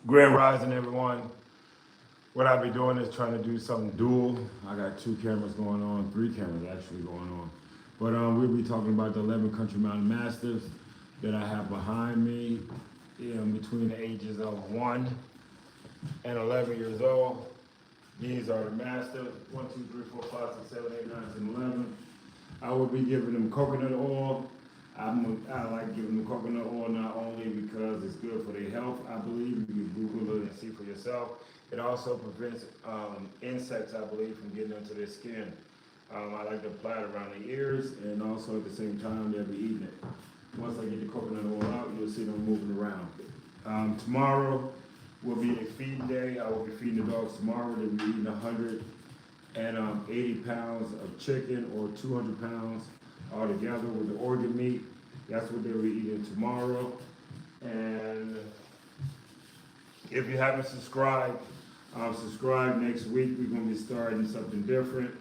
Grand Rising, everyone. What I'll be doing is trying to do something dual. I got two cameras going on, three cameras actually going on. But we'll be talking about the 11 Country Mountain Mastiffs that I have behind me between the ages of 1 and 11 years old. These are the Mastiffs, 1, 2, 3, 4, 5, 6, 7, 8, 9, 10, 11. I will be giving them coconut oil. I like giving them coconut oil not only because it's good for their health, I believe. You can Google it and see for yourself. It also prevents insects, I believe, from getting into their skin. I like to apply it around the ears, and also at the same time, they'll be eating it. Once I get the coconut oil out, you'll see them moving around. Tomorrow will be a feeding day. I will be feeding the dogs tomorrow. They'll be eating 180 pounds of chicken or 200 pounds all together with the organ meat. That's what they'll be eating tomorrow. And if you haven't subscribed, subscribe. Next week we're going to be starting something different.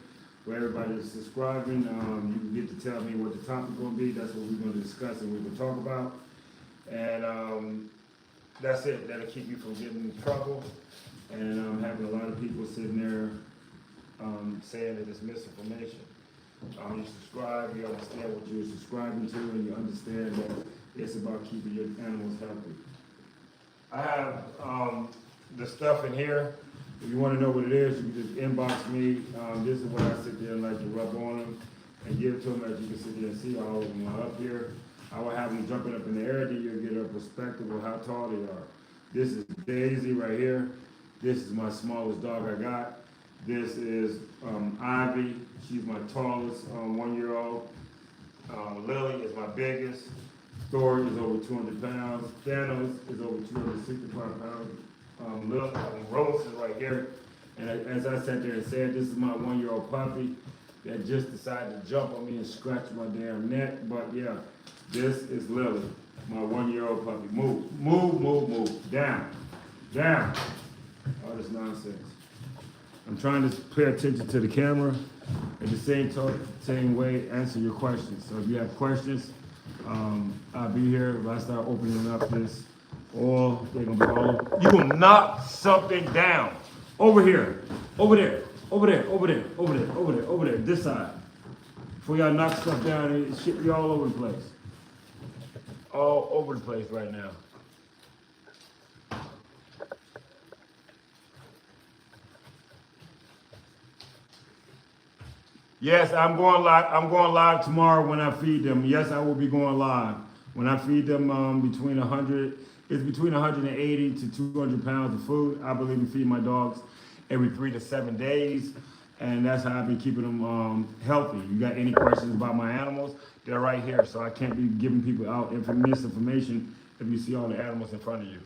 For everybody that's subscribing, you can get to tell me what the topic's going to be. That's what we're going to discuss and we're going to talk about. And that's it. That'll keep you from getting in trouble. And I'm having a lot of people sitting there saying that it's misinformation. You subscribe, you understand what you're subscribing to, and you understand that it's about keeping your animals healthy. I have the stuff in here. If you want to know what it is, you can just inbox me. This is what I sit there and like to rub on them and give it to them. As you can sit there and see, all of them are up here. I will have them jumping up in the air, then you'll get a perspective of how tall they are. This is Daisy right here. This is my smallest dog I got. This is Ivy. She's my tallest 1-year-old. Lily is my biggest. Thor is over 200 pounds. Thanos is over 265 pounds. Rose is right here. And as I sat there and said, this is my 1-year-old puppy that just decided to jump on me and scratch my damn neck. But yeah, this is Lily, my 1-year-old puppy. Move, move, move, move. Down, down. All this nonsense. I'm trying to pay attention to the camera at the same way answer your questions. So if you have questions, I'll be here. If I start opening up this oil, they're gonna be all over. You will knock something down. Over here, over there, over there, over there, over there, over there, over there, this side. Before y'all knock stuff down, it shit be all over the place. All over the place right now. Yes, I'm going live. I'm going live tomorrow when I feed them. Yes, I will be going live when I feed them between 100. It's between 180 to 200 pounds of food. I believe in feeding my dogs every 3 to 7 days, and that's how I've been keeping them healthy. You got any questions about my animals? They're right here, so I can't be giving people out misinformation if you see all the animals in front of you.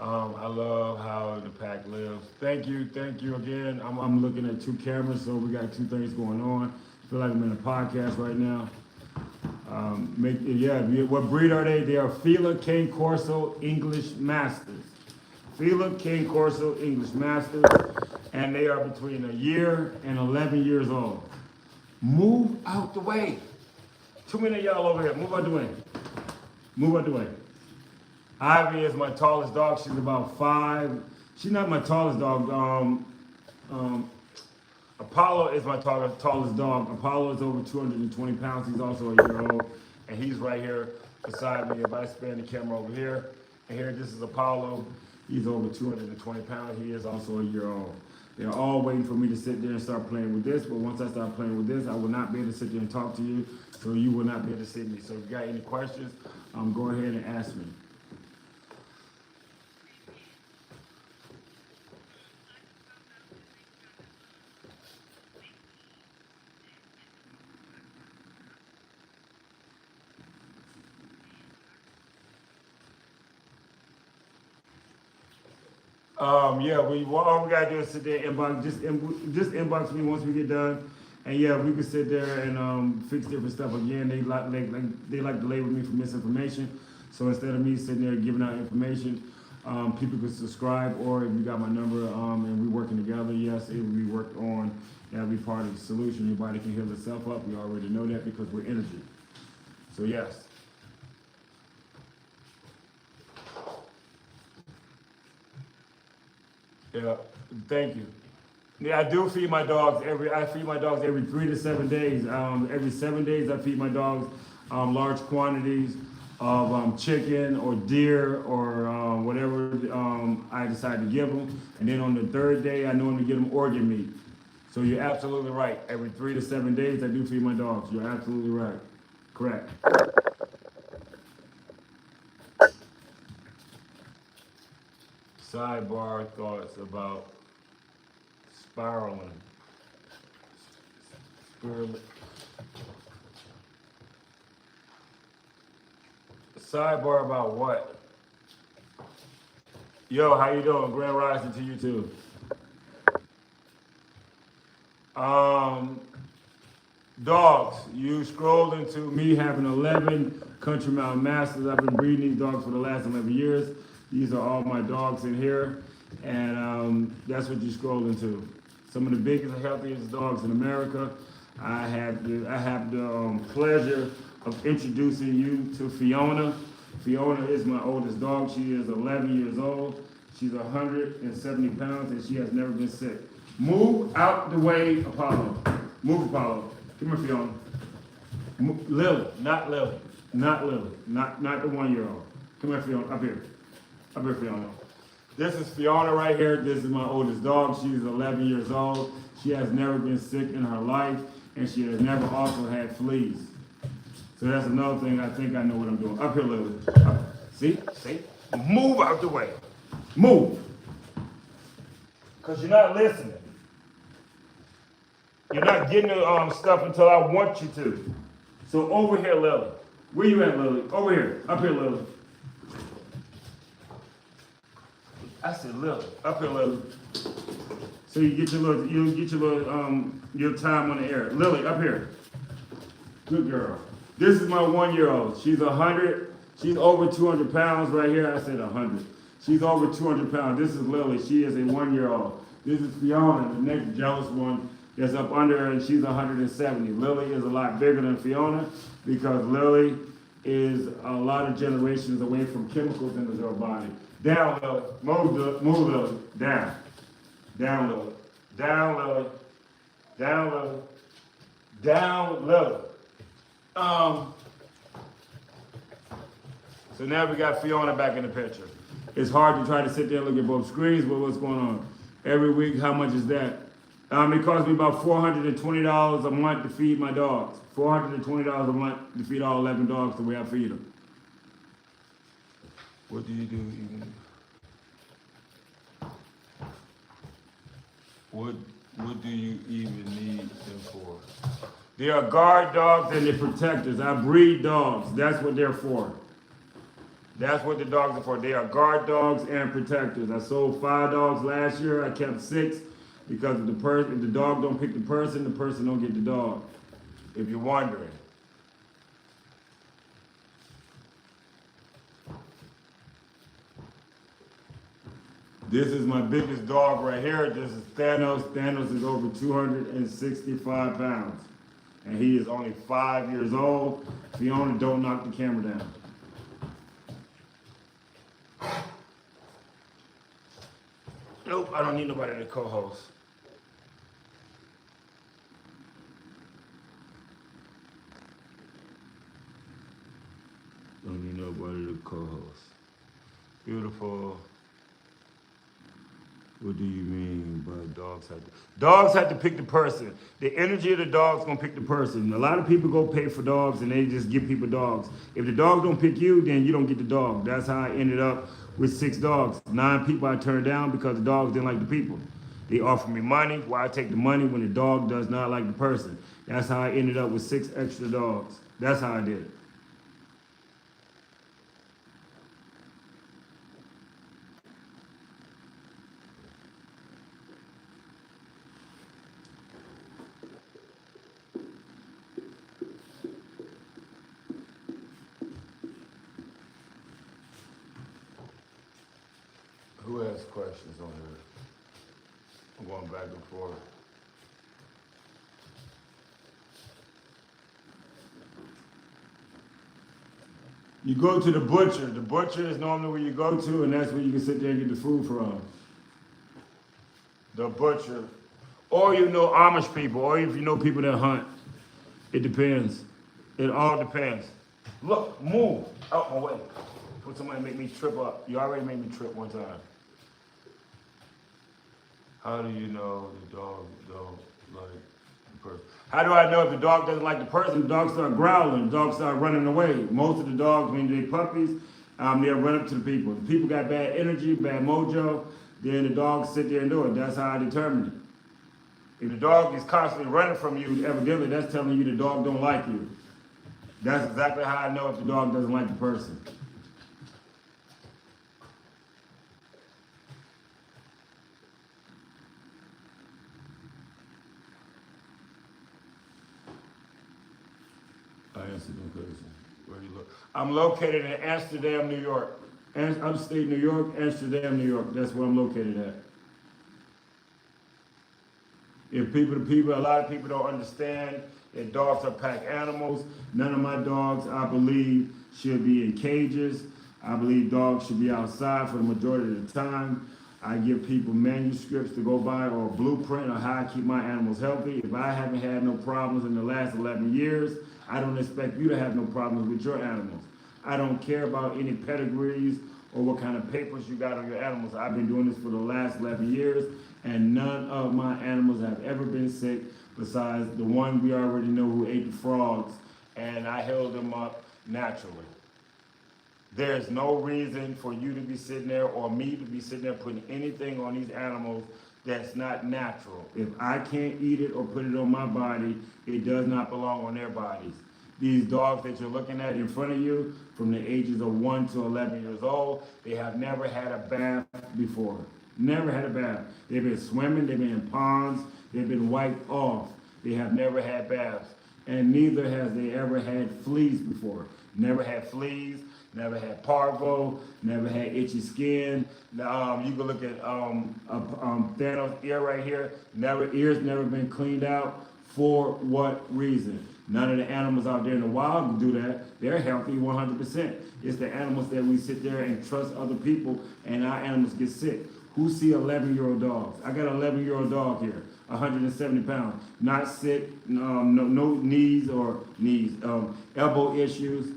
I love how the pack lives. Thank you again. I'm looking at two cameras, so we got two things going on. I feel like I'm in a podcast right now. What breed are they? They are Fila Cane Corso English Mastiffs. Fila Cane Corso English Mastiffs, and they are between 1 year and 11 years old. Move out the way. Too many of y'all over here. Move out the way. Move out the way. Ivy is my tallest dog. She's about 5. She's not my tallest dog. Apollo is my tallest dog. Apollo is over 220 pounds. He's also 1 year old. And he's right here beside me. If I span the camera over here, and here, this is Apollo. He's over 220 pounds. He is also 1 year old. They're all waiting for me to sit there and start playing with this. But once I start playing with this, I will not be able to sit there and talk to you. So you will not be able to see me. So if you got any questions, go ahead and ask me. All we gotta do is sit there and inbox, just inbox me once we get done, and yeah, we can sit there and fix different stuff again. They like to label me for misinformation, so instead of me sitting there giving out information, people can subscribe, or if you got my number and we working together, yes, it will be worked on. That'll be part of the solution. Your body can heal itself up. We already know that because we're energy. So yes. Yeah, thank you. Yeah, I do feed my dogs I feed my dogs every 3 to 7 days. Every 7 days I feed my dogs large quantities of chicken or deer or whatever I decide to give them. And then on the third day, I normally give them organ meat. So you're absolutely right. Every 3 to 7 days, I do feed my dogs. You're absolutely right. Correct. Sidebar thoughts about spiraling. Spiraling. Sidebar about what? Yo, how you doing? Grand rising to you too. Um, Dogs. You scrolled into me having 11 Country Mountain Masters. I've been breeding these dogs for the last 11 years. These are all my dogs in here, and that's what you scrolled into. Some of the biggest and healthiest dogs in America. I have the pleasure of introducing you to Fiona. Fiona is my oldest dog. She is 11 years old. She's 170 pounds, and she has never been sick. Move out the way, Apollo. Move, Apollo. Come here, Fiona. Lily, not Lily. Not Lily. Not the 1 year old. Come here, Fiona. Up here. Up here, Fiona. This is Fiona right here. This is my oldest dog. She's 11 years old. She has never been sick in her life, and she has never also had fleas. So that's another thing. I think I know what I'm doing. Up here, Lily. Up. See? Move out the way. Move. Because you're not listening. You're not getting the stuff until I want you to. So over here, Lily. Where you at, Lily? Over here. Up here, Lily. I said Lily. Up here, Lily. So you get your time on the air. Lily, up here. Good girl. This is my 1 year old. She's 100. She's over 200 pounds right here. I said 100. She's over 200 pounds. This is Lily. She is a 1 year old. This is Fiona, the next jealous one that's up under her, and she's 170. Lily is a lot bigger than Fiona because Lily is a lot of generations away from chemicals in her body. Down, Lily. Move, Lily. Down. Down, Lily. Down, Lily. Down, Lily. Down, Lily. So now we got Fiona back in the picture. It's hard to try to sit there and look at both screens, but what's going on? Every week, how much is that? It costs me about $420 a month to feed my dogs. $420 a month to feed all 11 dogs the way I feed them. What do you do even? What do you even need them for? They are guard dogs and they're protectors. I breed dogs. That's what they're for. That's what the dogs are for. They are guard dogs and protectors. I sold 5 dogs last year. I kept 6 because if the dog don't pick the person don't get the dog. If you're wondering. This is my biggest dog right here. This is Thanos. Thanos is over 265 pounds. And he is only 5 years old. Fiona, don't knock the camera down. Nope, I don't need nobody to co-host. Don't need nobody to co-host. Beautiful. What do you mean by dogs have to? Dogs have to pick the person. The energy of the dog's gonna pick the person. A lot of people go pay for dogs and they just give people dogs. If the dog don't pick you, then you don't get the dog. That's how I ended up with 6 dogs. 9 people I turned down because the dogs didn't like the people. They offered me money. Why I take the money when the dog does not like the person? That's how I ended up with 6 extra dogs. That's how I did it. Who has questions on here? I'm going back and forth. You go to the butcher. The butcher is normally where you go to, and that's where you can sit there and get the food from. the butcher, or you know Amish people, or if you know people that hunt. It depends. It all depends. Look, move out my way. Put somebody make me trip up. You already made me trip one time. How do you know the dog don't like the person? How do I know if the dog doesn't like the person? The dog start growling. The dog start running away. Most of the dogs, when they're puppies, they'll run up to the people. If people got bad energy, bad mojo, then the dogs sit there and do it. That's how I determine it. If the dog is constantly running from you, evidently that's telling you the dog don't like you. That's exactly how I know if the dog doesn't like the person. I answered no question. Where do you look? I'm located in Amsterdam, New York. Upstate New York, Amsterdam, New York. That's where I'm located at. If people to people, a lot of people don't understand that dogs are pack animals. None of my dogs, I believe, should be in cages. I believe dogs should be outside for the majority of the time. I give people manuscripts to go by or a blueprint on how I keep my animals healthy. If I haven't had no problems in the last 11 years, I don't expect you to have no problems with your animals. I don't care about any pedigrees or what kind of papers you got on your animals. I've been doing this for the last 11 years, and none of my animals have ever been sick besides the one we already know who ate the frogs, and I held them up naturally. There's no reason for you to be sitting there or me to be sitting there putting anything on these animals that's not natural. If I can't eat it or put it on my body, it does not belong on their bodies. These dogs that you're looking at in front of you, from the ages of 1 to 11 years old, they have never had a bath before. Never had a bath. They've been swimming, they've been in ponds, they've been wiped off. They have never had baths. And neither has they ever had fleas before. Never had fleas, never had parvo, never had itchy skin. You can look at Thanos' ear right here. Ears never been cleaned out. For what reason? None of the animals out there in the wild do that. They're healthy 100%. It's the animals that we sit there and trust other people, and our animals get sick. Who see 11-year-old dogs? I got an 11-year-old dog here, 170 pounds, not sick, no knees, elbow issues.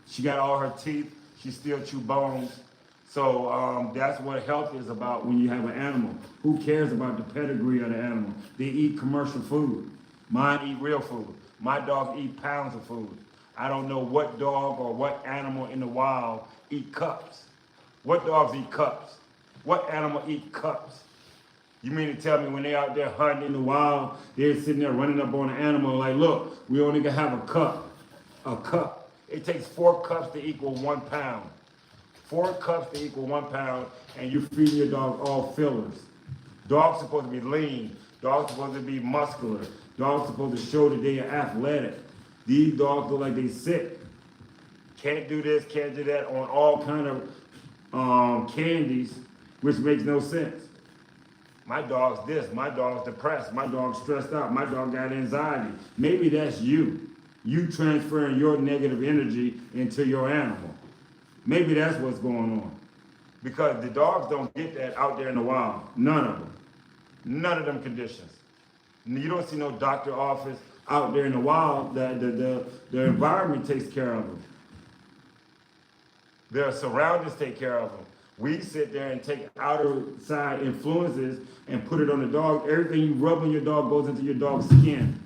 She got all her teeth. She still chew bones. So that's what health is about when you have an animal. Who cares about the pedigree of the animal? They eat commercial food. Mine eat real food. My dogs eat pounds of food. I don't know what dog or what animal in the wild eat cups. What dogs eat cups? What animal eat cups? You mean to tell me when they out there hunting in the wild, they're sitting there running up on an animal like, look, we only can have a cup. A cup. It takes 4 cups to equal 1 pound. 4 cups to equal 1 pound, and you're feeding your dog all fillers. Dogs supposed to be lean. Dogs supposed to be muscular. Dogs supposed to show that they are athletic. These dogs look like they sick. Can't do this, can't do that on all kind of candies, which makes no sense. My dog's this, my dog's depressed, my dog's stressed out, my dog got anxiety. Maybe that's you. You transferring your negative energy into your animal. Maybe that's what's going on. Because the dogs don't get that out there in the wild. None of them. None of them conditions. You don't see no doctor office out there in the wild. The environment takes care of them. Their surroundings take care of them. We sit there and take outside influences and put it on the dog. Everything you rub on your dog goes into your dog's skin.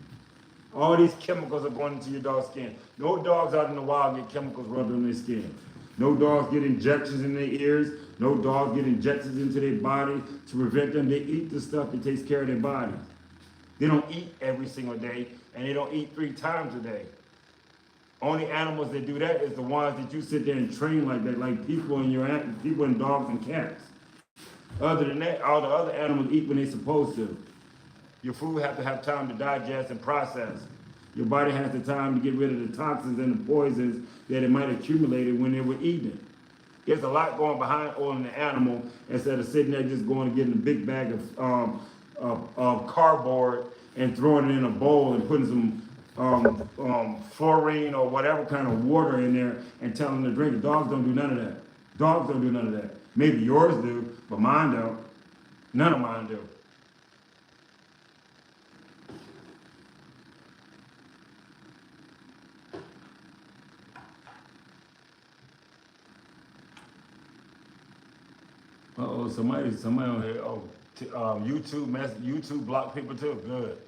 All these chemicals are going into your dog's skin. No dogs out in the wild get chemicals rubbed on their skin. No dogs get injections in their ears. No dogs get injections into their body to prevent them. They eat the stuff that takes care of their body. They don't eat every single day, and they don't eat 3 times a day. Only animals that do that is the ones that you sit there and train like that, like people and dogs and cats. Other than that, all the other animals eat when they're supposed to. Your food has to have time to digest and process. Your body has the time to get rid of the toxins and the poisons that it might have accumulated when they were eating it. There's a lot going behind oiling the animal instead of sitting there just going and getting a big bag of cardboard and throwing it in a bowl and putting some fluorine or whatever kind of water in there and telling them to drink it. Dogs don't do none of that. Dogs don't do none of that. Maybe yours do, but mine don't. None of mine do. Uh-oh, somebody on here. Oh, YouTube block people too. Good.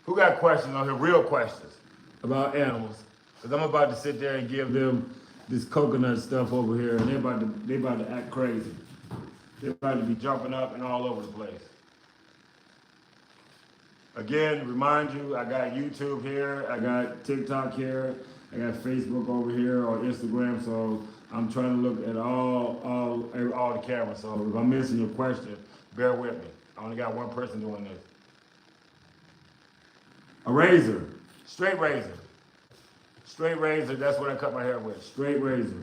Who got questions on here? Real questions about animals. Cause I'm about to sit there and give them this coconut stuff over here, and they about to act crazy. They're about to be jumping up and all over the place. Again, remind you, I got YouTube here, I got TikTok here, I got Facebook over here or Instagram. So I'm trying to look at all the cameras. So if I'm missing your question, bear with me. I only got one person doing this. A razor, straight razor. Straight razor, that's what I cut my hair with. Straight razor.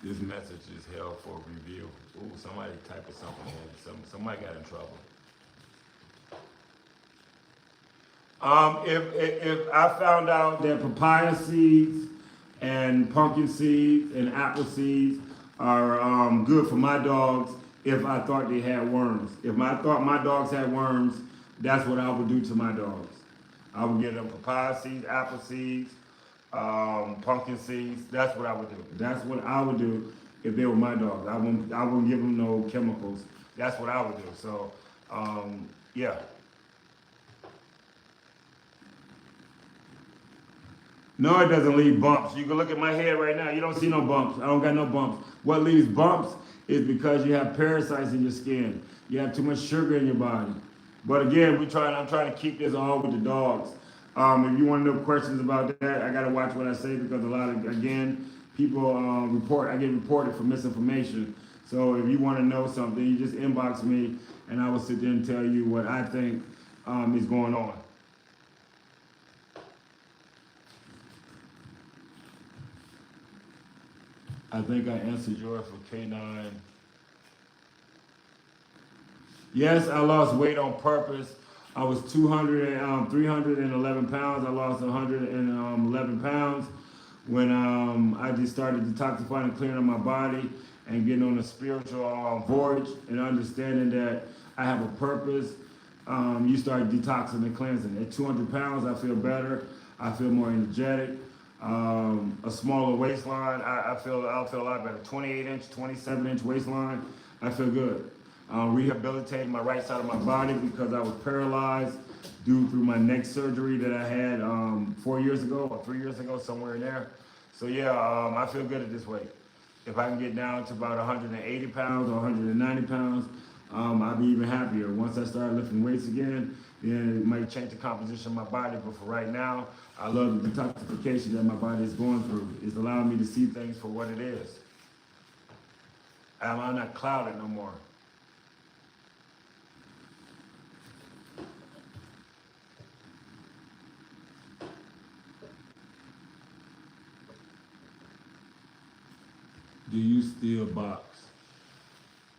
This message is held for review. Ooh, somebody typing something in. Somebody got in trouble. If I found out that papaya seeds and pumpkin seeds and apple seeds are good for my dogs, if I thought they had worms. If I thought my dogs had worms, that's what I would do to my dogs. I would give them papaya seeds, apple seeds, pumpkin seeds. That's what I would do. That's what I would do if they were my dogs. I wouldn't give them no chemicals. That's what I would do. So, yeah. No, it doesn't leave bumps. You can look at my head right now. You don't see no bumps. I don't got no bumps. What leaves bumps is because you have parasites in your skin. You have too much sugar in your body. But again, I'm trying to keep this all with the dogs. If you want to know questions about that, I got to watch what I say because a lot of, again, people I get reported for misinformation. So if you want to know something, you just inbox me and I will sit there and tell you what I think is going on. I think I answered yours for K9. Yes, I lost weight on purpose. I was 311 pounds. I lost 111 pounds when I just started detoxifying and clearing up my body and getting on a spiritual voyage and understanding that I have a purpose. You start detoxing and cleansing. At 200 pounds, I feel better. I feel more energetic. A smaller waistline, I'll feel a lot better. 28-inch, 27-inch waistline, I feel good. Rehabilitating my right side of my body because I was paralyzed due through my neck surgery that I had 4 years ago or 3 years ago, somewhere in there. So yeah, I feel good at this weight. If I can get down to about 180 pounds or 190 pounds, I'll be even happier. Once I start lifting weights again, then it might change the composition of my body. But for right now, I love the detoxification that my body is going through. It's allowing me to see things for what it is. I'm not clouded no more. Do you still box?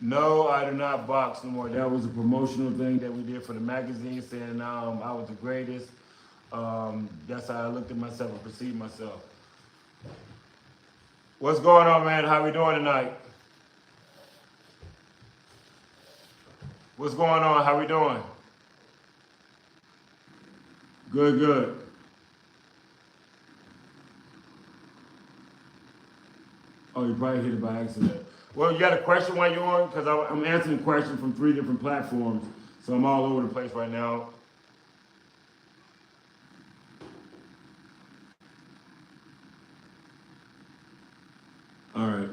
No, I do not box no more. That was a promotional thing that we did for the magazine saying I was the greatest. That's how I looked at myself and perceived myself. What's going on, man? How we doing tonight? What's going on? How we doing? Good, good. Oh, you probably hit it by accident. Well, you got a question while you're on? Because I'm answering questions from 3 different platforms. So I'm all over the place right now. All right.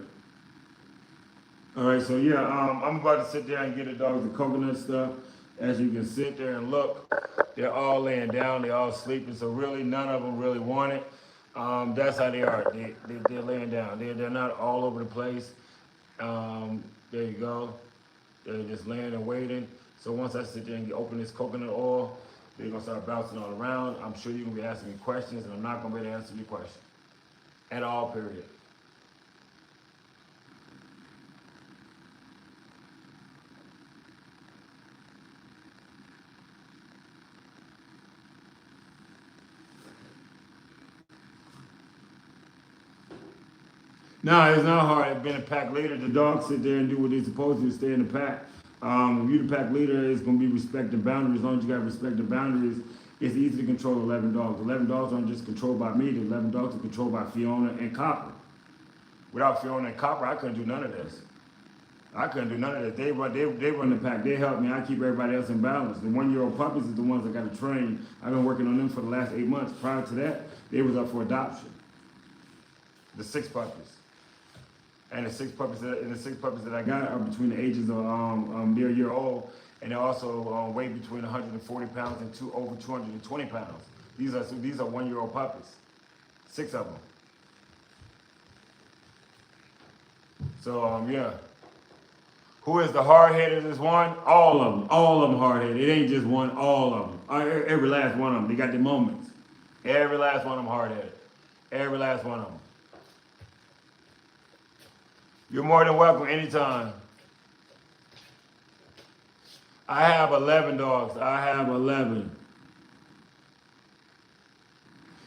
All right, so yeah, I'm about to sit there and get the dogs the coconut stuff. As you can sit there and look, they're all laying down, they're all sleeping. So really, none of them really want it. That's how they are. They're laying down. They're not all over the place. There you go. They're just laying and waiting. So once I sit there and open this coconut oil, they're gonna start bouncing all around. I'm sure you're gonna be asking me questions, and I'm not gonna be able to answer your question at all, period. No, it's not hard. Being a pack leader, the dogs sit there and do what they're supposed to, stay in the pack. If you're the pack leader, it's going to be respecting boundaries. As long as you got to respect the boundaries, it's easy to control 11 dogs. 11 dogs aren't just controlled by me. The 11 dogs are controlled by Fiona and Copper. Without Fiona and Copper, I couldn't do none of this. I couldn't do none of this. They run the pack. They help me. I keep everybody else in balance. The 1-year-old puppies is the ones I got to train. I've been working on them for the last 8 months. Prior to that, they was up for adoption. The 6 puppies. And the 6 puppies that I got are between the ages of near a year old, and they also weigh between 140 pounds and over 220 pounds. These are 1-year-old puppies. 6 of them. So yeah. Who is the hard-headedest one? All of them. All of them hard-headed. It ain't just one. All of them. Every last one of them. They got their moments. Every last one of them hard-headed. Every last one of them. You're more than welcome anytime. I have 11 dogs. I have 11.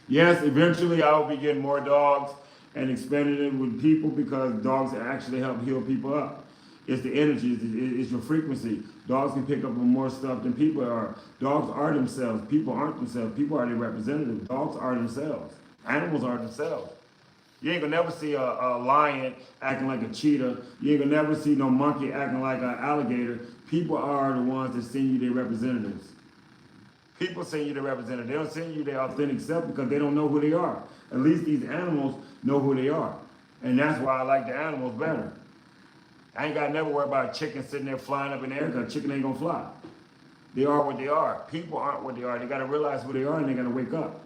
Yes, eventually I will be getting more dogs and expanding it with people because dogs actually help heal people up. It's the energy, it's your frequency. Dogs can pick up on more stuff than people are. Dogs are themselves. People aren't themselves. People are their representatives. Dogs are themselves. Animals are themselves. You ain't gonna never see a lion acting like a cheetah. You ain't gonna never see no monkey acting like an alligator. People are the ones that send you their representatives. People send you their representatives. They don't send you their authentic self because they don't know who they are. At least these animals know who they are. And that's why I like the animals better. I ain't got to never worry about a chicken sitting there flying up in the air because a chicken ain't going to fly. They are what they are. People aren't what they are. They got to realize who they are and they got to wake up.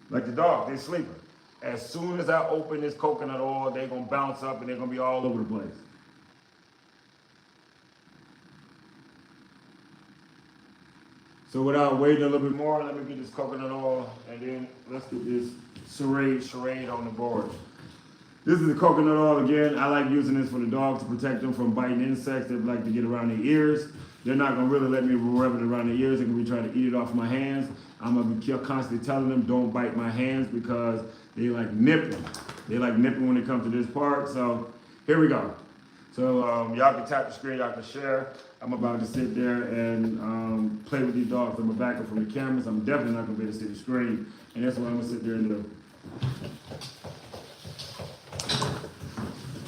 Like the dog, they sleeping. As soon as I open this coconut oil, they're going to bounce up and they're going to be all over the place. So without waiting a little bit more, let me get this coconut oil and then let's get this charade on the board. This is the coconut oil again. I like using this for the dogs to protect them from biting insects that like to get around their ears. They're not gonna really let me rub it around their ears. They're gonna be trying to eat it off my hands. I'm gonna be constantly telling them don't bite my hands because they like nipping. They like nipping when it comes to this part. So here we go. So y'all can tap the screen, y'all can share. I'm about to sit there and play with these dogs. I'm gonna back up from the cameras. I'm definitely not gonna be able to see the screen. And that's what I'm gonna sit there and do.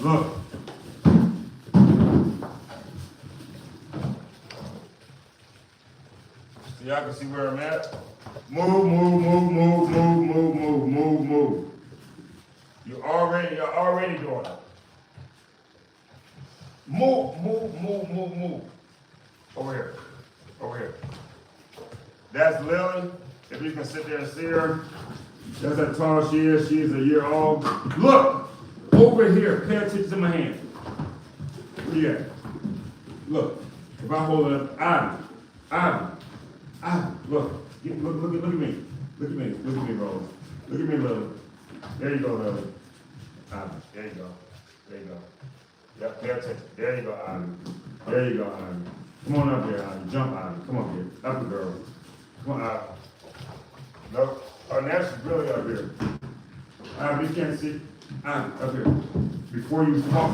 Look. So y'all can see where I'm at. Move, move, move, move, move, move, move, move, move. You're already doing it. Move, move, move, move, move. Over here. Over here. That's Lily. If you can sit there and see her. That's how tall she is. She's a year old. Look! Over here. Pay attention to my hand. Where you at? Look. If I hold it up, Ivy. Look. Look at me. Look at me. Look at me, Rose. Look at me, Lily. There you go, Lily. Ivy. There you go. There you go. Yep, pay attention. There you go, Ivy. There you go, Ivy. Come on up here, Ivy. Jump, Ivy. Come up here. Up the girl. Come on, Ivy. Nope. Oh, now she's really up here. Ivy, you can't see. Ivy, up here. Before you fall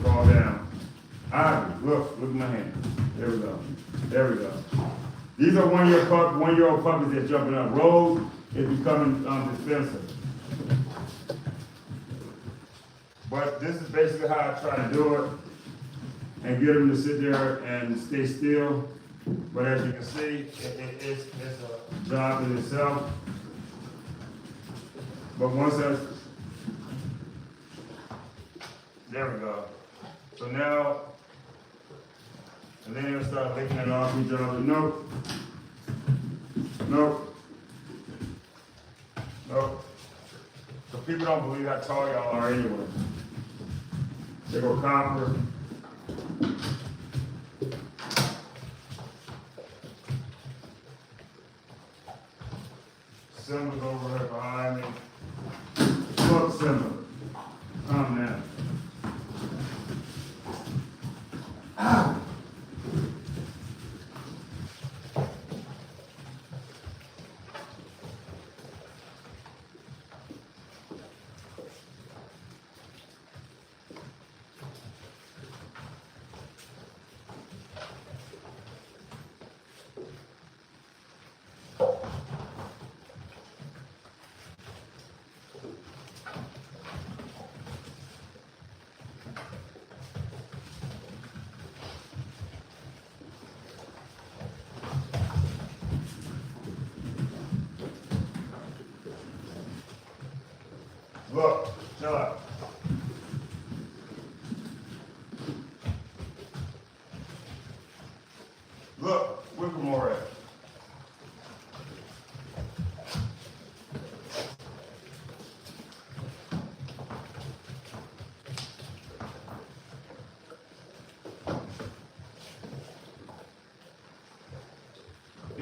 down. Ivy, look at my hand. There we go. There we go. These are 1-year-old puppies that's jumping up. Rose is becoming defensive. But this is basically how I try to do it and get them to sit there and stay still. But as you can see, it's a job in itself. But once there we go. So now, and then he'll start licking it off. We drop it. Nope. Nope. Nope. So people don't believe how tall y'all are anyway. They go Copper. Simba's over here behind me. Look, Simba. Calm down. Ow!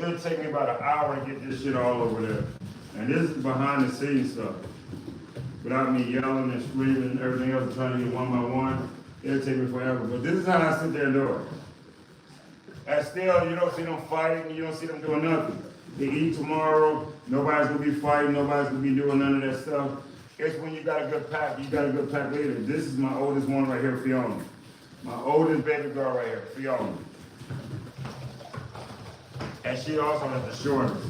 It'll take me about an hour to get this shit all over there. And this is behind the scenes stuff. Without me yelling and screaming and everything else, trying to get one by one, it'll take me forever. But this is how I sit there and do it. And still, you don't see them fighting, you don't see them doing nothing. They eat tomorrow, nobody's gonna be fighting, nobody's gonna be doing none of that stuff. It's when you got a good pack, you got a good pack leader. This is my oldest one right here, Fiona. My oldest baby girl right here, Fiona. And she also has the shortest.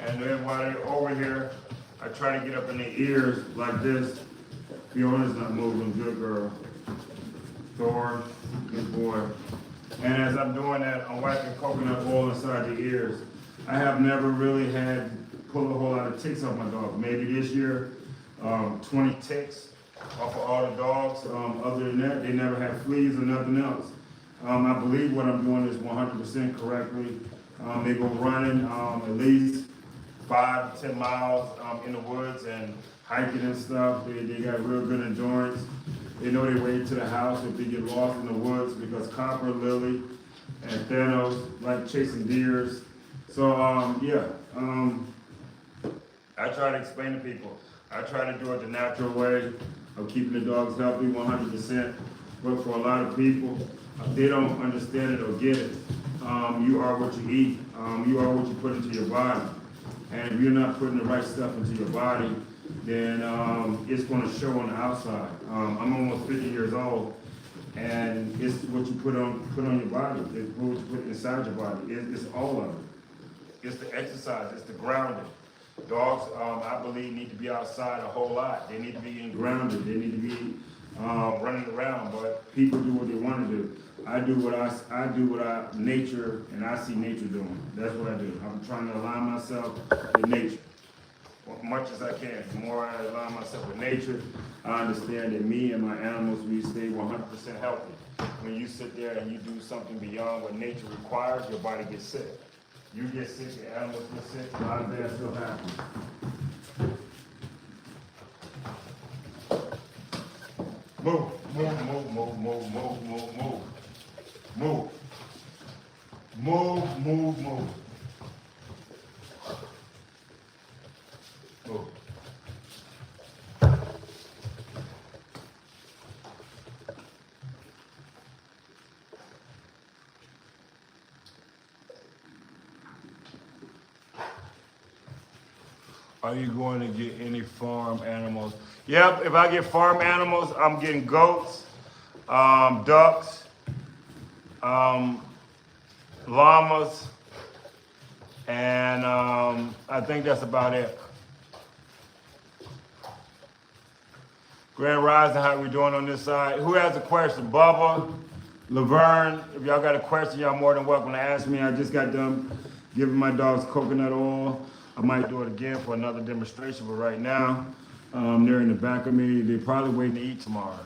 And then while they're over here, I try to get up in their ears like this. Fiona's not moving, good girl. Thor, good boy. And as I'm doing that, I'm wiping coconut oil inside the ears. I have never really had pull a whole lot of ticks off my dog. Maybe this year, 20 ticks off of all the dogs. Other than that, they never had fleas or nothing else. I believe what I'm doing is 100% correctly. They go running at least 5 to 10 miles in the woods and hiking and stuff. They got real good endurance. They know their way to the house if they get lost in the woods because Copper, Lily, and Thanos like chasing deers. So I try to explain to people. I try to do it the natural way of keeping the dogs healthy 100%. But for a lot of people, they don't understand it or get it. You are what you eat. You are what you put into your body. And if you're not putting the right stuff into your body, then it's going to show on the outside. I'm almost 50 years old, and it's what you put on your body. It's what you put inside your body. It's all of it. It's the exercise. It's the grounding. Dogs, I believe, need to be outside a whole lot. They need to be grounded. They need to be running around. But people do what they want to do. I do what nature, and I see nature doing. That's what I do. I'm trying to align myself with nature. As much as I can. The more I align myself with nature, I understand that me and my animals, we stay 100% healthy. When you sit there and you do something beyond what nature requires, your body gets sick. You get sick, your animals get sick, a lot of bad stuff happens. Move, move, move, move, move, move, move, move. Move. Move, move, move. Move. Are you going to get any farm animals? Yep, if I get farm animals, I'm getting goats, ducks, llamas, and I think that's about it. Grand Rising, how we doing on this side? Who has a question? Bubba, Laverne, if y'all got a question, y'all more than welcome to ask me. I just got done giving my dogs coconut oil. I might do it again for another demonstration, but right now, they're in the back of me. They're probably waiting to eat tomorrow.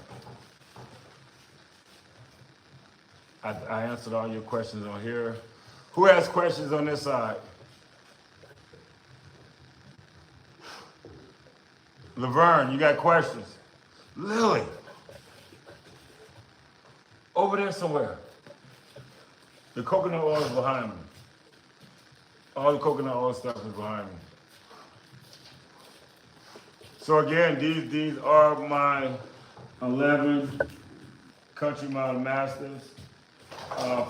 I answered all your questions on here. Who has questions on this side? Laverne, you got questions? Lily, over there somewhere. The coconut oil is behind me. All the coconut oil stuff is behind me. So again, these are my 11 Country Mountain Mastiffs.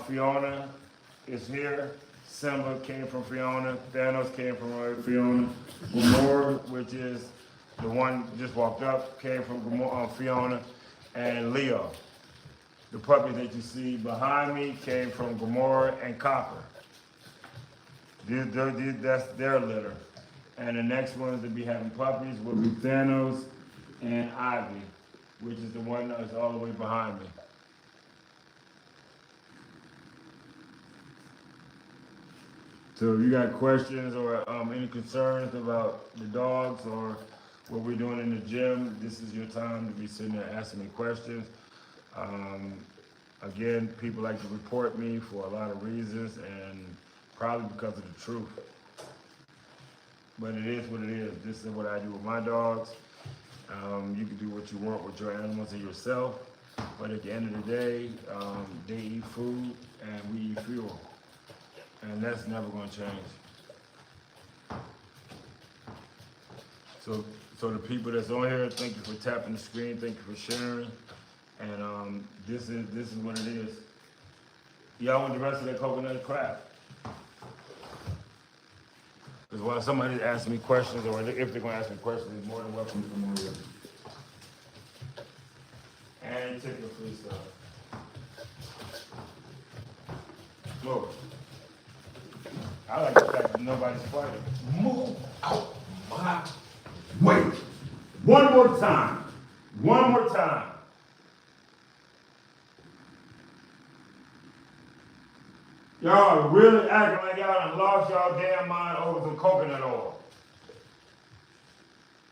Fiona is here. Simba came from Fiona. Thanos came from Fiona. Gamora, which is the one just walked up, came from Fiona. And Leo. The puppy that you see behind me came from Gamora and Copper. That's their litter. And the next ones to be having puppies will be Thanos and Ivy, which is the one that's all the way behind me. So if you got questions or any concerns about the dogs or what we're doing in the gym, this is your time to be sitting there asking me questions. Again, people like to report me for a lot of reasons and probably because of the truth. But it is what it is. This is what I do with my dogs. You can do what you want with your animals and yourself. But at the end of the day, they eat food and we eat fuel. And that's never going to change. So, so the people that's on here, thank you for tapping the screen. Thank you for sharing. And this is what it is. Y'all want the rest of that coconut crap? Because while somebody asks me questions, or if they're going to ask me questions, they're more than welcome to come on here. And take the free stuff. Look, I like the fact that nobody's fighting. Move out my way. One more time. One more time. Y'all really acting like y'all done lost y'all damn mind over some coconut oil.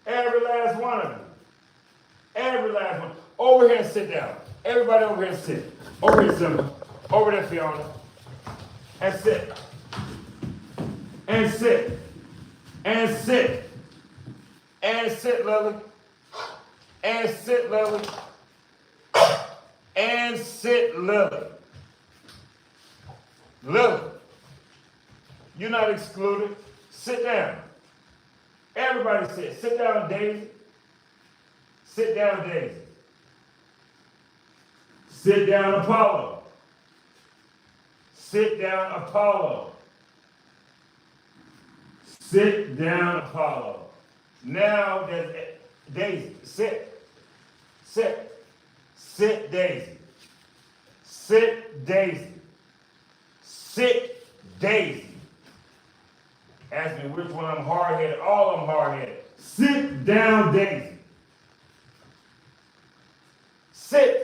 Every last one of them. Every last one. Over here and sit down. Everybody over here sit. Over here, Simba. Over there, Fiona. And sit. And sit. And sit. And sit, Lily. And sit, Lily. And sit, Lily. Lily, you're not excluded. Sit down. Everybody sit. Sit down, Daisy. Sit down, Daisy. Sit down, Apollo. Sit down, Apollo. Sit down, Apollo. Now there's Daisy. Sit. Sit. Sit, Daisy. Sit, Daisy. Sit, Daisy. Ask me which one I'm hard-headed. All of them hard-headed. Sit down, Daisy. Sit.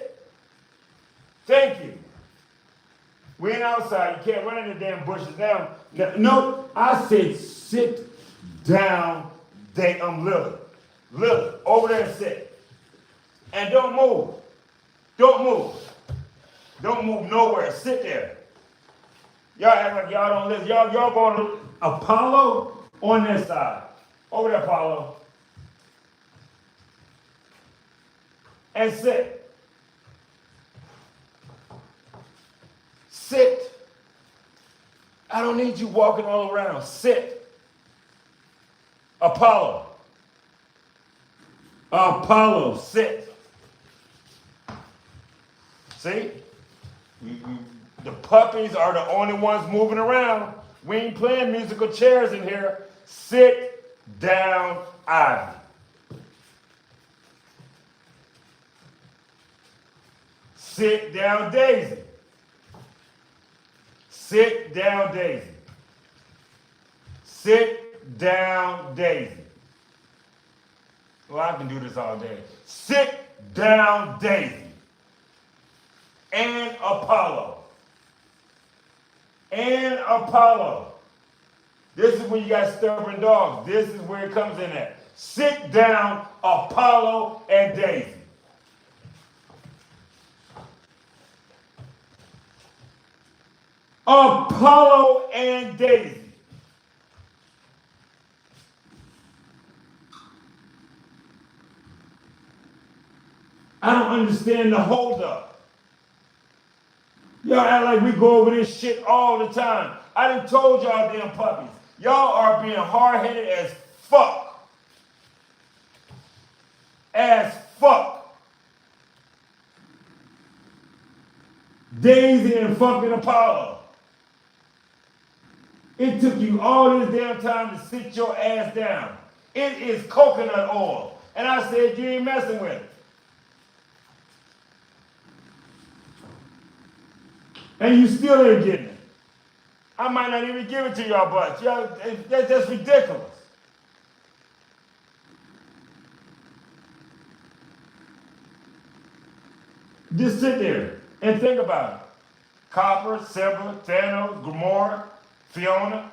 Thank you. We ain't outside. You can't run in the damn bushes now. No, I said sit down, Lily. Lily, over there and sit. And don't move. Don't move. Don't move nowhere. Sit there. Y'all act like y'all don't listen. Y'all going to Apollo on this side. Over there, Apollo. And sit. Sit. I don't need you walking all around. Sit. Apollo. Apollo, sit. See? The puppies are the only ones moving around. We ain't playing musical chairs in here. Sit down, Ivy. Sit down, Daisy. Sit down, Daisy. Sit down, Daisy. Well, I can do this all day. Sit down, Daisy. And Apollo. And Apollo. This is when you got stubborn dogs. This is where it comes in at. Sit down, Apollo and Daisy. Apollo and Daisy. I don't understand the holdup. Y'all act like we go over this shit all the time. I done told y'all damn puppies. Y'all are being hard-headed as fuck. As fuck. Daisy and fucking Apollo. It took you all this damn time to sit your ass down. It is coconut oil. And I said you ain't messing with it. And you still ain't getting it. I might not even give it to y'all, but y'all, that's just ridiculous. Just sit there and think about it. Copper, Simba, Thanos, Gamora, Fiona,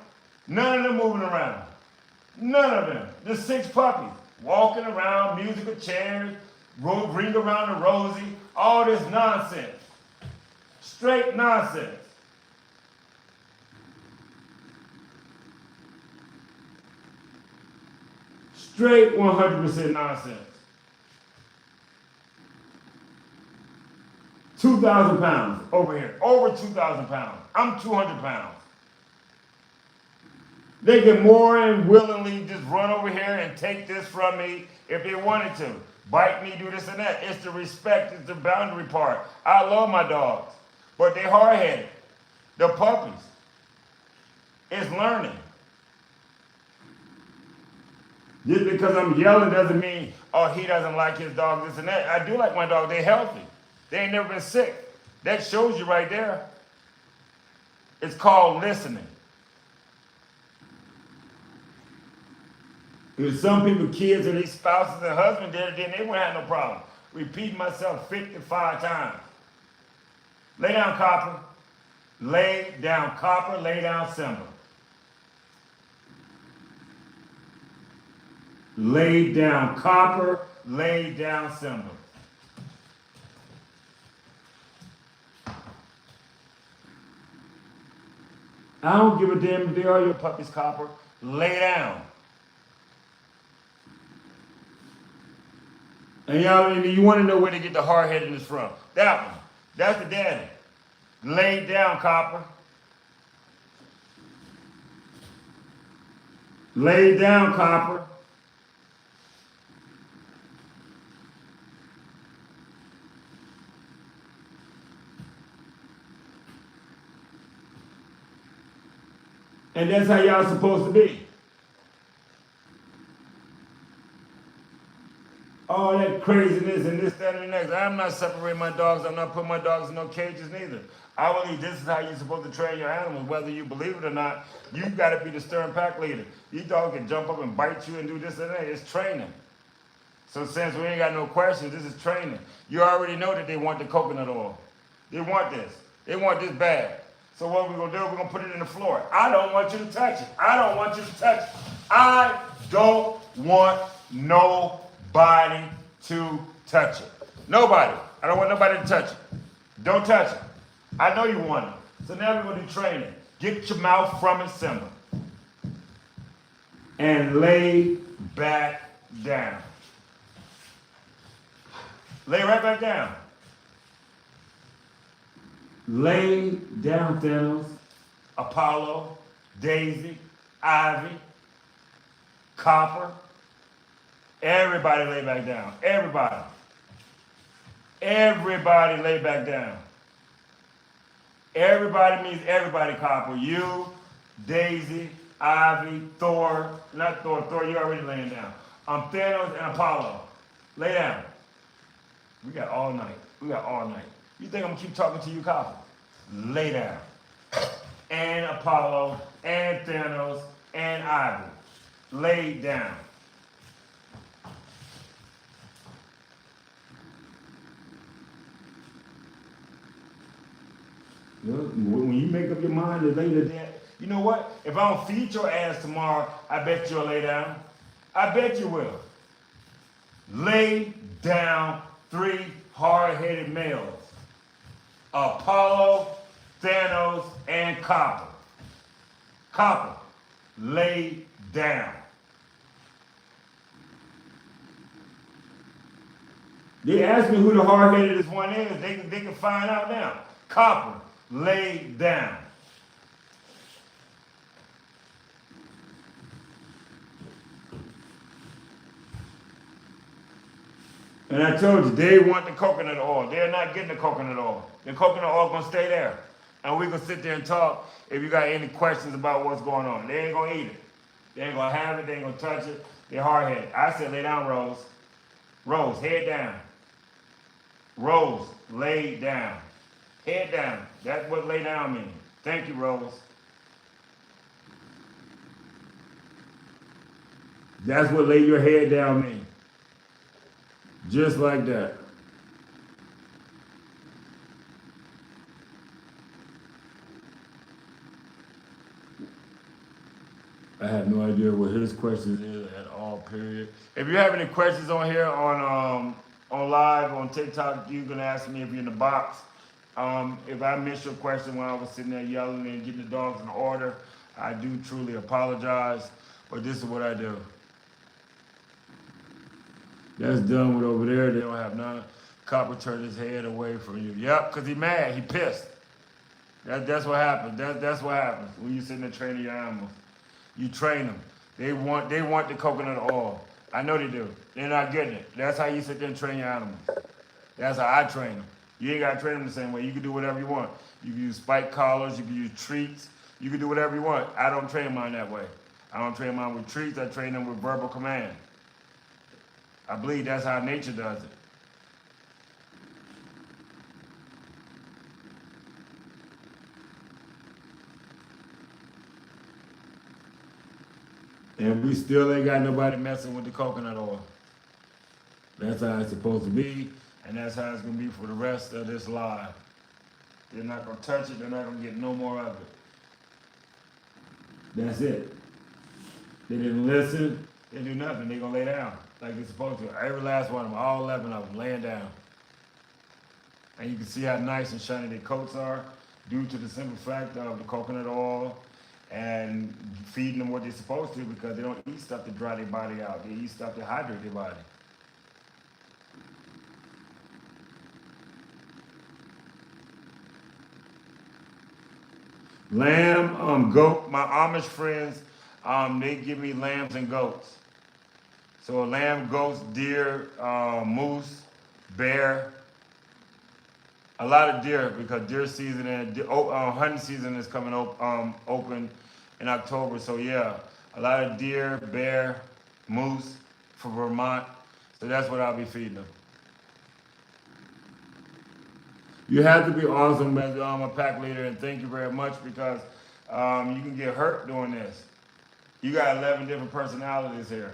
none of them moving around. None of them. The 6 puppies walking around, musical chairs, ring around the rosy, all this nonsense. Straight nonsense. Straight 100% nonsense. 2,000 pounds over here. Over 2,000 pounds. I'm 200 pounds. They can more than willingly just run over here and take this from me if they wanted to. Bite me, do this and that. It's the respect, it's the boundary part. I love my dogs, but they hard-headed. The puppies. It's learning. Just because I'm yelling doesn't mean, oh, he doesn't like his dog, this and that. I do like my dog. They're healthy. They ain't never been sick. That shows you right there. It's called listening. If some people, kids or their spouses and husbands did it, then they wouldn't have no problem. Repeat myself 55 times. Lay down, Copper. Lay down, Copper. Lay down, Simba. Lay down, Copper. Lay down, Simba. I don't give a damn if they are your puppies, Copper. Lay down. And y'all, you want to know where they get the hard-headedness from. That one. That's the daddy. Lay down, Copper. Lay down, Copper. And that's how y'all supposed to be. All that craziness and this, that, and the next. I'm not separating my dogs. I'm not putting my dogs in no cages neither. I believe this is how you're supposed to train your animals. Whether you believe it or not, you got to be the stern pack leader. These dogs can jump up and bite you and do this and that. It's training. So since we ain't got no questions, this is training. You already know that they want the coconut oil. They want this. They want this bad. So what we're going to do, we're going to put it in the floor. I don't want you to touch it. I don't want you to touch it. I don't want nobody to touch it. Nobody. I don't want nobody to touch it. Don't touch it. I know you want it. So now we're going to do training. Get your mouth from it, Simba. And lay back down. Lay right back down. Lay down, Thanos, Apollo, Daisy, Ivy, Copper. Everybody lay back down. Everybody. Everybody lay back down. Everybody means everybody, Copper. You, Daisy, Ivy, Thor. Not Thor. Thor, you're already laying down. Thanos and Apollo. Lay down. We got all night. We got all night. You think I'm going to keep talking to you, Copper? Lay down. And Apollo, and Thanos, and Ivy. Lay down. When you make up your mind to lay down, you know what? If I don't feed your ass tomorrow, I bet you'll lay down. I bet you will. Lay down, 3 hard-headed males. Apollo, Thanos, and Copper. Copper, lay down. They asked me who the hard-headedest one is. They can find out now. Copper, lay down. And I told you, they want the coconut oil. They're not getting the coconut oil. The coconut oil gonna stay there. And we're gonna sit there and talk if you got any questions about what's going on. They ain't gonna eat it. They ain't gonna have it, they ain't gonna touch it. They're hard-headed. I said lay down, Rose. Rose, head down. Rose, lay down. Head down. That's what lay down means. Thank you, Rose. That's what lay your head down means. Just like that. I have no idea what his question is at all, period. If you have any questions on here on live, on TikTok, you can ask me if you're in the box. If I missed your question when I was sitting there yelling and getting the dogs in order, I do truly apologize, but this is what I do. That's done with over there. They don't have none. Copper turned his head away from you. Yep, because he mad. He pissed. That's what happens. That's what happens when you sitting there training your animals. You train them. They want the coconut oil. I know they do. They're not getting it. That's how you sit there and train your animals. That's how I train them. You ain't got to train them the same way. You can do whatever you want. You can use spike collars. You can use treats. You can do whatever you want. I don't train mine that way. I don't train mine with treats. I train them with verbal command. I believe that's how nature does it. And we still ain't got nobody messing with the coconut oil. That's how it's supposed to be, and that's how it's gonna be for the rest of this live. They're not gonna touch it, they're not gonna get no more of it. That's it. They didn't listen, they do nothing, they gonna lay down like they're supposed to. Every last one of them, all 11 of them, laying down. And you can see how nice and shiny their coats are due to the simple fact of the coconut oil and feeding them what they're supposed to, because they don't eat stuff to dry their body out. They eat stuff to hydrate their body. Lamb, goat, my Amish friends, they give me lambs and goats. So lamb, goats, deer, moose, bear, a lot of deer, because deer season and hunting season is coming open in October. So yeah, a lot of deer, bear, moose for Vermont. So that's what I'll be feeding them. You have to be awesome as a pack leader, and thank you very much, because you can get hurt doing this. You got 11 different personalities here.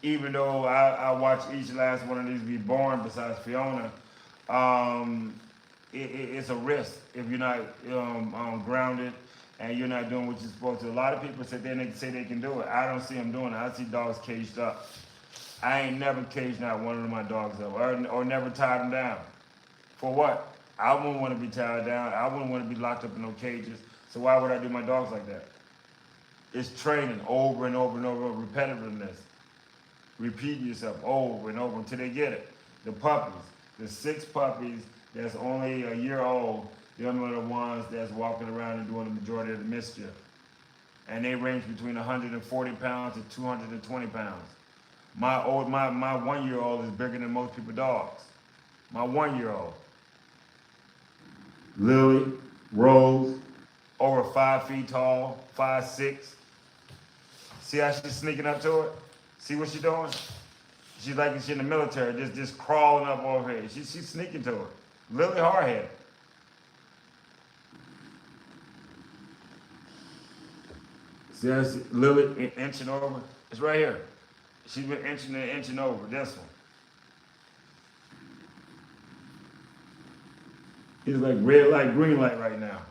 Even though I watch each last one of these be born, besides Fiona, it's a risk if you're not grounded and you're not doing what you're supposed to. A lot of people sit there and they say they can do it. I don't see them doing it. I see dogs caged up. I ain't never caged not one of my dogs up, or never tied them down. For what? I wouldn't want to be tied down. I wouldn't want to be locked up in no cages. So why would I do my dogs like that? It's training over and over and over, repetitiveness. Repeating yourself over and over until they get it. The puppies, the 6 puppies that's only a year old, them are the ones that's walking around and doing the majority of the mischief. And they range between 140 pounds to 220 pounds. My 1-year-old is bigger than most people's dogs. My 1-year-old. Lily, Rose, over 5 feet tall, 5'6". See how she's sneaking up to it? See what she's doing? She's like she's in the military, just crawling up over here. She's sneaking to her. Lily hardhead. See how Lily inching over? It's right here. She's been inching and inching over. This one. It's like red light, green light right now.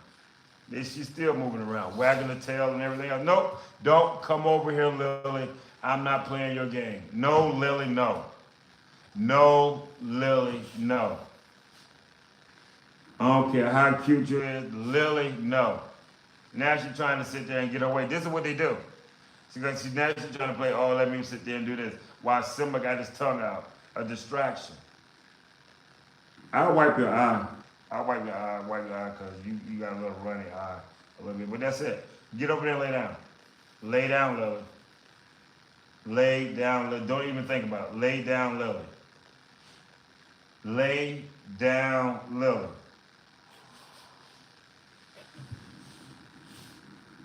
She's still moving around, wagging the tail and everything else. Nope, don't come over here, Lily. I'm not playing your game. No, Lily, no. No, Lily, no. I don't care how cute you is, Lily, no. Now she's trying to sit there and get away. This is what they do. Now she's trying to play, oh, let me sit there and do this, while Simba got his tongue out. A distraction. I'll wipe your eye. I'll wipe your eye, because you got a little runny eye a little bit. But that's it. Get over there and lay down. Lay down, Lily. Lay down, Lily. Don't even think about it. Lay down, Lily. Lay down, Lily.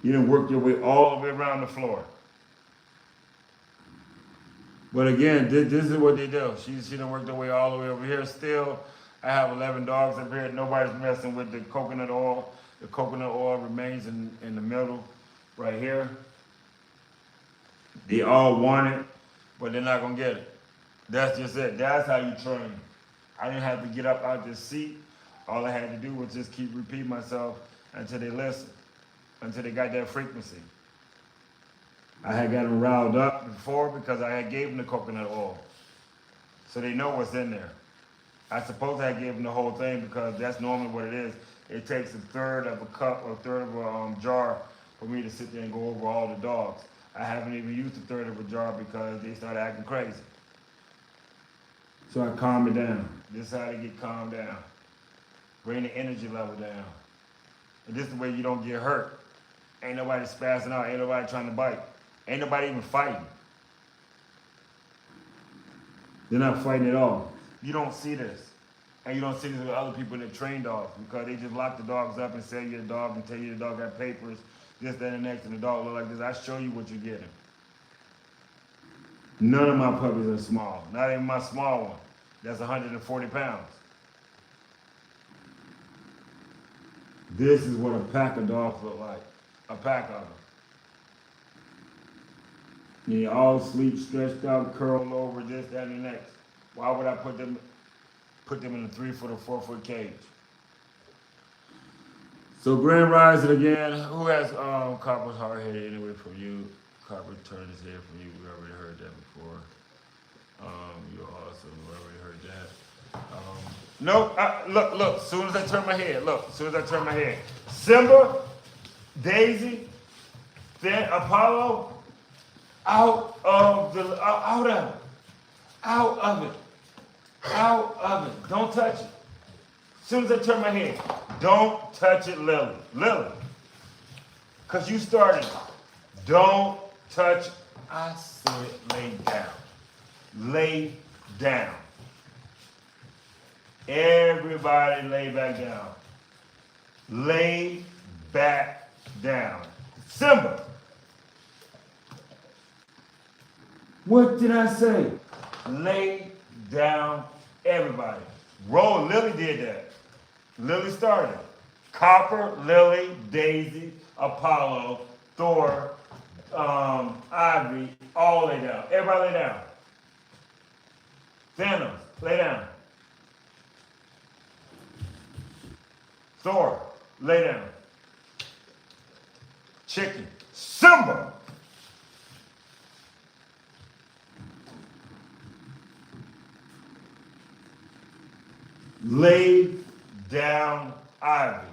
You done worked your way all the way around the floor. But again, this is what they do. She done worked her way all the way over here. Still, I have 11 dogs up here. Nobody's messing with the coconut oil. The coconut oil remains in the middle, right here. They all want it, but they're not gonna get it. That's just it. That's how you train. I didn't have to get up out this seat. All I had to do was just keep repeating myself until they listen, until they got that frequency. I had got them riled up before because I had gave them the coconut oil. So they know what's in there. I suppose I gave them the whole thing, because that's normally what it is. It takes 1/3 of a cup or 1/3 of a jar for me to sit there and go over all the dogs. I haven't even used 1/3 of a jar because they started acting crazy. So I calm it down. This is how they get calmed down. Bring the energy level down. And this is the way you don't get hurt. Ain't nobody spazzing out. Ain't nobody trying to bite. Ain't nobody even fighting. They're not fighting at all. You don't see this. And you don't see this with other people that train dogs because they just lock the dogs up and sell you the dog and tell you the dog got papers, this, that, and the next, and the dog look like this. I show you what you're getting. None of my puppies are small. Not even my small one. That's 140 pounds. This is what a pack of dogs look like. A pack of them. They all sleep, stretched out, curled over, this, that, and the next. Why would I put them in a 3-foot or 4-foot cage? So Grand Rising again. Who has Copper's hard headed anyway from you? Copper turned his head from you. We already heard that before. You're awesome. We already heard that. Nope. Look. As soon as I turn my head. Simba, Daisy, then Apollo, out of it. Don't touch it. As soon as I turn my head, don't touch it, Lily. Because you started. Don't touch. I said lay down. Lay down. Everybody lay back down. Lay back down. Simba. What did I say? Lay down, everybody. Roll, Lily did that. Lily started. Copper, Lily, Daisy, Apollo, Thor, Ivy, all lay down. Everybody lay down. Thanos, lay down. Thor, lay down. Chicken, Simba. Lay down, Ivy.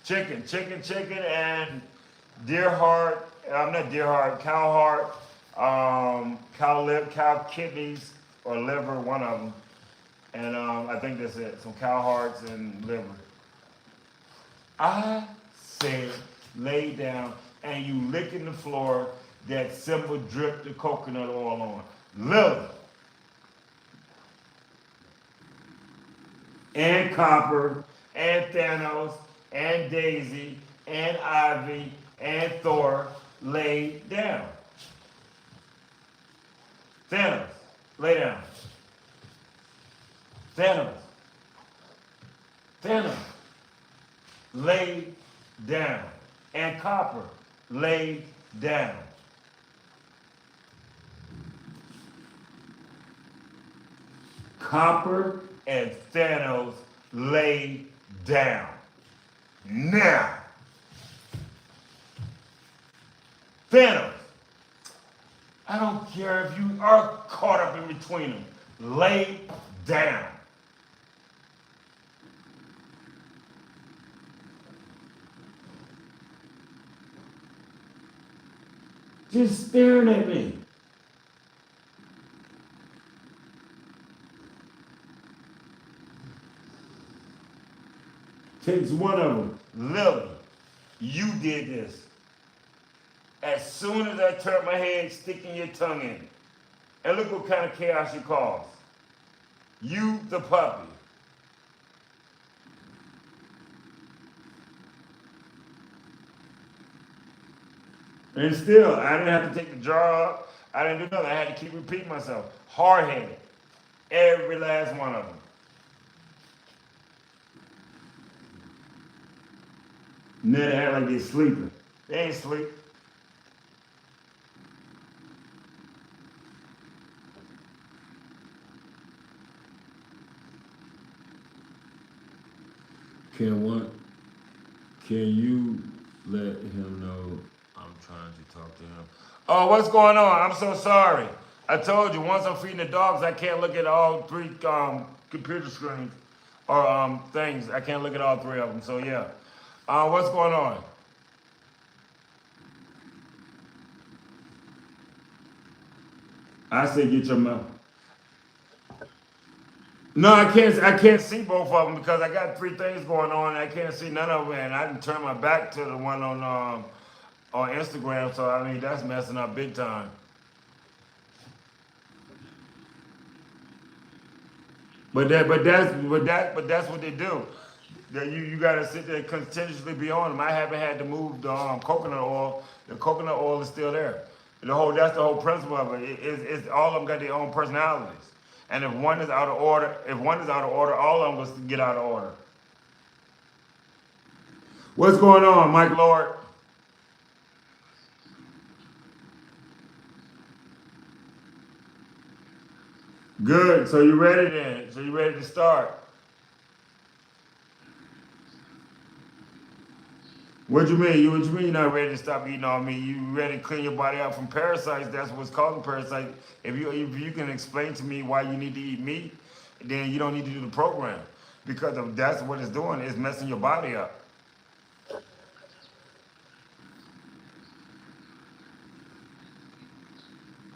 Chicken, and cow heart, cow kidneys or liver, one of them. And I think that's it. Some cow hearts and liver. I said lay down and you licking the floor that Simba dripped the coconut oil on. Lily. And Copper, and Thanos, and Daisy, and Ivy, and Thor lay down. Thanos, lay down. Thanos, lay down. And Copper, lay down. Copper and Thanos lay down. Now. Thanos, I don't care if you are caught up in between them. Lay down. Just staring at me. Takes one of them. Lily, you did this. As soon as I turned my head, sticking your tongue in. And look what kind of chaos you caused. You, the puppy. And still, I didn't have to take the jar up. I didn't do nothing. I had to keep repeating myself. Hard-headed. Every last one of them. And then they act like they're sleeping. They ain't sleep. Can you let him know I'm trying to talk to him? Oh, what's going on? I'm so sorry. I told you, once I'm feeding the dogs, I can't look at all three computer screens or things. I can't look at all three of them. So yeah. What's going on? I say get your mouth. No, I can't see both of them because I got three things going on. I can't see none of them, and I can turn my back to the one on Instagram. So I mean, that's messing up big time. But that's what they do. That you gotta sit there and continuously be on them. I haven't had to move the coconut oil. The coconut oil is still there. That's the whole principle of it. It's all of them got their own personalities. And if one is out of order, all of them will get out of order. What's going on, Mike Lord? Good. So you ready then? So you ready to start? What you mean? What you mean you're not ready to stop eating all meat? You ready to clean your body out from parasites? That's what's causing parasites. If you can explain to me why you need to eat meat, then you don't need to do the program because that's what it's doing. It's messing your body up.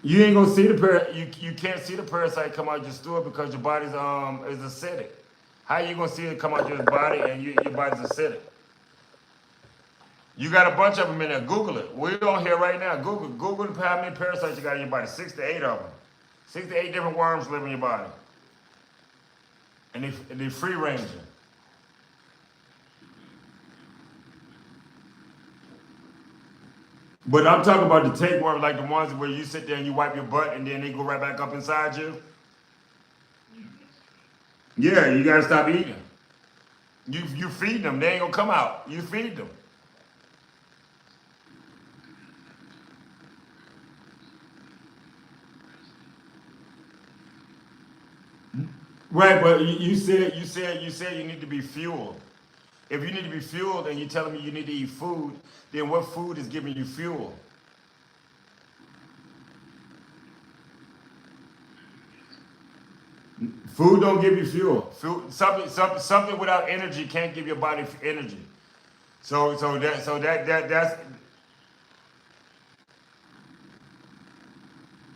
You ain't gonna see you can't see the parasite come out your stool because your body's is acidic. How you gonna see it come out your body and your body's acidic? You got a bunch of them in there. Google it. We're on here right now. Google how many parasites you got in your body. 6 to 8 of them. 6 to 8 different worms live in your body, and they free ranging. But I'm talking about the tapeworm, like the ones where you sit there and you wipe your butt and then they go right back up inside you. Yeah, you gotta stop eating. You feed them. They ain't gonna come out. You feed them. Right, but you said you need to be fueled. If you need to be fueled and you're telling me you need to eat food, then what food is giving you fuel? Food don't give you fuel. Something without energy can't give your body energy. That's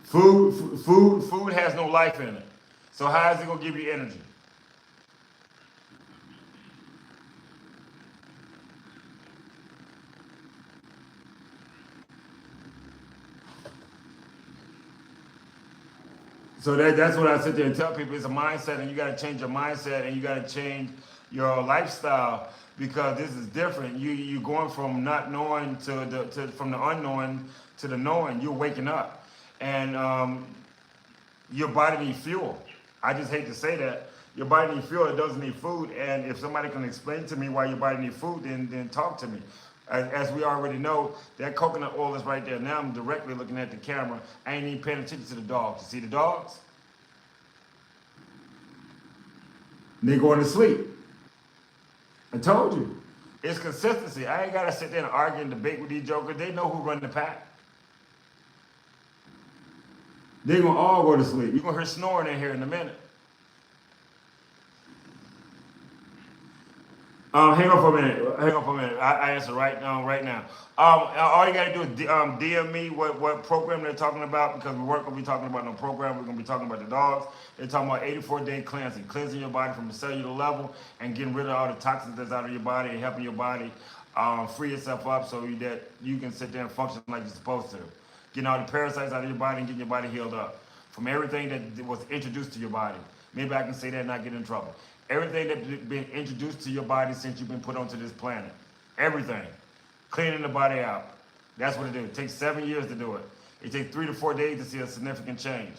food has no life in it. So how is it gonna give you energy? So that's what I sit there and tell people. It's a mindset, and you got to change your mindset, and you got to change your lifestyle because this is different. You going from not knowing from the unknowing to the knowing. You're waking up, and your body needs fuel. I just hate to say that. Your body needs fuel. It doesn't need food. And if somebody can explain to me why your body needs food, then talk to me. As we already know, that coconut oil is right there. Now I'm directly looking at the camera. I ain't even paying attention to the dogs. You see the dogs? They going to sleep. I told you. It's consistency. I ain't got to sit there and argue and debate with these jokers. They know who run the pack. They going to all go to sleep. You're going to hear snoring in here in a minute. Hang on for a minute. Hang on for a minute. I answer right now. Right now. All you gotta do is DM me what program they're talking about because we weren't gonna be talking about no program. We're gonna be talking about the dogs. They're talking about 84-day cleansing, cleansing your body from the cellular level and getting rid of all the toxins that's out of your body and helping your body free itself up so that you can sit there and function like you're supposed to. Getting all the parasites out of your body and getting your body healed up from everything that was introduced to your body. Maybe I can say that and not get in trouble. Everything that's been introduced to your body since you've been put onto this planet. Everything. Cleaning the body out. That's what it is. It takes 7 years to do it. It takes 3 to 4 days to see a significant change.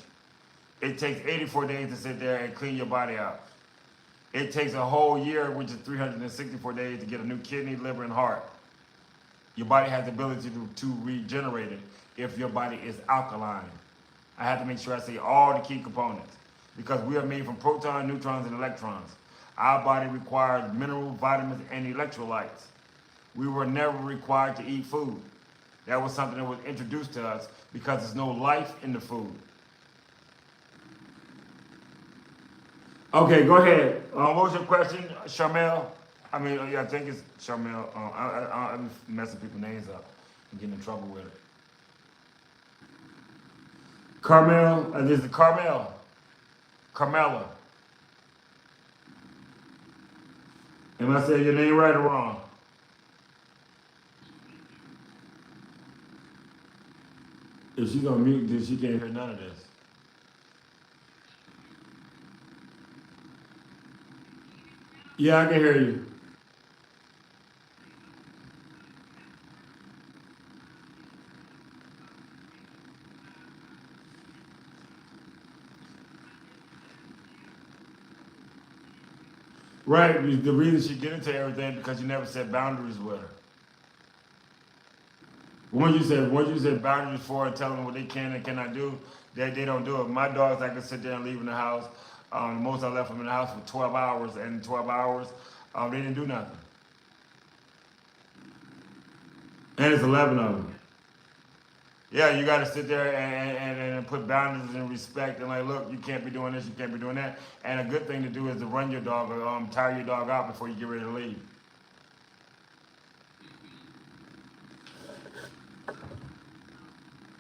It takes 84 days to sit there and clean your body out. It takes a whole year, which is 364 days, to get a new kidney, liver, and heart. Your body has the ability to regenerate it if your body is alkaline. I have to make sure I say all the key components because we are made from protons, neutrons, and electrons. Our body requires minerals, vitamins, and electrolytes. We were never required to eat food. That was something that was introduced to us because there's no life in the food. Okay, go ahead. What was your question, Sharmel? I mean, yeah, I think it's Sharmel. I'm messing people's names up and getting in trouble with it. Carmel, this is Carmel. Carmela. Am I saying your name right or wrong? If she's on mute, then she can't hear none of this. Yeah, I can hear you. Right. The reason she get into everything because you never set boundaries with her. Once you said boundaries for her, telling them what they can and cannot do, they don't do it. My dogs, I can sit there and leave in the house. The most I left them in the house for 12 hours, and 12 hours, they didn't do nothing. And it's 11 of them. Yeah, you got to sit there and put boundaries and respect and like, look, you can't be doing this, you can't be doing that. And a good thing to do is to run your dog or tire your dog out before you get ready to leave.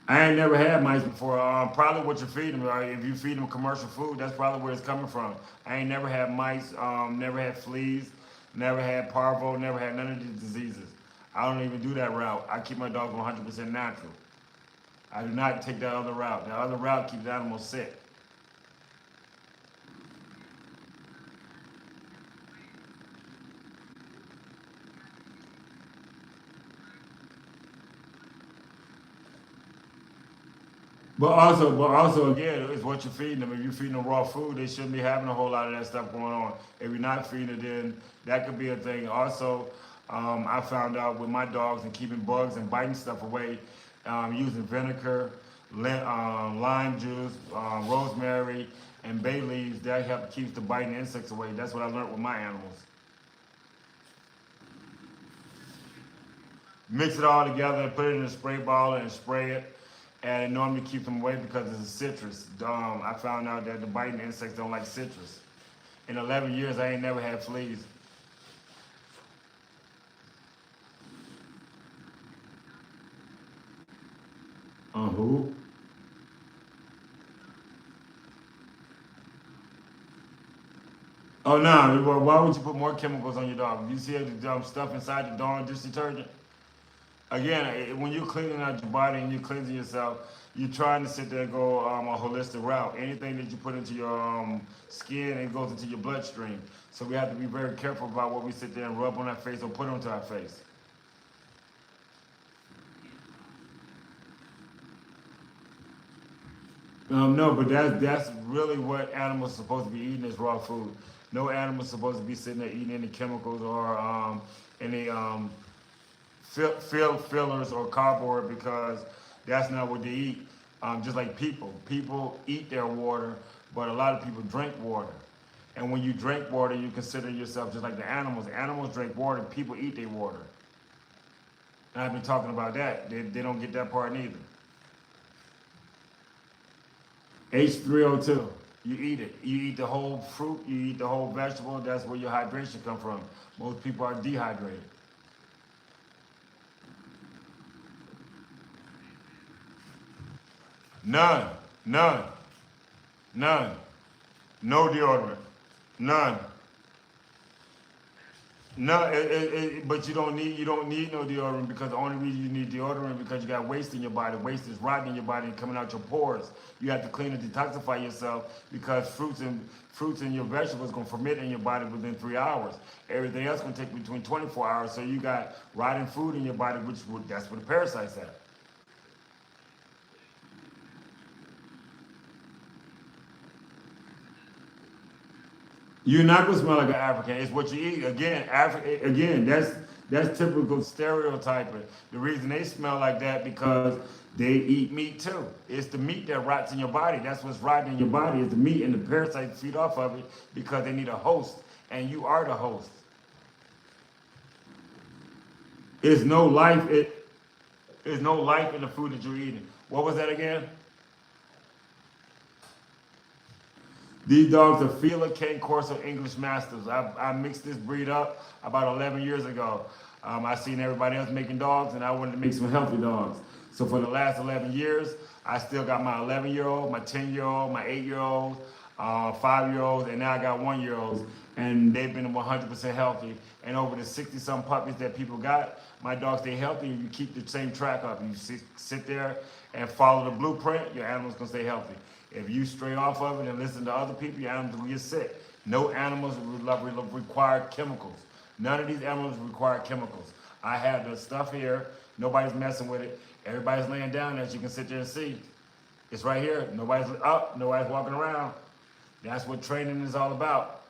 I ain't never had mice before. Probably what you feed them. If you feed them commercial food, that's probably where it's coming from. I ain't never had mice, never had fleas, never had parvo, never had none of these diseases. I don't even do that route. I keep my dogs 100% natural. I do not take that other route. The other route keeps the animals sick. But also again, it's what you're feeding them. If you're feeding them raw food, they shouldn't be having a whole lot of that stuff going on. If you're not feeding it, then that could be a thing. Also, I found out with my dogs and keeping bugs and biting stuff away, using vinegar, lime juice, rosemary, and bay leaves. That helps keep the biting insects away. That's what I learned with my animals. Mix it all together and put it in a spray bottle and spray it. And it normally keeps them away because it's a citrus. I found out that the biting insects don't like citrus. In 11 years, I ain't never had fleas. Who? Oh no! Why would you put more chemicals on your dog? You see the stuff inside the dog dish detergent. Again, when you're cleaning out your body and you're cleansing yourself, you're trying to sit there and go a holistic route. Anything that you put into your skin, it goes into your bloodstream. So we have to be very careful about what we sit there and rub on our face or put onto our face. No, but that's really what animals are supposed to be eating is raw food. No animal is supposed to be sitting there eating any chemicals or any fillers or cardboard because that's not what they eat. Just like people eat their water, but a lot of people drink water. And when you drink water, you consider yourself just like the animals. Animals drink water, people eat their water. And I've been talking about that. They don't get that part neither. H3O2. You eat it. You eat the whole fruit. You eat the whole vegetable. That's where your hydration comes from. Most people are dehydrated. None. None. None. No deodorant. None. No, but you don't need no deodorant because the only reason you need deodorant because you got waste in your body. Waste is rotting in your body and coming out your pores. You have to clean and detoxify yourself because fruits and your vegetables gonna ferment in your body within 3 hours. Everything else gonna take between 24 hours. So you got rotting food in your body, that's where the parasites at. You're not gonna smell like an African. It's what you eat. Again, again, that's typical stereotyping. The reason they smell like that because they eat meat too. It's the meat that rots in your body. That's what's rotting in your body is the meat, and the parasites feed off of it because they need a host, and you are the host. It's no life. It is no life in the food that you're eating. What was that again? These dogs are Fila Cane Corso English Mastiffs. I mixed this breed up about 11 years ago. I seen everybody else making dogs, and I wanted to make some healthy dogs. So for the last 11 years, I still got my 11-year-old, my 10-year-old, my 8-year-old, 5-year-olds, and now I got 1-year-olds, and they've been 100% healthy. And over the 60-some puppies that people got, my dogs stay healthy. And you keep the same track up. You sit there and follow the blueprint, your animal's gonna stay healthy. If you stray off of it and listen to other people, your animals will get sick. No animals require chemicals. None of these animals require chemicals. I have the stuff here. Nobody's messing with it. Everybody's laying down, as you can sit there and see. It's right here. Nobody's up. Nobody's walking around. That's what training is all about.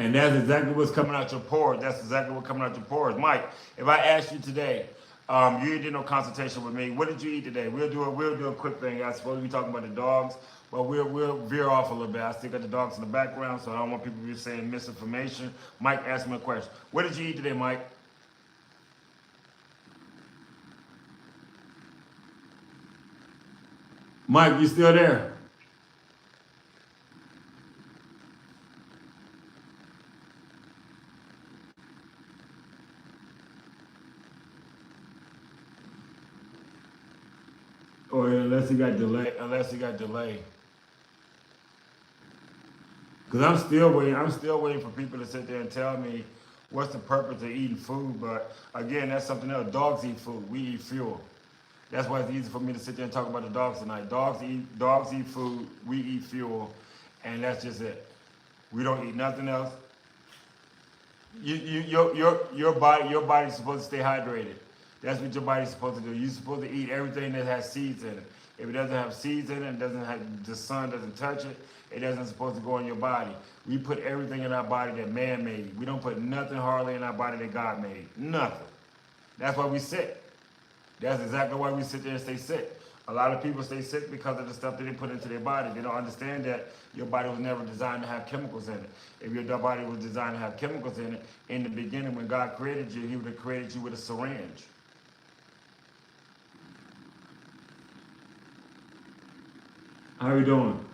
And that's exactly what's coming out your pores. That's exactly what's coming out your pores. Mike, if I asked you today, you did no consultation with me. What did you eat today? We'll do a quick thing. I suppose we talking about the dogs, but we'll veer off a little bit. I still got the dogs in the background, so I don't want people to be saying misinformation. Mike asked me a question. What did you eat today, Mike? Mike, you still there? Or unless he got delayed. Unless he got delayed. Because I'm still waiting for people to sit there and tell me what's the purpose of eating food. But again, that's something else. Dogs eat food. We eat fuel. That's why it's easy for me to sit there and talk about the dogs tonight. Dogs eat food. We eat fuel, and that's just it. We don't eat nothing else. Your body's supposed to stay hydrated. That's what your body's supposed to do. You're supposed to eat everything that has seeds in it. If it doesn't have seeds in it, the sun doesn't touch it, it doesn't supposed to go in your body. We put everything in our body that man made. We don't put nothing hardly in our body that God made. Nothing. That's why we sick. That's exactly why we sit there and stay sick. A lot of people stay sick because of the stuff that they put into their body. They don't understand that your body was never designed to have chemicals in it. If your body was designed to have chemicals in it, in the beginning when God created you, he would have created you with a syringe. How you doing?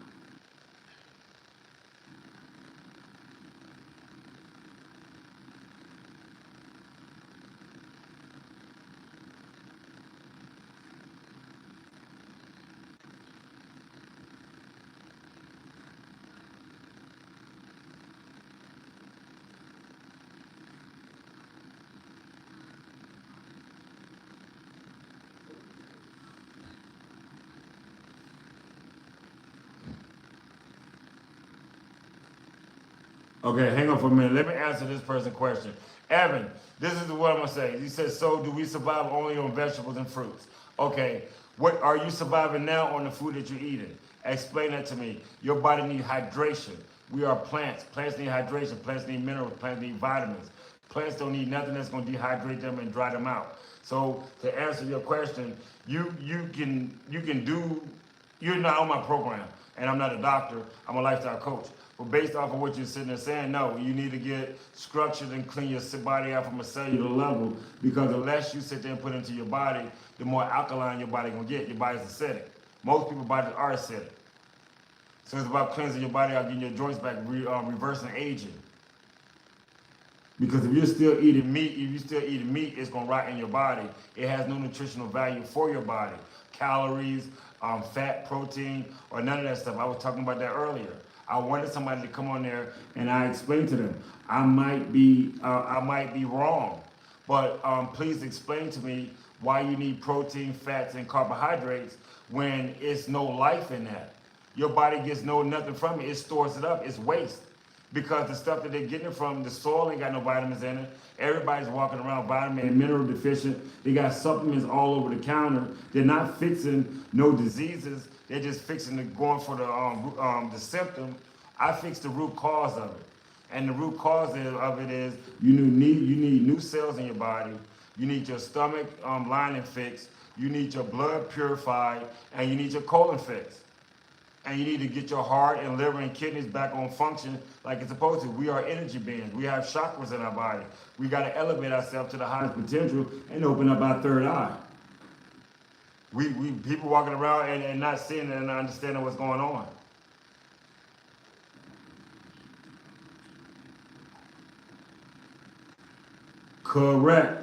Okay, hang on for a minute. Let me answer this person's question. Evan, this is what I'm gonna say. He says, so do we survive only on vegetables and fruits? Okay, what are you surviving now on the food that you're eating? Explain that to me. Your body needs hydration. We are plants. Plants need hydration. Plants need minerals. Plants need vitamins. Plants don't need nothing that's gonna dehydrate them and dry them out. So to answer your question, you can do. You're not on my program, and I'm not a doctor. I'm a lifestyle coach. But based off of what you're sitting there saying, no, you need to get structured and clean your body out from a cellular level, because the less you sit there and put into your body, the more alkaline your body gonna get. Your body's acidic. Most people's bodies are acidic. So it's about cleansing your body out, getting your joints back, reversing aging. Because if you're still eating meat, it's gonna rot in your body. It has no nutritional value for your body. Calories, fat, protein, or none of that stuff. I was talking about that earlier. I wanted somebody to come on there and I explained to them. I might be wrong, but please explain to me why you need protein, fats, and carbohydrates when it's no life in that. Your body gets nothing from it. It stores it up. It's waste. Because the stuff that they're getting from the soil ain't got no vitamins in it. Everybody's walking around vitamin and mineral deficient. They got supplements all over the counter. They're not fixing no diseases. They're just fixing going for the symptom. I fix the root cause of it. And the root cause of it is you need new cells in your body. You need your stomach lining fixed. You need your blood purified, and you need your colon fixed. And you need to get your heart and liver and kidneys back on function like it's supposed to. We are energy beings. We have chakras in our body. We got to elevate ourselves to the highest potential and open up our third eye. We people walking around and not seeing it and not understanding what's going on. Correct.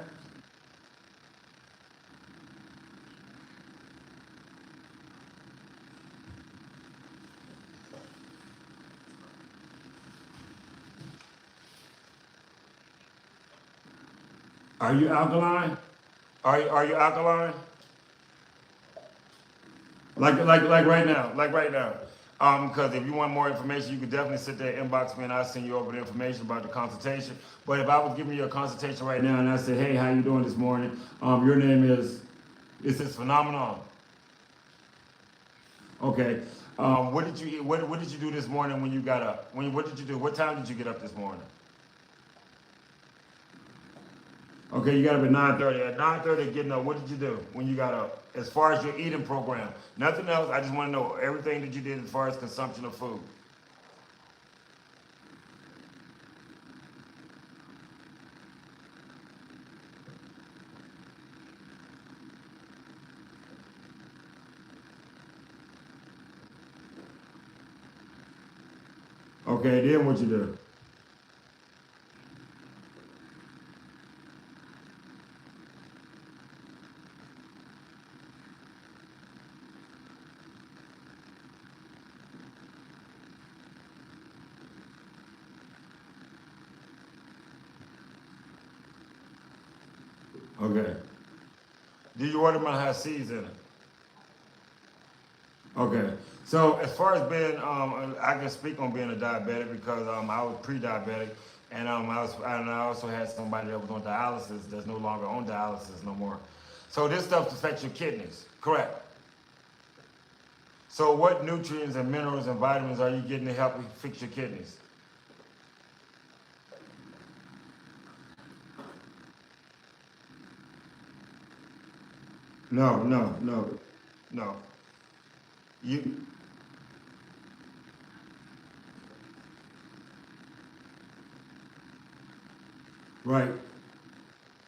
Are you alkaline? Are you alkaline? Like right now, like right now. Because if you want more information, you can definitely sit there and inbox me, and I'll send you over the information about the consultation. But if I was giving you a consultation right now, and I said, "Hey, how you doing this morning? Your name is phenomenon." Okay. What did you eat? What did you do this morning when you got up? What did you do? What time did you get up this morning? Okay, you got up at 9:30. At 9:30, getting up, what did you do when you got up? As far as your eating program, nothing else. I just want to know everything that you did as far as consumption of food. Okay, then what you do? Okay. Do your watermelon have seeds in it? Okay. So as far as being, I can speak on being a diabetic because I was pre-diabetic, and I also had somebody that was on dialysis that's no longer on dialysis no more. So this stuff affects your kidneys, correct? So what nutrients and minerals and vitamins are you getting to help you fix your kidneys? No, no, no, no. You right.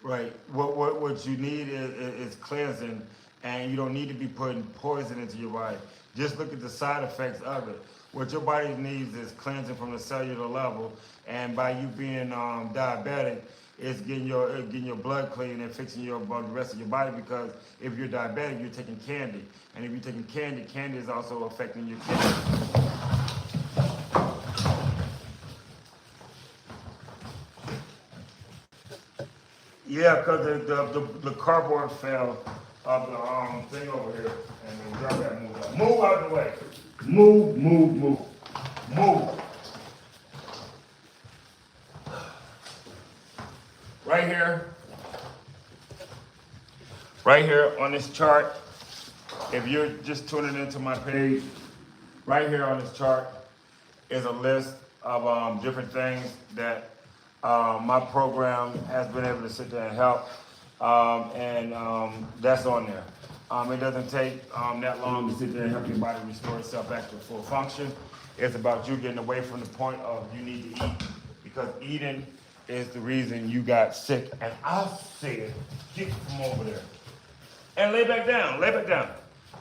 Right. What you need is cleansing, and you don't need to be putting poison into your body. Just look at the side effects of it. What your body needs is cleansing from the cellular level, and by you being diabetic, it's getting your blood clean and fixing the rest of your body. Because if you're diabetic, you're taking candy, and if you're taking candy, candy is also affecting your kidneys. Yeah, because the cardboard fell of the thing over here, and the drop got moved out. Move out of the way. Move, move, move, move. Right here, right here on this chart. If you're just tuning into my page, right here on this chart is a list of different things that my program has been able to sit there and help, and that's on there. It doesn't take that long to sit there and help your body restore itself back to full function. It's about you getting away from the point of you need to eat, because eating is the reason you got sick. And I said, get from over there and lay back down, lay back down.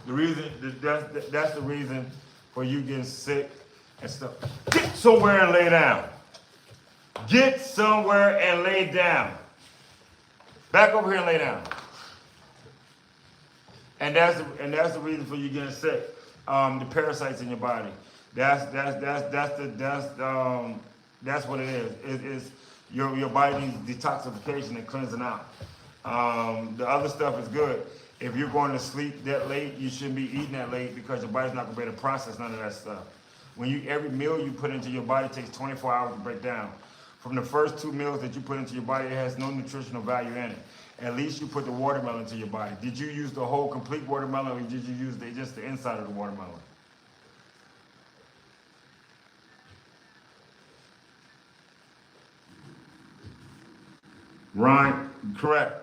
The reason that's the reason for you getting sick and stuff. Get somewhere and lay down. Get somewhere and lay down. Back over here and lay down. And that's the reason for you getting sick. The parasites in your body. That's what it is. It's your body needs detoxification and cleansing out. The other stuff is good. If you're going to sleep that late, you shouldn't be eating that late, because your body's not going to be able to process none of that stuff. Every meal you put into your body takes 24 hours to break down. From the first 2 meals that you put into your body, it has no nutritional value in it. At least you put the watermelon into your body. Did you use the whole complete watermelon, or did you use just the inside of the watermelon? Right, correct.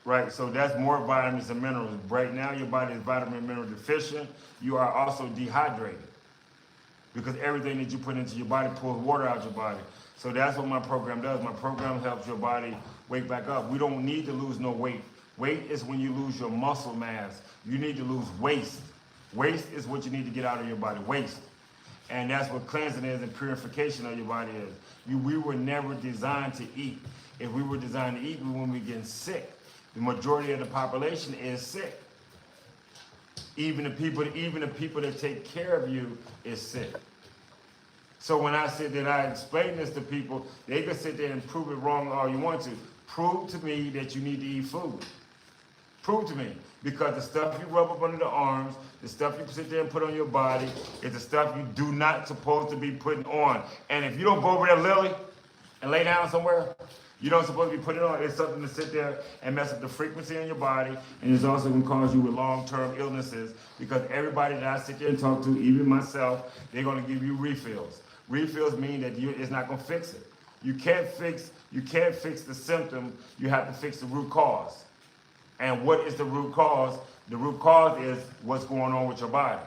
right? So that's more vitamins and minerals. Right now, your body is vitamin and mineral deficient. You are also dehydrated because everything that you put into your body pulls water out your body. So that's what my program does. My program helps your body wake back up. We don't need to lose no weight. Weight is when you lose your muscle mass. You need to lose waste. Waste is what you need to get out of your body, waste. And that's what cleansing is and purification of your body is. We were never designed to eat. If we were designed to eat, we wouldn't be getting sick. The majority of the population is sick. Even the people that take care of you is sick. So when I sit there and I explain this to people, they can sit there and prove it wrong all you want to. Prove to me that you need to eat food. Prove to me. Because the stuff you rub up under the arms, the stuff you sit there and put on your body, is the stuff you do not supposed to be putting on. And if you don't go over there, Lily, and lay down somewhere, you don't supposed to be putting it on. It's something to sit there and mess up the frequency in your body. And it's also going to cause you with long-term illnesses. Because everybody that I sit there and talk to, even myself, they're going to give you refills. Refills mean that it's not going to fix it. You can't fix the symptom. You have to fix the root cause. And what is the root cause? The root cause is what's going on with your body.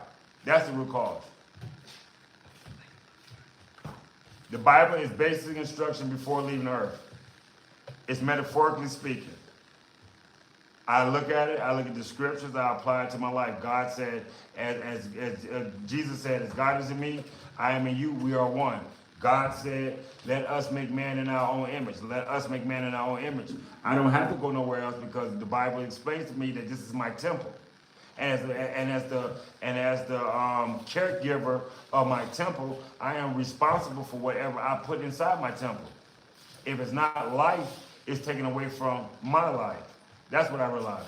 That's the root cause. The Bible is basic instruction before leaving earth. It's metaphorically speaking. I look at it, I look at the scriptures, I apply it to my life. God said, as Jesus said, as God is in me, I am in you, we are one. God said, let us make man in our own image. Let us make man in our own image. I don't have to go nowhere else because the Bible explains to me that this is my temple. And as the caregiver of my temple, I am responsible for whatever I put inside my temple. If it's not life, it's taken away from my life. That's what I realized.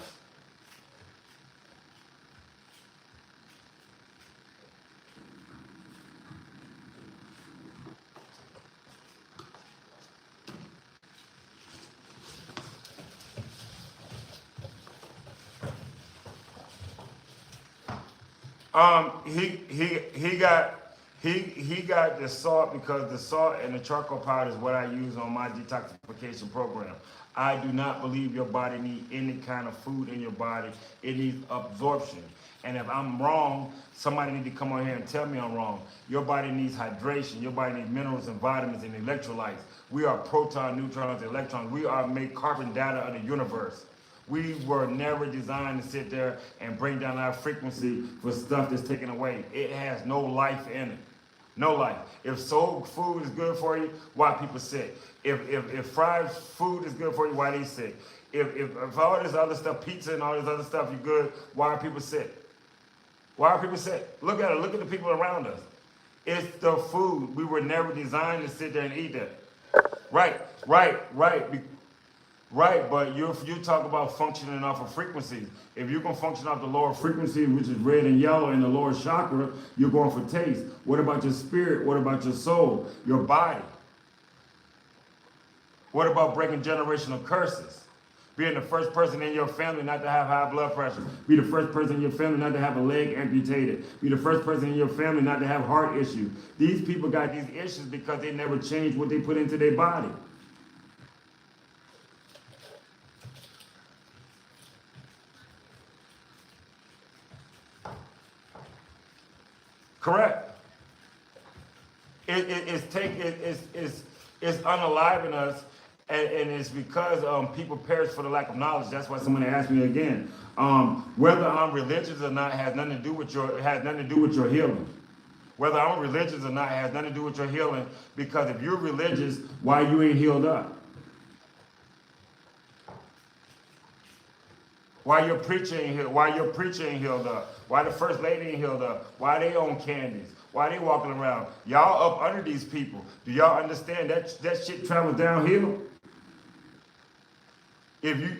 He got the salt because the salt and the charcoal powder is what I use on my detoxification program. I do not believe your body needs any kind of food in your body. It needs absorption. And if I'm wrong, somebody needs to come on here and tell me I'm wrong. Your body needs hydration. Your body needs minerals and vitamins and electrolytes. We are proton, neutrons, electrons. We are made carbon data of the universe. We were never designed to sit there and bring down our frequency for stuff that's taken away. It has no life in it. No life. If soul food is good for you, why are people sick? If fried food is good for you, why are they sick? If all this other stuff, pizza and all this other stuff, you good, why are people sick? Why are people sick? Look at it. Look at the people around us. It's the food. We were never designed to sit there and eat that. Right. Right, but you talk about functioning off of frequencies. If you can function off the lower frequency, which is red and yellow in the lower chakra, you're going for taste. What about your spirit? What about your soul? Your body? What about breaking generational curses? Being the first person in your family not to have high blood pressure. Be the first person in your family not to have a leg amputated. Be the first person in your family not to have heart issues. These people got these issues because they never changed what they put into their body. Correct. It's unaliving us, and it's because people perish for the lack of knowledge. That's why somebody asked me again, whether I'm religious or not has nothing to do with your healing. Whether I'm religious or not has nothing to do with your healing, because if you're religious, why you ain't healed up? Why your preacher ain't healed? Why your preacher ain't healed up? Why the first lady ain't healed up? Why they on candies? Why they walking around? Y'all up under these people. Do y'all understand that shit travels downhill? If you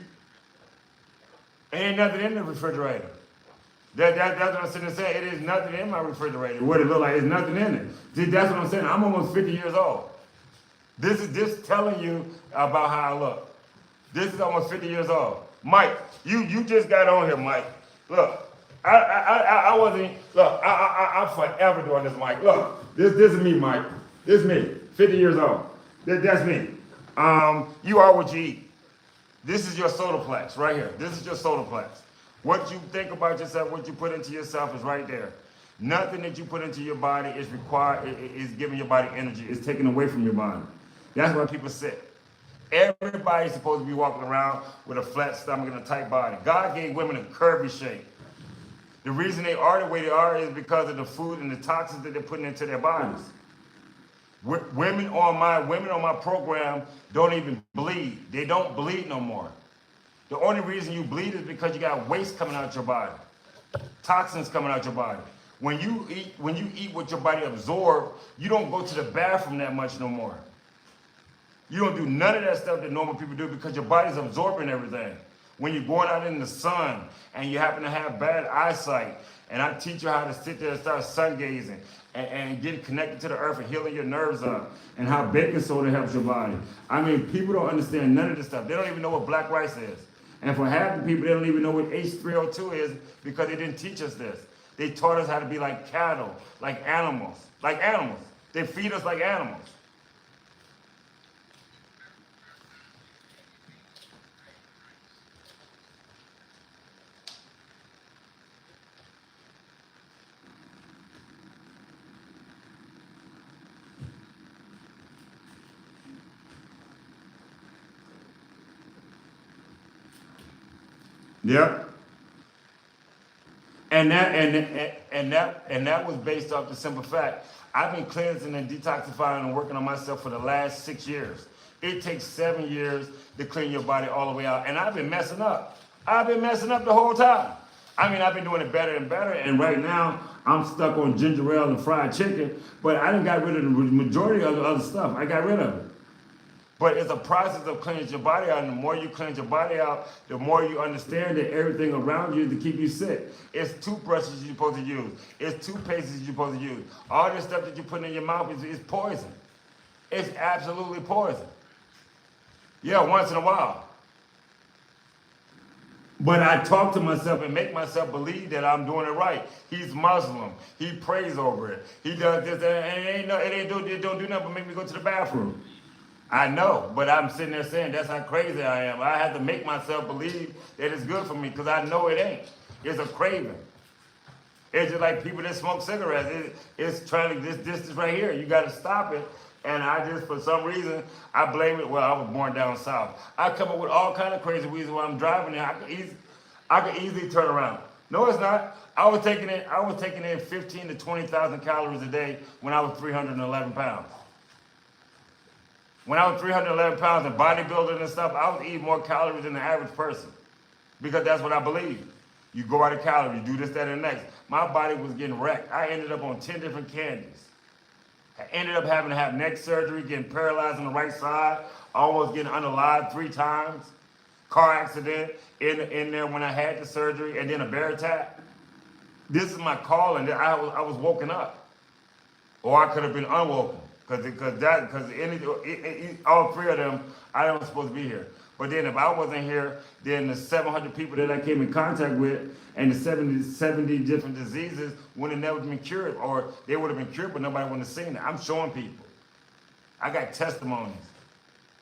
ain't nothing in the refrigerator. That's what I'm sitting there saying. It is nothing in my refrigerator. What it look like, there's nothing in it. See, that's what I'm saying. I'm almost 50 years old. This is just telling you about how I look. This is almost 50 years old. Mike, you just got on here, Mike. Look, I wasn't. Look, I'm forever doing this, Mike. Look, this is me, Mike. This is me, 50 years old. That's me. You are what you eat. This is your solar plex right here. This is your solar plex. What you think about yourself, what you put into yourself is right there. Nothing that you put into your body is required, is giving your body energy. It's taken away from your body. That's why people sick. Everybody's supposed to be walking around with a flat stomach and a tight body. God gave women a curvy shape. The reason they are the way they are is because of the food and the toxins that they're putting into their bodies. Women on my program don't even bleed. They don't bleed no more. The only reason you bleed is because you got waste coming out your body, toxins coming out your body. When you eat what your body absorbs, you don't go to the bathroom that much no more. You don't do none of that stuff that normal people do because your body's absorbing everything. When you're going out in the sun and you happen to have bad eyesight, and I teach you how to sit there and start sun gazing and get connected to the earth and healing your nerves up, and how baking soda helps your body. I mean, people don't understand none of this stuff. They don't even know what black rice is. And for half the people, they don't even know what H3O2 is because they didn't teach us this. They taught us how to be like cattle, like animals, like animals. They feed us like animals. Yep. And that was based off the simple fact. I've been cleansing and detoxifying and working on myself for the last 6 years. It takes 7 years to clean your body all the way out. And I've been messing up. I've been messing up the whole time. I mean, I've been doing it better and better. And right now, I'm stuck on ginger ale and fried chicken. But I done got rid of the majority of the other stuff. I got rid of it. But it's a process of cleansing your body out, and the more you cleanse your body out, the more you understand that everything around you is to keep you sick. It's toothbrushes you're supposed to use. It's toothpaste you're supposed to use. All this stuff that you put in your mouth is poison. It's absolutely poison. Yeah, once in a while. But I talk to myself and make myself believe that I'm doing it right. He's Muslim. He prays over it. He does this, and it don't do nothing but make me go to the bathroom. I know, but I'm sitting there saying that's how crazy I am. I have to make myself believe that it's good for me because I know it ain't. It's a craving. It's just like people that smoke cigarettes. It's trying to, this right here. You got to stop it. And I just, for some reason, I blame it. Well, I was born down south. I come up with all kind of crazy reasons why I'm driving there. I could easily turn around. No, it's not. I was taking in 15 to 20,000 calories a day when I was 311 pounds. When I was 311 pounds and bodybuilding and stuff, I was eating more calories than the average person because that's what I believe. You go out of calories, do this, that, and the next. My body was getting wrecked. I ended up on 10 different candies. I ended up having to have neck surgery, getting paralyzed on the right side, almost getting unalived 3 times, car accident in there when I had the surgery, and then a bear attack. This is my calling. I was woken up, or I could have been unwoken. All 3 of them, I wasn't supposed to be here. But then if I wasn't here, then the 700 people that I came in contact with and the 70 different diseases would have never been cured, or they would have been cured, but nobody would have seen it. I'm showing people. I got testimonies.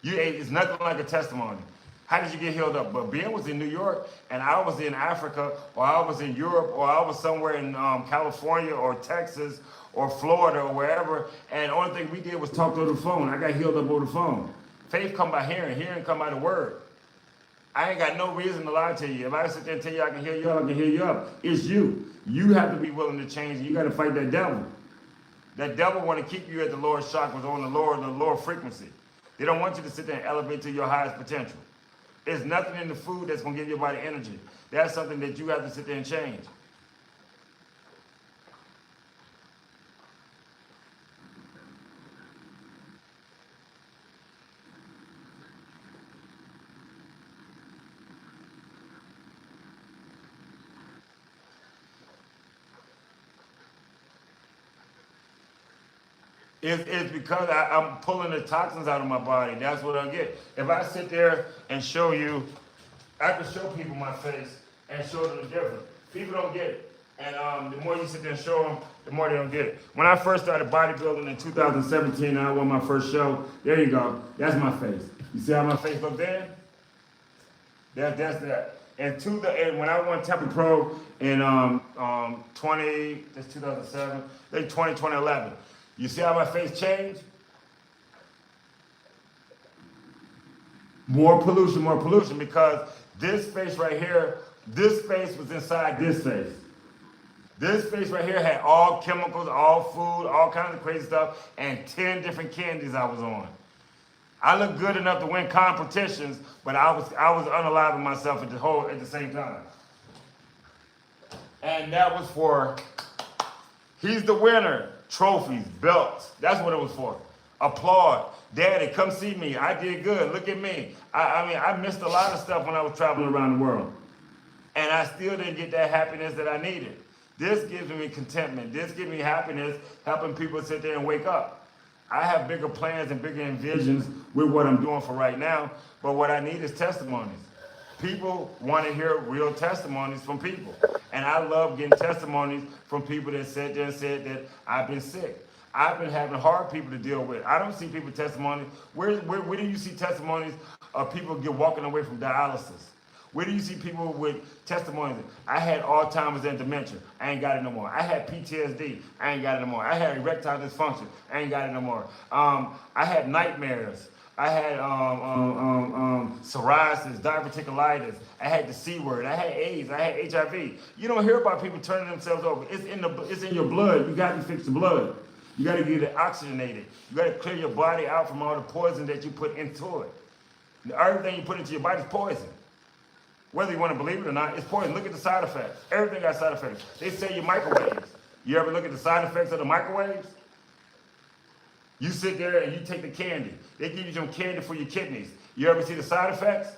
It's nothing like a testimony. How did you get healed up? But Ben was in New York, and I was in Africa, or I was in Europe, or I was somewhere in California or Texas or Florida or wherever, and the only thing we did was talk over the phone. I got healed up over the phone. Faith come by hearing, hearing come by the word. I ain't got no reason to lie to you. If I sit there and tell you I can heal you up, I can heal you up. It's you. You have to be willing to change. You got to fight that devil. That devil want to keep you at the lower chakras, on the lower frequency. They don't want you to sit there and elevate to your highest potential. There's nothing in the food that's going to give your body energy. That's something that you have to sit there and change. It's because I'm pulling the toxins out of my body. That's what I get. If I sit there and show you, I can show people my face and show them the difference. People don't get it. And the more you sit there and show them, the more they don't get it. When I first started bodybuilding in 2017, I won my first show. There you go. That's my face. You see how my face looked then? That's that. And when I won Temple Pro in 2007, like 2011, you see how my face changed? More pollution, because this face right here, this face was inside this face. This face right here had all chemicals, all food, all kinds of crazy stuff, and 10 different candies I was on. I looked good enough to win competitions, but I was unaliving myself at the same time. And that was for, he's the winner, trophies, belts. That's what it was for. Applaud. Daddy, come see me. I did good. Look at me. I mean, I missed a lot of stuff when I was traveling around the world. And I still didn't get that happiness that I needed. This gives me contentment. This gives me happiness, helping people sit there and wake up. I have bigger plans and bigger envisions with what I'm doing for right now, but what I need is testimonies. People want to hear real testimonies from people. And I love getting testimonies from people that sat there and said that I've been sick. I've been having hard people to deal with. I don't see people testimonies. Where do you see testimonies of people walking away from dialysis? Where do you see people with testimonies? I had Alzheimer's and dementia. I ain't got it no more. I had PTSD. I ain't got it no more. I had erectile dysfunction. I ain't got it no more. I had nightmares. I had psoriasis, diverticulitis. I had the C word. I had AIDS. I had HIV. You don't hear about people turning themselves over. It's in your blood. You got to fix the blood. You got to get it oxygenated. You got to clear your body out from all the poison that you put into it. Everything you put into your body is poison. Whether you want to believe it or not, it's poison. Look at the side effects. Everything got side effects. They say your microwaves. You ever look at the side effects of the microwaves? You sit there and you take the candy. They give you some candy for your kidneys. You ever see the side effects?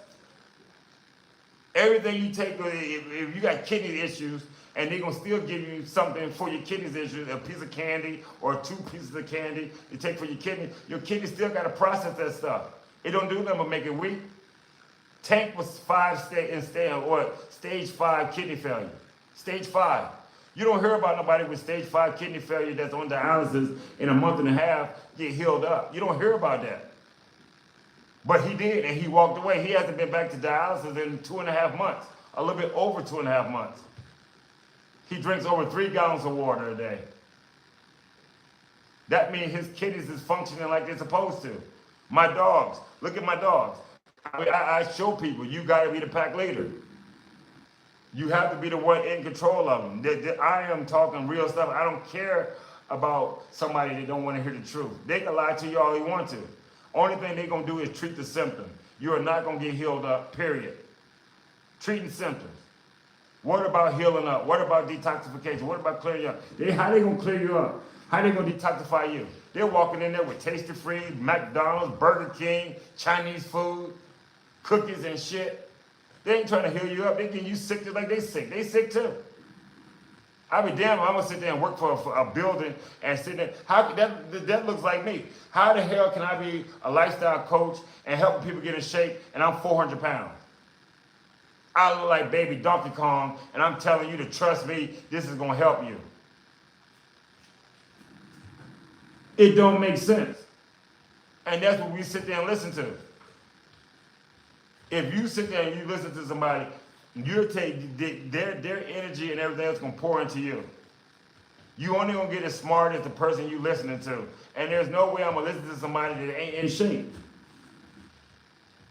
Everything you take, if you got kidney issues, and they're going to still give you something for your kidneys issues, a piece of candy or 2 pieces of candy you take for your kidney still got to process that stuff. It don't do nothing but make it weak. Tank was stage 5 kidney failure. Stage 5. You don't hear about nobody with stage 5 kidney failure that's on dialysis in a month and a half get healed up. You don't hear about that. But he did, and he walked away. He hasn't been back to dialysis in 2.5 months, a little bit over 2.5 months. He drinks over 3 gallons of water a day. That means his kidneys is functioning like they're supposed to. My dogs, look at my dogs. I show people, you got to be the pack leader. You have to be the one in control of them. I am talking real stuff. I don't care about somebody that don't want to hear the truth. They can lie to you all they want to. Only thing they're going to do is treat the symptom. You are not going to get healed up, period. Treating symptoms. What about healing up? What about detoxification? What about clearing you up? How they going to clear you up? How they going to detoxify you? They're walking in there with Tasty Free, McDonald's, Burger King, Chinese food, cookies and shit. They ain't trying to heal you up. They getting you sick just like they sick. They sick too. I be damn, I'm gonna sit there and work for a building and sit there. How that looks like me? How the hell can I be a lifestyle coach and helping people get in shape and I'm 400 pounds? I look like baby Donkey Kong and I'm telling you to trust me, this is gonna help you. It don't make sense. And that's what we sit there and listen to. If you sit there and you listen to somebody, you'll take their energy and everything else gonna pour into you. You only gonna get as smart as the person you listening to. And there's no way I'm gonna listen to somebody that ain't in shape.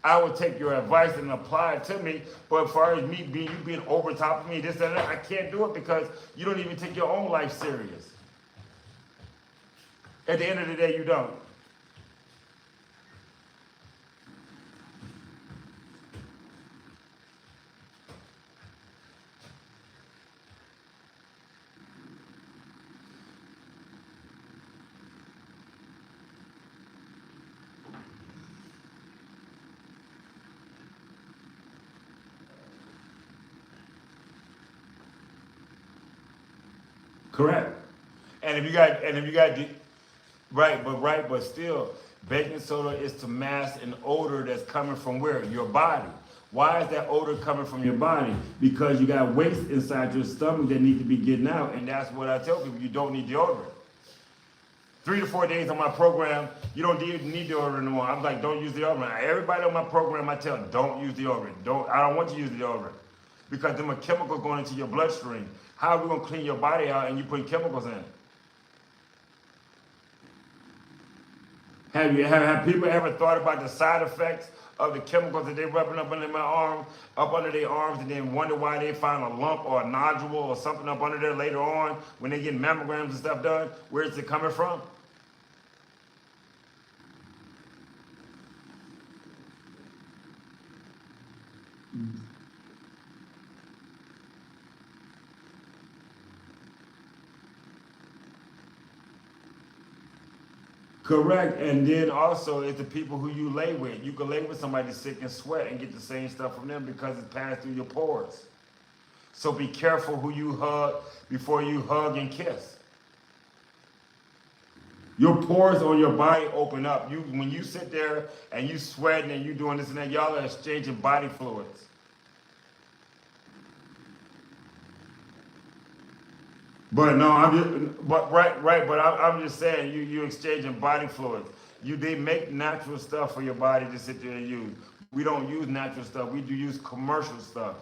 I would take your advice and apply it to me, but as far as you being over top of me, this and that, I can't do it because you don't even take your own life serious. At the end of the day, you don't. Correct. And if you got but still, baking soda is to mask an odor that's coming from where? Your body. Why is that odor coming from your body? Because you got waste inside your stomach that needs to be getting out, and that's what I tell people, you don't need deodorant. 3 to 4 days on my program, you don't need deodorant anymore. I'm like, don't use deodorant. Everybody on my program, I tell them, don't use deodorant. I don't want you to use deodorant because them are chemicals going into your bloodstream. How are we gonna clean your body out and you putting chemicals in it? Have people ever thought about the side effects of the chemicals that they're rubbing up under my arm, up under their arms, and then wonder why they find a lump or a nodule or something up under there later on when they get mammograms and stuff done? Where is it coming from? Correct, and then also it's the people who you lay with. You can lay with somebody sick and sweat and get the same stuff from them because it's passed through your pores. So be careful who you hug before you hug and kiss. Your pores on your body open up. When you sit there and you sweating and you doing this and that, y'all are exchanging body fluids. But no, I'm just saying you exchanging body fluids. They make natural stuff for your body to sit there and use. We don't use natural stuff. We do use commercial stuff.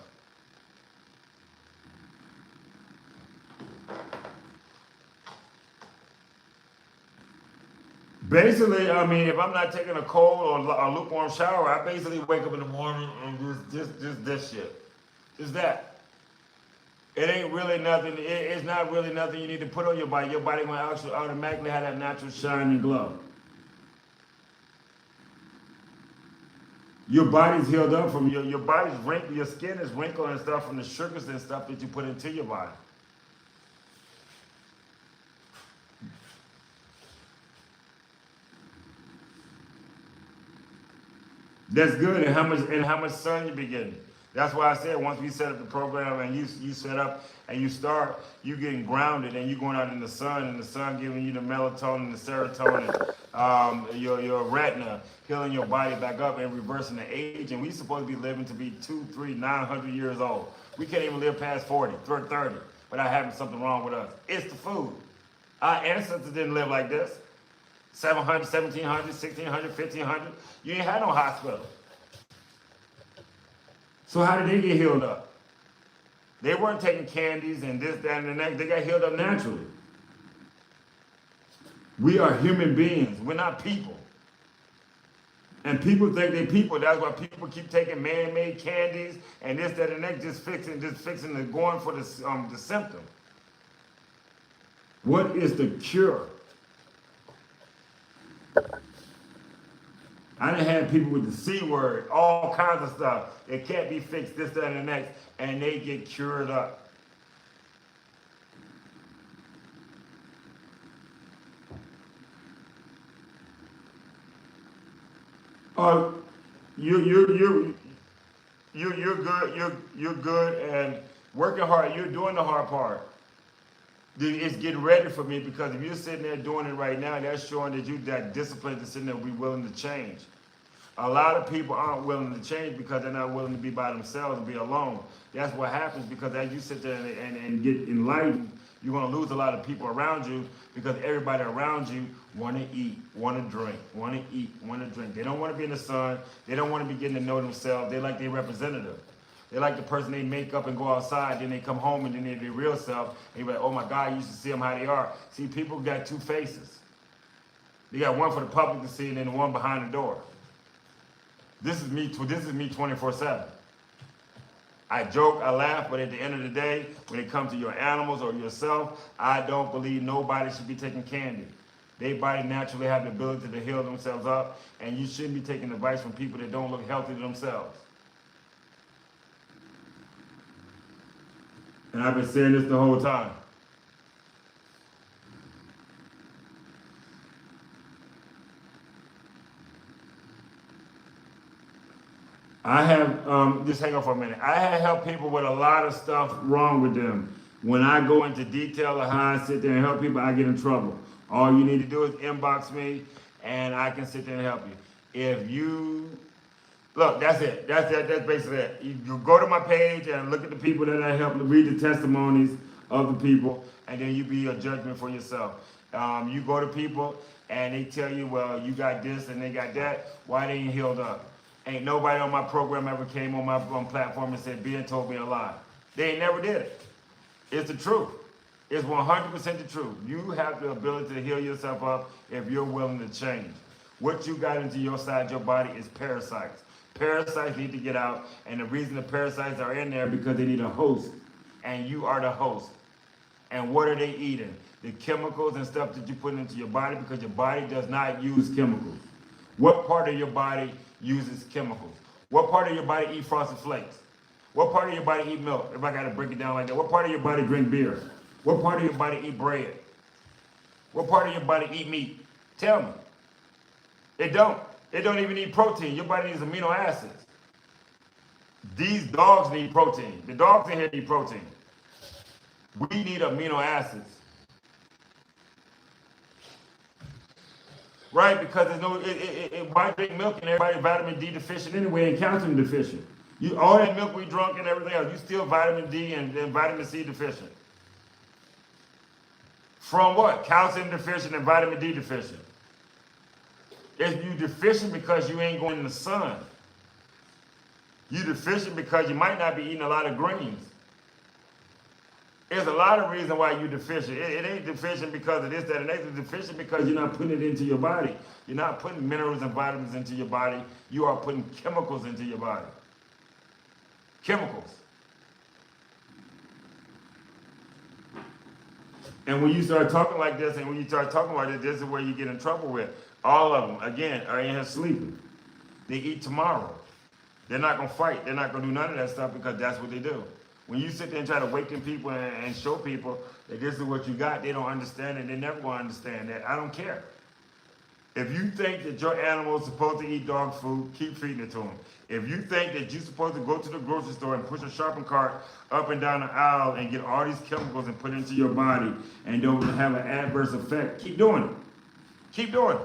Basically, I mean, if I'm not taking a cold or a lukewarm shower, I basically wake up in the morning and just this shit. Just that. It ain't really nothing. It's not really nothing you need to put on your body. Your body will actually automatically have that natural shine and glow. Your body's healed up from your body's wrinkled. Your skin is wrinkled and stuff from the sugars and stuff that you put into your body. That's good. And how much sun you be getting. That's why I said once we set up the program and you set up and you start, you getting grounded and you going out in the sun giving you the melatonin, the serotonin, your retina, healing your body back up and reversing the age. And we supposed to be living to be 2, 3, 900 years old. We can't even live past 40, 30 without having something wrong with us. It's the food. Our ancestors didn't live like this. 700, 1700, 1600, 1500. You ain't had no hospital. So how did they get healed up? They weren't taking candies and this, that, and the next. They got healed up naturally. We are human beings. We're not people. And people think they're people. That's why people keep taking man-made candies and this, that, and the next, just fixing the going for the symptom. What is the cure? I done had people with the C word, all kinds of stuff. It can't be fixed, this, that, and the next, and they get cured up. You're good. You're good, and working hard. You're doing the hard part. It's getting ready for me because if you're sitting there doing it right now, that's showing that you got discipline to sit there and be willing to change. A lot of people aren't willing to change because they're not willing to be by themselves and be alone. That's what happens because as you sit there and get enlightened, you're going to lose a lot of people around you because everybody around you want to eat, want to drink, want to eat, want to drink. They don't want to be in the sun. They don't want to be getting to know themselves. They like their representative. They're like the person they make up and go outside, then they come home and then they're their real self. And you're like, oh my God, you should see them how they are. See, people got two faces. They got one for the public to see and then one behind the door. This is me 24/7. I joke, I laugh, but at the end of the day, when it comes to your animals or yourself, I don't believe nobody should be taking candy. Their body naturally have the ability to heal themselves up, and you shouldn't be taking advice from people that don't look healthy to themselves. And I've been saying this the whole time. I have, just hang on for a minute. I have helped people with a lot of stuff wrong with them. When I go into detail of how I sit there and help people, I get in trouble. All you need to do is inbox me and I can sit there and help you. If you, look, that's it. That's basically it. You go to my page and look at the people that I help, read the testimonies. other people, and then you be a judgment for yourself. You go to people and they tell you, well, you got this and they got that. Why they ain't healed up? Ain't nobody on my program ever came on my platform and said, being told me a lie. They ain't never did it. It's the truth. It's 100% the truth. You have the ability to heal yourself up if you're willing to change. What you got into your side, your body, is parasites. Parasites need to get out, and the reason the parasites are in there because they need a host, and you are the host. And what are they eating? The chemicals and stuff that you put into your body, because your body does not use chemicals. What part of your body uses chemicals? What part of your body eat Frosted Flakes? What part of your body eat milk? If I got to break it down like that. What part of your body drink beer? What part of your body eat bread? What part of your body eat meat? Tell me. It don't. It don't even need protein. Your body needs amino acids. These dogs need protein. The dogs in here need protein. We need amino acids. Right? Because there's no, why drink milk and everybody vitamin D deficient anyway and calcium deficient? All that milk we drunk and everything else, you still vitamin D and vitamin C deficient. From what? Calcium deficient and vitamin D deficient. If you deficient because you ain't going in the sun. You deficient because you might not be eating a lot of greens. There's a lot of reasons why you're deficient. It ain't deficient because of this, that, and that. It's deficient because you're not putting it into your body. You're not putting minerals and vitamins into your body. You are putting chemicals into your body. Chemicals. And when you start talking like this, and when you start talking about it, this is where you get in trouble with. All of them, again, are in here sleeping. They eat tomorrow. They're not going to fight. They're not going to do none of that stuff because that's what they do. When you sit there and try to awaken people and show people that this is what you got, they don't understand it. They're never going to understand that. I don't care. If you think that your animal is supposed to eat dog food, keep feeding it to them. If you think that you're supposed to go to the grocery store and push a shopping cart up and down the aisle and get all these chemicals and put it into your body and don't have an adverse effect, keep doing it. Keep doing it.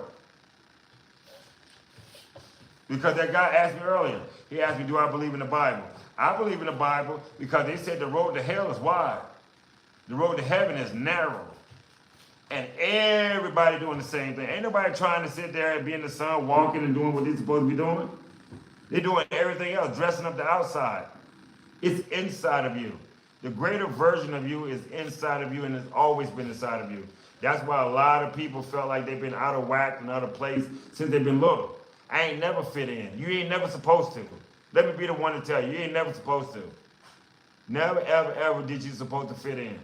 Because that guy asked me earlier, he asked me, do I believe in the Bible? I believe in the Bible because they said the road to hell is wide. The road to heaven is narrow. And everybody doing the same thing. Ain't nobody trying to sit there and be in the sun, walking and doing what they're supposed to be doing. They're doing everything else, dressing up the outside. It's inside of you. The greater version of you is inside of you and has always been inside of you. That's why a lot of people felt like they've been out of whack and out of place since they've been little. I ain't never fit in. You ain't never supposed to. Let me be the one to tell you, you ain't never supposed to. Never, ever, ever did you supposed to fit in.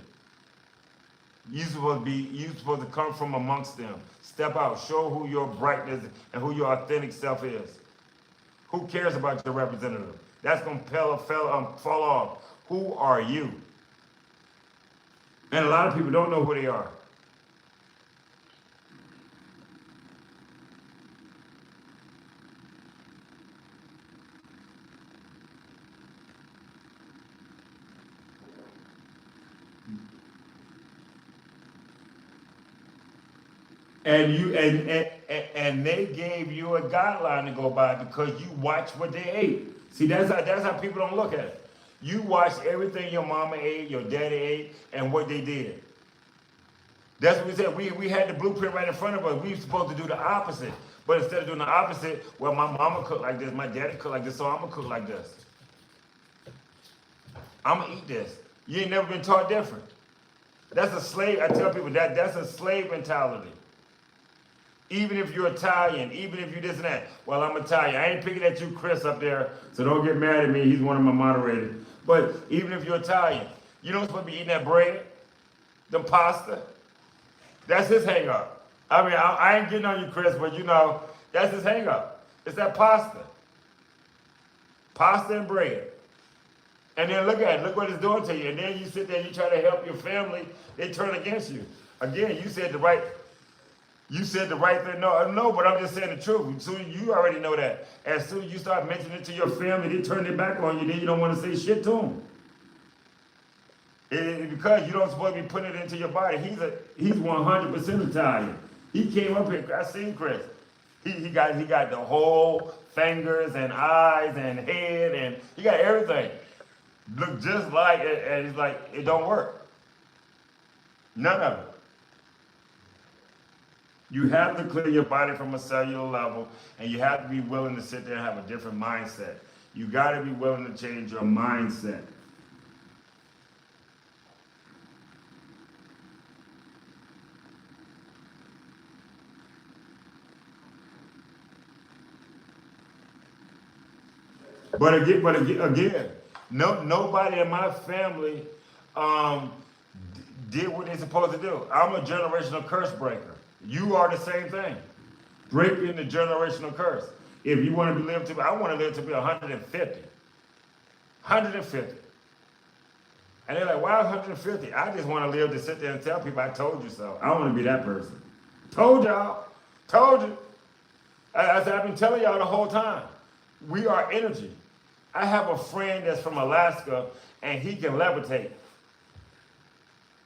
You supposed to come from amongst them. Step out, show who your brightness and who your authentic self is. Who cares about your representative? That's going to fall off. Who are you? And a lot of people don't know who they are. And they gave you a guideline to go by because you watch what they ate. See, that's how people don't look at it. You watch everything your mama ate, your daddy ate, and what they did. That's what we said. We had the blueprint right in front of us. We were supposed to do the opposite. But instead of doing the opposite, well, my mama cooked like this, my daddy cooked like this, so I'm going to cook like this. I'm going to eat this. You ain't never been taught different. That's a slave. I tell people that's a slave mentality. Even if you're Italian, even if you this and that. Well, I'm Italian. I ain't picking at you, Chris, up there, so don't get mad at me. He's one of my moderators. But even if you're Italian, you don't supposed to be eating that bread, the pasta. That's his hang up. I mean, I ain't getting on you, Chris, but you know, that's his hang up. It's that pasta. Pasta and bread. And then look at it. Look what it's doing to you. And then you sit there and you try to help your family. They turn against you. Again, you said the right thing. No, but I'm just saying the truth. Soon you already know that. As soon as you start mentioning it to your family, they turn their back on you. Then you don't want to say shit to them. Because you don't supposed to be putting it into your body. He's 100% Italian. He came up here. I seen Chris. He got the whole fingers and eyes and head and he got everything. Look just like it, and he's like, it don't work. None of it. You have to clear your body from a cellular level, and you have to be willing to sit there and have a different mindset. You got to be willing to change your mindset. But again, nobody in my family um, did what they're supposed to do. I'm a generational curse breaker. You are the same thing. Breaking the generational curse. If you want to live to be, I want to live to be 150. 150. And they're like, why 150? I just want to live to sit there and tell people I told you so. I want to be that person. Told y'all. Told you. I said, I've been telling y'all the whole time. We are energy. I have a friend that's from Alaska, and he can levitate.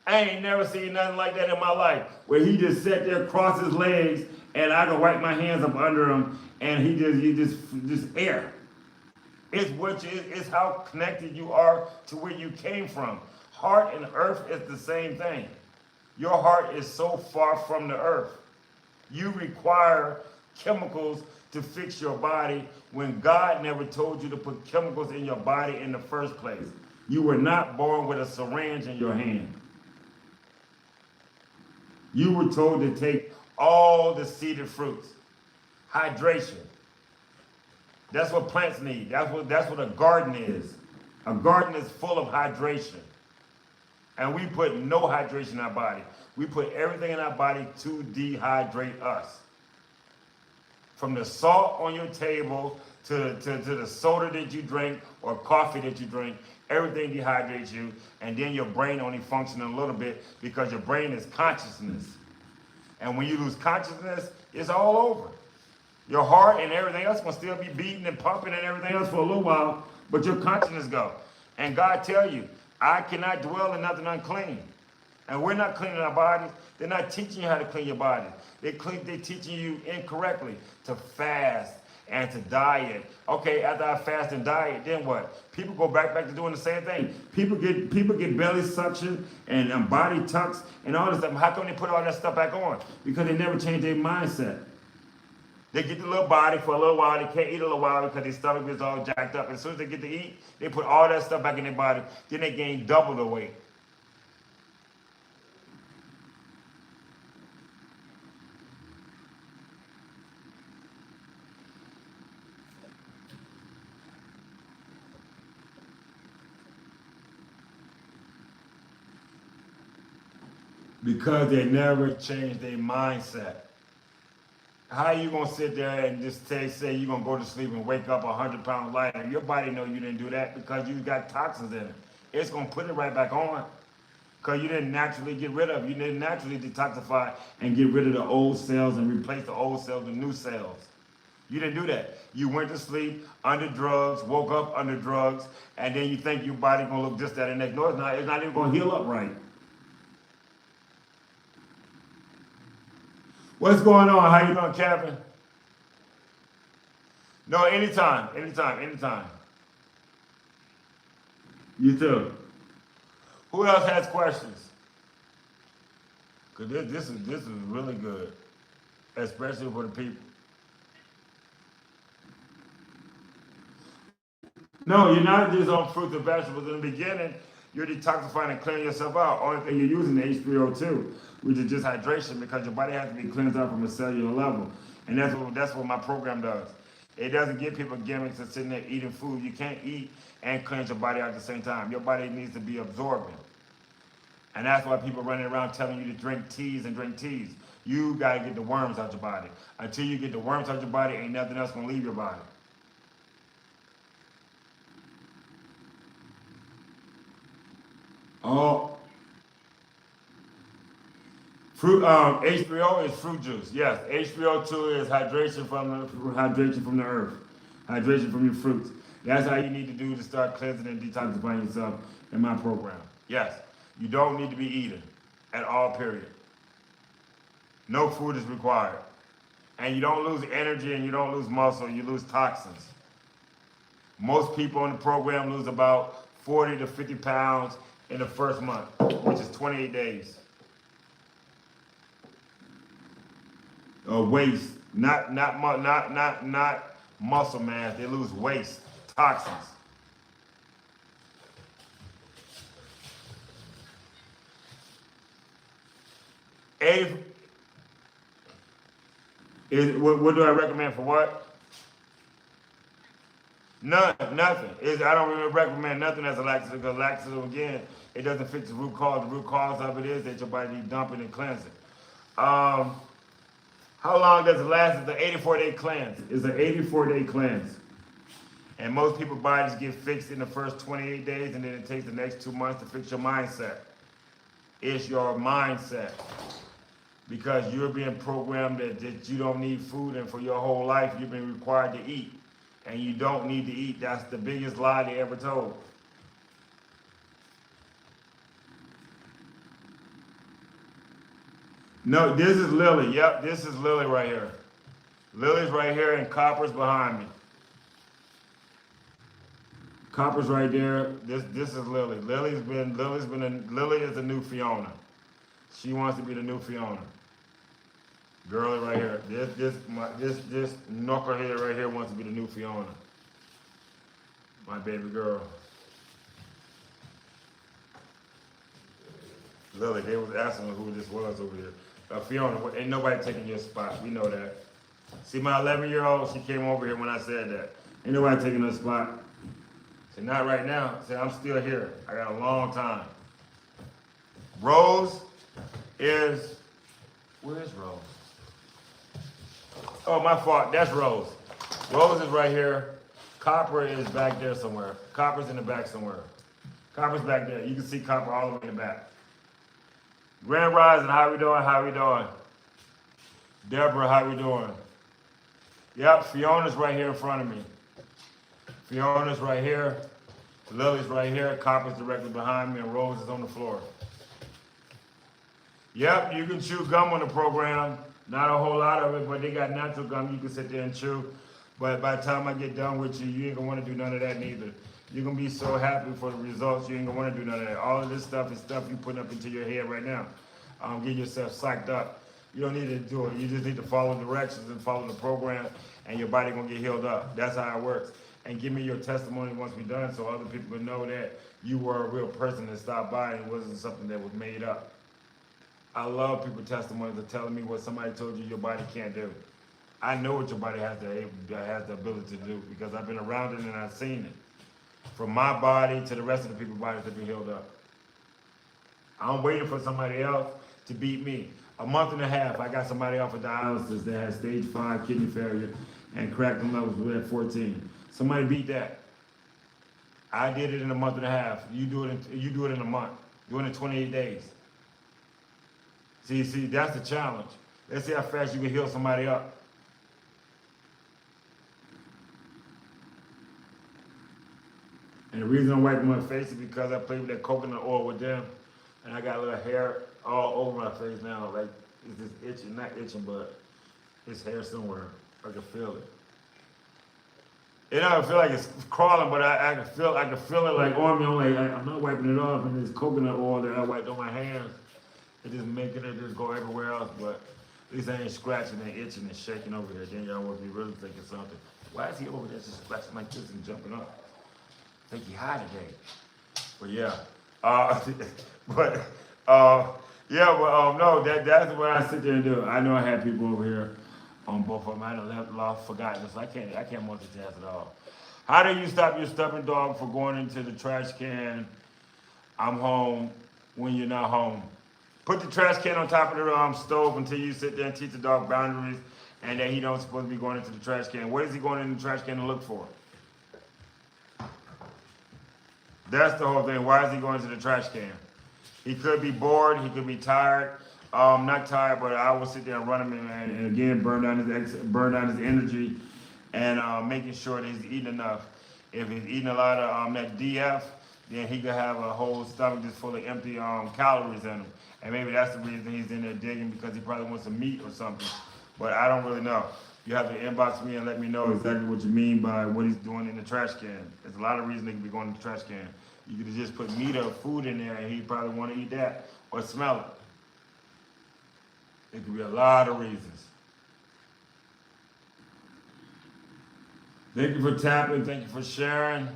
I ain't never seen nothing like that in my life, where he just sat there, crossed his legs, and I can wipe my hands up under him, and he just air. It's how connected you are to where you came from. Heart and earth is the same thing. Your heart is so far from the earth. You require chemicals to fix your body when God never told you to put chemicals in your body in the first place. You were not born with a syringe in your hand. You were told to take all the seeded fruits. Hydration. That's what plants need. That's what a garden is. A garden is full of hydration. And we put no hydration in our body. We put everything in our body to dehydrate us. From the salt on your table to the soda that you drink or coffee that you drink, everything dehydrates you, and then your brain only functions a little bit because your brain is consciousness. And when you lose consciousness, it's all over. Your heart and everything else will still be beating and pumping and everything else for a little while, but your consciousness go. And God tell you, I cannot dwell in nothing unclean. And we're not cleaning our bodies. They're not teaching you how to clean your body. They're teaching you incorrectly to fast and to diet. Okay, after I fast and diet, then what? People go back to doing the same thing. People get belly suction and body tucks and all this stuff. How come they put all that stuff back on? Because they never change their mindset. They get the little body for a little while. They can't eat a little while because their stomach is all jacked up. As soon as they get to eat, they put all that stuff back in their body. Then they gain double the weight. Because they never change their mindset. How are you gonna sit there and just say you're gonna go to sleep and wake up 100 pounds lighter? Your body know you didn't do that because you got toxins in it. It's gonna put it right back on. Because you didn't naturally get rid of it. You didn't naturally detoxify and get rid of the old cells and replace the old cells with new cells. You didn't do that. You went to sleep under drugs, woke up under drugs, and then you think your body gonna look this, that, and next. No, it's not. It's not even gonna heal up right. What's going on? How you doing, Kevin? No, anytime. You too. Who else has questions? Cause this is really good, especially for the people. No, you're not just on fruits and vegetables. In the beginning, you're detoxifying and clearing yourself out. Only thing you're using is H3O2, which is just hydration because your body has to be cleansed out from a cellular level. And that's what my program does. It doesn't give people gimmicks of sitting there eating food. You can't eat and cleanse your body out at the same time. Your body needs to be absorbing. And that's why people running around telling you to drink teas and drink teas. You got to get the worms out your body. Until you get the worms out your body, ain't nothing else going to leave your body. Oh, fruit. H3O is fruit juice. Yes, H3O2 is hydration from the earth, hydration from your fruits. That's how you need to do to start cleansing and detoxifying yourself in my program. Yes, you don't need to be eating at all. Period. No food is required, and you don't lose energy and you don't lose muscle. You lose toxins. Most people in the program lose about 40 to 50 pounds in the first month, which is 28 days. waste, not muscle mass. They lose waste, toxins. 80 is what do I recommend for what? Nothing. I don't really recommend nothing as a laxative because laxative again, it doesn't fix the root cause. The root cause of it is that your body needs dumping and cleansing. Um, how long does it last? It's an 84-day cleanse. It's an 84-day cleanse. And most people's bodies get fixed in the first 28 days, and then it takes the next 2 months to fix your mindset. It's your mindset. Because you're being programmed that you don't need food, and for your whole life you've been required to eat. And you don't need to eat. That's the biggest lie they ever told. No, this is Lily. Yep, this is Lily right here. Lily's right here and Copper's behind me. Copper's right there. This is Lily. Lily is the new Fiona. She wants to be the new Fiona. Girlie right here. This knucklehead right here wants to be the new Fiona. My baby girl. Lily, they was asking who this was over here. Fiona, ain't nobody taking your spot. We know that. See my 11-year-old, she came over here when I said that. Ain't nobody taking her spot. Say, not right now. Say, I'm still here. I got a long time. Rose is, where is Rose? Oh, my fault. That's Rose. Rose is right here. Copper is back there somewhere. Copper's in the back somewhere. Copper's back there. You can see Copper all the way in the back. Grand Rising, how we doing? How we doing? Deborah, how we doing? Yep, Fiona's right here in front of me. Fiona's right here. Lily's right here. Copper's directly behind me, and Rose is on the floor. Yep, you can chew gum on the program. Not a whole lot of it, but they got natural gum you can sit there and chew. But by the time I get done with you, you ain't gonna want to do none of that neither. You're gonna be so happy for the results, you ain't gonna want to do none of that. All of this stuff is stuff you putting up into your head right now. Get yourself psyched up. You don't need to do it. You just need to follow directions and follow the program, and your body gonna get healed up. That's how it works. And give me your testimony once we're done, so other people can know that you were a real person that stopped by and it wasn't something that was made up. I love people testimonies of telling me what somebody told you your body can't do. I know what your body has the ability to do because I've been around it and I've seen it. From my body to the rest of the people's bodies to be healed up. I'm waiting for somebody else to beat me. A month and a half, I got somebody off of dialysis that has stage 5 kidney failure and creatinine levels were at 14. Somebody beat that. I did it in a month and a half. You do it in a month. Do it in 28 days. See, that's the challenge. Let's see how fast you can heal somebody up. And the reason I'm wiping my face is because I played with that coconut oil with them, and I got a little hair all over my face now. Like it's just itching, not itching, but it's hair somewhere. I can feel it. And I don't feel like it's crawling, but I can feel it like on me. I'm not wiping it off, and this coconut oil that I wiped on my hands, it just making it just go everywhere else. But at least I ain't scratching and itching and shaking over there. Then y'all would be really thinking something. Why is he over there just scratching like this and jumping up? I think he high today. But yeah, no, that's what I sit there and do. I know I had people over here on both of them. I done lost, forgotten this. I can't multitask at all. How do you stop your stubborn dog from going into the trash can? I'm home when you're not home. Put the trash can on top of the stove until you sit there and teach the dog boundaries and that he don't supposed to be going into the trash can. What is he going in the trash can to look for? That's the whole thing. Why is he going to the trash can? He could be bored. He could be tired. Not tired, but I will sit there and run him in, and again burn down his energy, and making sure that he's eating enough. If he's eating a lot of that DF, then he could have a whole stomach just full of empty calories in him, and maybe that's the reason he's in there digging because he probably wants some meat or something. But I don't really know. You have to inbox me and let me know exactly what you mean by what he's doing in the trash can. There's a lot of reasons they could be going to the trash can. You could just put meat or food in there and he'd probably want to eat that or smell it. It could be a lot of reasons. Thank you for tapping. Thank you for sharing.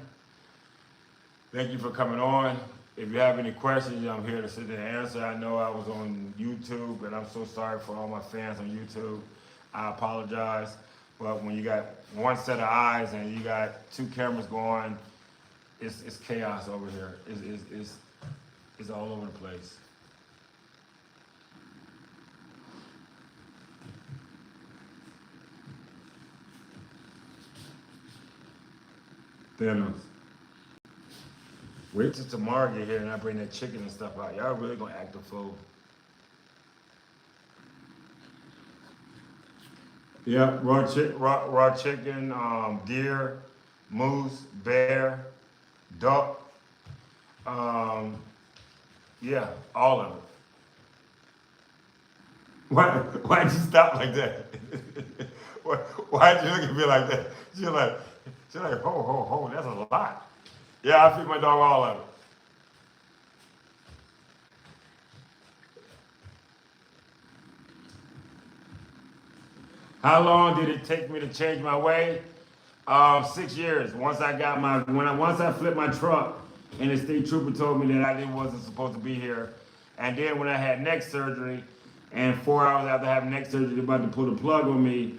Thank you for coming on. If you have any questions, I'm here to sit there and answer. I know I was on YouTube, and I'm so sorry for all my fans on YouTube. I apologize. But when you got one set of eyes and you got two cameras going, it's chaos over here. It's all over the place. Thanos. Wait till tomorrow get here and I bring that chicken and stuff out. Y'all really gonna act a fool. Yeah, raw chicken, deer, moose, bear, duck. Um, yeah, all of it. Why'd you stop like that? Why'd you look at me like that? She's like, ho, that's a lot. Yeah, I feed my dog all of it. How long did it take me to change my way? 6 years. Once I flipped my truck, and the state trooper told me that wasn't supposed to be here, and then when I had neck surgery, and 4 hours after having neck surgery, they're about to pull the plug on me.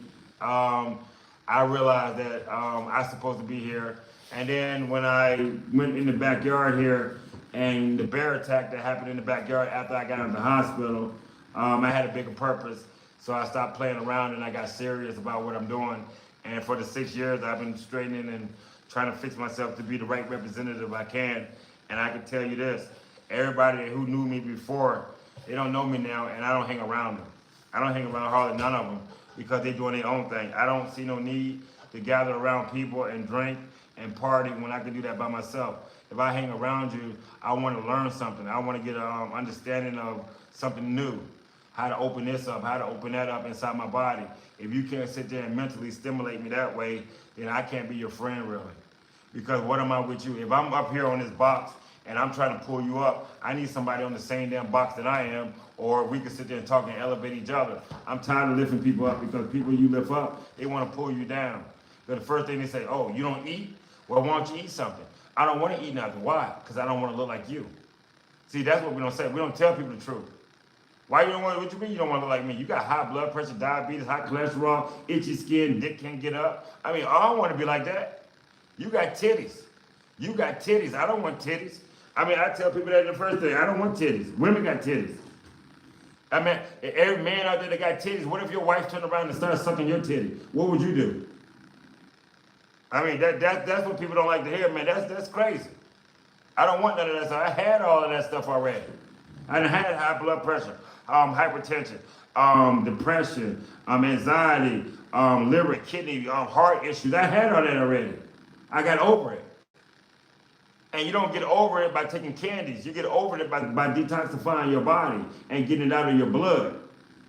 I realized that I was supposed to be here. And then when I went in the backyard here, and the bear attack that happened in the backyard after I got out of the hospital, I had a bigger purpose. So I stopped playing around and I got serious about what I'm doing. And for the 6 years, I've been straightening and trying to fix myself to be the right representative I can. And I can tell you this, everybody who knew me before, they don't know me now, and I don't hang around them. I don't hang around hardly none of them because they're doing their own thing. I don't see no need to gather around people and drink and party when I can do that by myself. If I hang around you, I want to learn something. I want to get an understanding of something new, how to open this up, how to open that up inside my body. If you can't sit there and mentally stimulate me that way, then I can't be your friend really. Because what am I with you? If I'm up here on this box and I'm trying to pull you up, I need somebody on the same damn box that I am, or we can sit there and talk and elevate each other. I'm tired of lifting people up because people you lift up, they want to pull you down. But the first thing they say, oh, you don't eat? Well, why don't you eat something? I don't want to eat nothing. Why? Because I don't want to look like you. See, that's what we don't say. We don't tell people the truth. Why you don't want to, what you mean you don't want to look like me? You got high blood pressure, diabetes, high cholesterol, itchy skin, dick can't get up. I mean, I don't want to be like that. You got titties. You got titties. I don't want titties. I mean, I tell people that the first thing. I don't want titties. Women got titties. I mean, every man out there that got titties, what if your wife turned around and started sucking your titty? What would you do? I mean, that's what people don't like to hear, man. That's crazy. I don't want none of that stuff. I had all of that stuff already. I had high blood pressure, hypertension, depression, anxiety, liver, kidney, heart issues. I had all that already. I got over it. And you don't get over it by taking candies. You get over it by detoxifying your body and getting it out of your blood.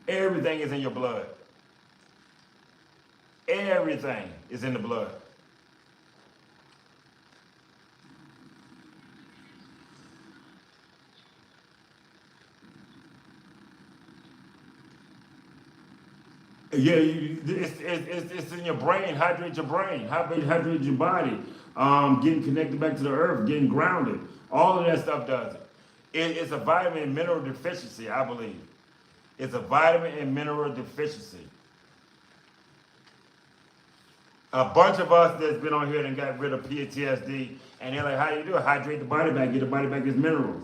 Everything is in your blood. Everything is in the blood. Yeah, it's in your brain. Hydrate your brain. Hydrate your body. Getting connected back to the earth. Getting grounded. All of that stuff does it. It's a vitamin and mineral deficiency, I believe. It's a vitamin and mineral deficiency. A bunch of us that's been on here and got rid of PTSD, and they're like, how do you do it? Hydrate the body back, get the body back its minerals.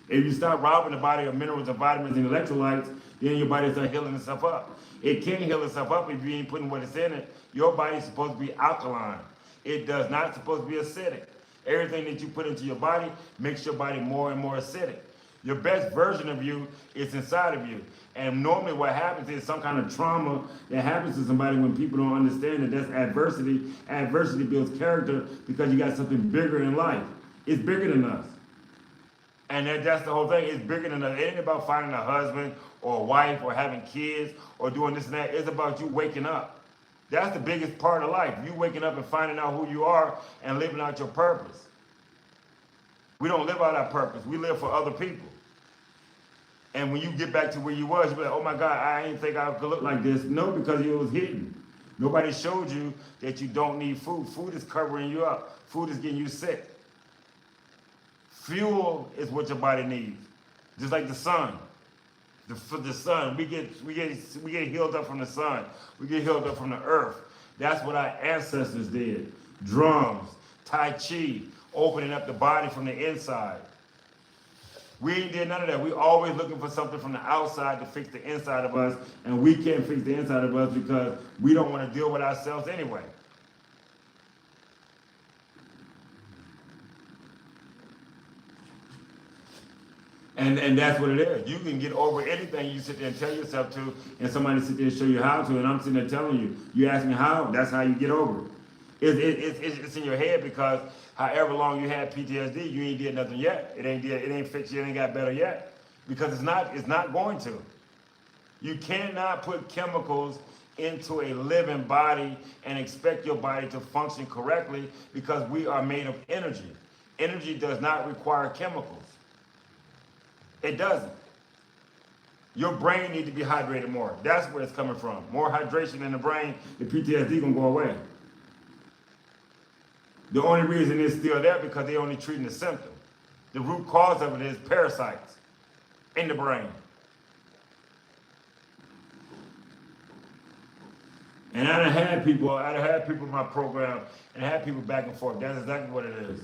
If you stop robbing the body of minerals and vitamins and electrolytes, then your body starts healing itself up. It can't heal itself up if you ain't putting what it's in it. Your body's supposed to be alkaline. It does not supposed to be acidic. Everything that you put into your body makes your body more and more acidic. Your best version of you is inside of you. And normally what happens is some kind of trauma that happens to somebody when people don't understand that that's adversity. Adversity builds character because you got something bigger in life. It's bigger than us. And that's the whole thing. It's bigger than us. It ain't about finding a husband or a wife or having kids or doing this and that. It's about you waking up. That's the biggest part of life. You waking up and finding out who you are and living out your purpose. We don't live out our purpose. We live for other people. And when you get back to where you was, you be like, oh my God, I didn't think I could look like this. No, because it was hidden. Nobody showed you that you don't need food. Food is covering you up. Food is getting you sick. Fuel is what your body needs. Just like the sun. For the sun, we get healed up from the sun. We get healed up from the earth. That's what our ancestors did. Drums, Tai Chi, opening up the body from the inside. We ain't did none of that. We always looking for something from the outside to fix the inside of us, and we can't fix the inside of us because we don't want to deal with ourselves anyway. And that's what it is. You can get over anything you sit there and tell yourself to, and somebody sit there and show you how to, and I'm sitting there telling you. You ask me how, that's how you get over it. It's in your head because however long you had PTSD, you ain't did nothing yet. It ain't fixed you, it ain't got better yet. Because it's not going to. You cannot put chemicals into a living body and expect your body to function correctly because we are made of energy. Energy does not require chemicals. It doesn't. Your brain needs to be hydrated more. That's where it's coming from. More hydration in the brain, the PTSD gonna go away. The only reason it's still there because they're only treating the symptom. The root cause of it is parasites in the brain. And I done had people in my program and I had people back and forth. That's exactly what it is.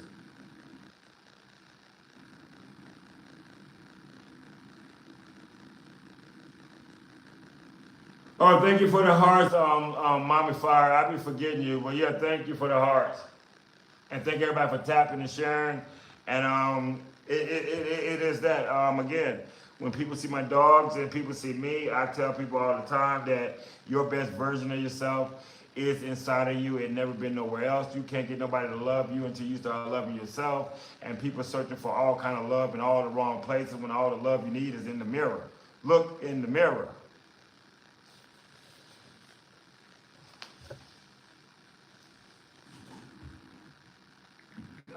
Oh, thank you for the hearts, Mommy Fire. I be forgetting you, but yeah, thank you for the hearts. And thank everybody for tapping and sharing. And it is that, again, when people see my dogs and people see me, I tell people all the time that your best version of yourself is inside of you. It never been nowhere else. You can't get nobody to love you until you start loving yourself. And people searching for all kind of love in all the wrong places when all the love you need is in the mirror. Look in the mirror.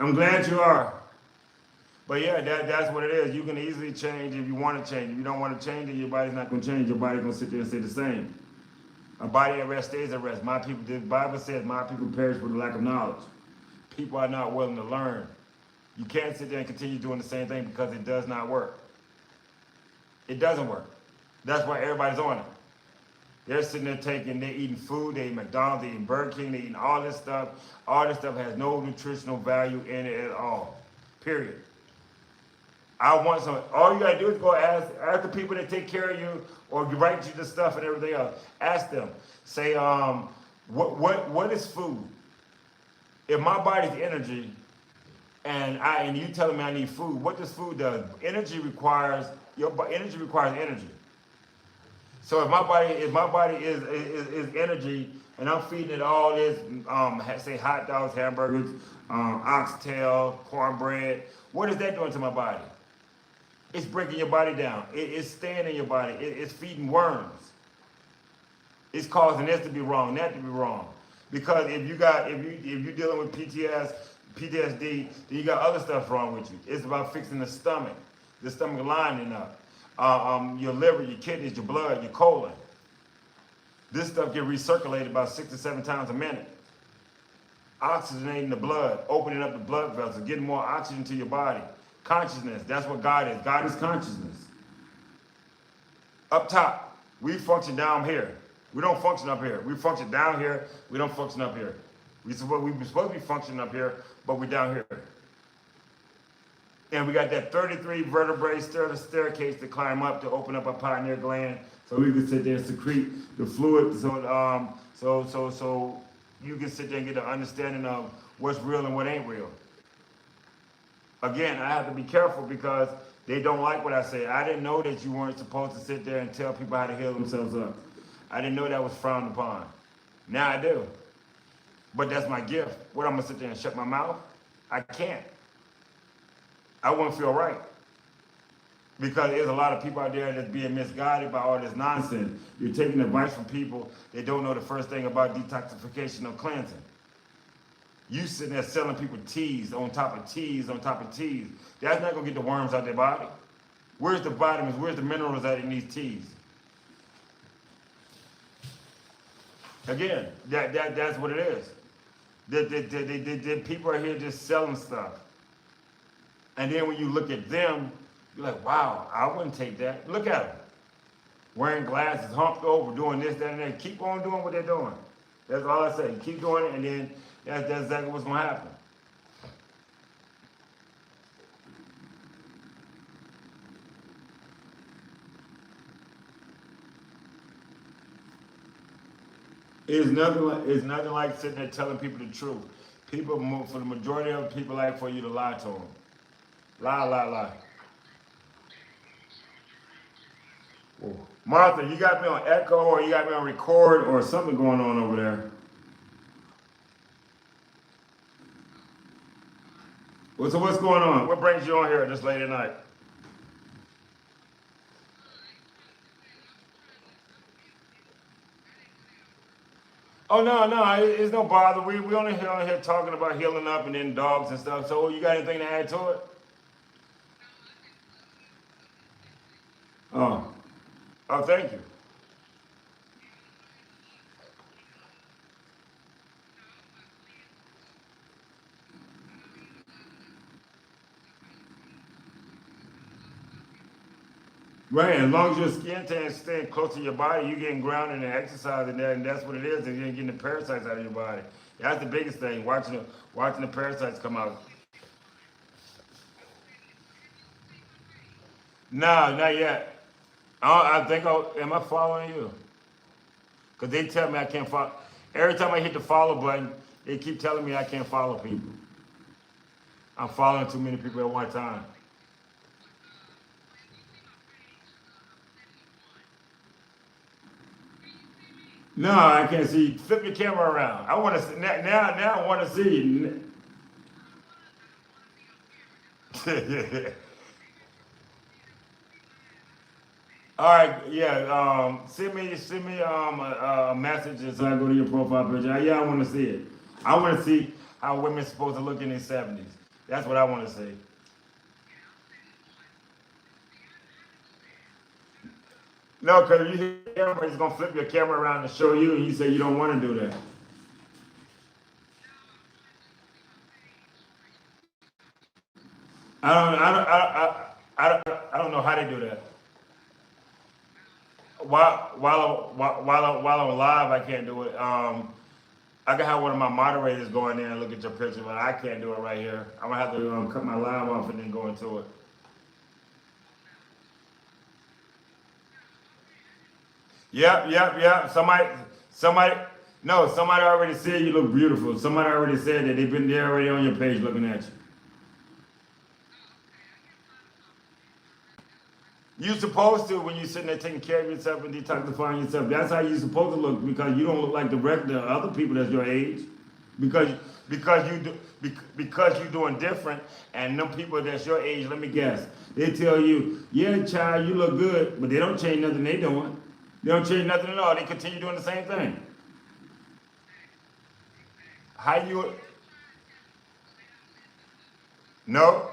I'm glad you are. But yeah, that's what it is. You can easily change if you want to change. If you don't want to change it, your body's not going to change. Your body's going to sit there and stay the same. A body at rest stays at rest. The Bible says, my people perish for the lack of knowledge. People are not willing to learn. You can't sit there and continue doing the same thing because it does not work. It doesn't work. That's why everybody's on it. They're sitting there they're eating food, they eat McDonald's, they eating Burger King, they eating all this stuff. All this stuff has no nutritional value in it at all, period. All you gotta do is go ask the people that take care of you or write you the stuff and everything else. Ask them, say, what is food? If my body's energy and you telling me I need food, what does food do? Energy requires energy. So if my body is energy, and I'm feeding it all this, say hot dogs, hamburgers, oxtail, cornbread, what is that doing to my body? It's breaking your body down. It's staying in your body. It's feeding worms. It's causing this to be wrong, that to be wrong. Because if you're dealing with PTSD, then you got other stuff wrong with you. It's about fixing the stomach lining up. Your liver, your kidneys, your blood, your colon. This stuff gets recirculated about 6 to 7 times a minute. Oxygenating the blood, opening up the blood vessels, getting more oxygen to your body. Consciousness, that's what God is. God is consciousness. Up top, we function down here. We don't function up here. We function down here. We don't function up here. We're supposed to be functioning up here, but we're down here. And we got that 33 vertebrae staircase to climb up to open up a pineal gland so we can sit there and secrete the fluid so you can sit there and get an understanding of what's real and what ain't real. Again, I have to be careful because they don't like what I say. I didn't know that you weren't supposed to sit there and tell people how to heal themselves up. I didn't know that was frowned upon. Now I do. But that's my gift. What, I'm going to sit there and shut my mouth? I can't. I wouldn't feel right. Because there's a lot of people out there that's being misguided by all this nonsense. You're taking advice from people that don't know the first thing about detoxification or cleansing. You sitting there selling people teas on top of teas on top of teas. That's not going to get the worms out their body. Where's the vitamins? Where's the minerals at in these teas? Again, that's what it is. The people are here just selling stuff. And then when you look at them, you're like, wow, I wouldn't take that. Look at them. Wearing glasses, humped over, doing this, that, and that. Keep on doing what they're doing. That's all I say. Keep doing it, and then that's exactly what's going to happen. It's nothing like sitting there telling people the truth. People, for the majority of people, like for you to lie to them. Lie, lie, lie. Whoa. Martha, you got me on echo or you got me on record or something going on over there. Well, so what's going on? What brings you on here this late at night? Oh no, no, it's no bother. We only here on here talking about healing up and then dogs and stuff. So you got anything to add to it? Oh, oh, thank you. Right, as long as your skin tan staying close to your body, you getting grounded and exercising there, and that's what it is. And you're getting the parasites out of your body. That's the biggest thing. Watching the parasites come out. No, not yet. I think am I following you? Because they tell me I can't follow. Every time I hit the follow button, they keep telling me I can't follow people. I'm following too many people at one time. No, I can't see. Flip your camera around. I want to now. I want to see. All right, yeah. Send me a message so I go to your profile picture. Yeah, I want to see it. I want to see how women supposed to look in their 70s. That's what I want to see. No, because if you hit the camera, it's gonna flip your camera around to show you, and you say you don't want to do that. I don't know how they do that. While I'm live, I can't do it. I can have one of my moderators go in there and look at your picture, but I can't do it right here. I'm gonna have to cut my live off and then go into it. Yep. Somebody, no, somebody already said you look beautiful. Somebody already said that they've been there already on your page looking at you. You supposed to when you're sitting there taking care of yourself and detoxifying yourself. That's how you're supposed to look because you don't look like the regular other people that's your age. Because because you're doing different, and them people that's your age, let me guess, they tell you, yeah, child, you look good, but they don't change nothing they doing. They don't change nothing at all. They continue doing the same thing. How you? No.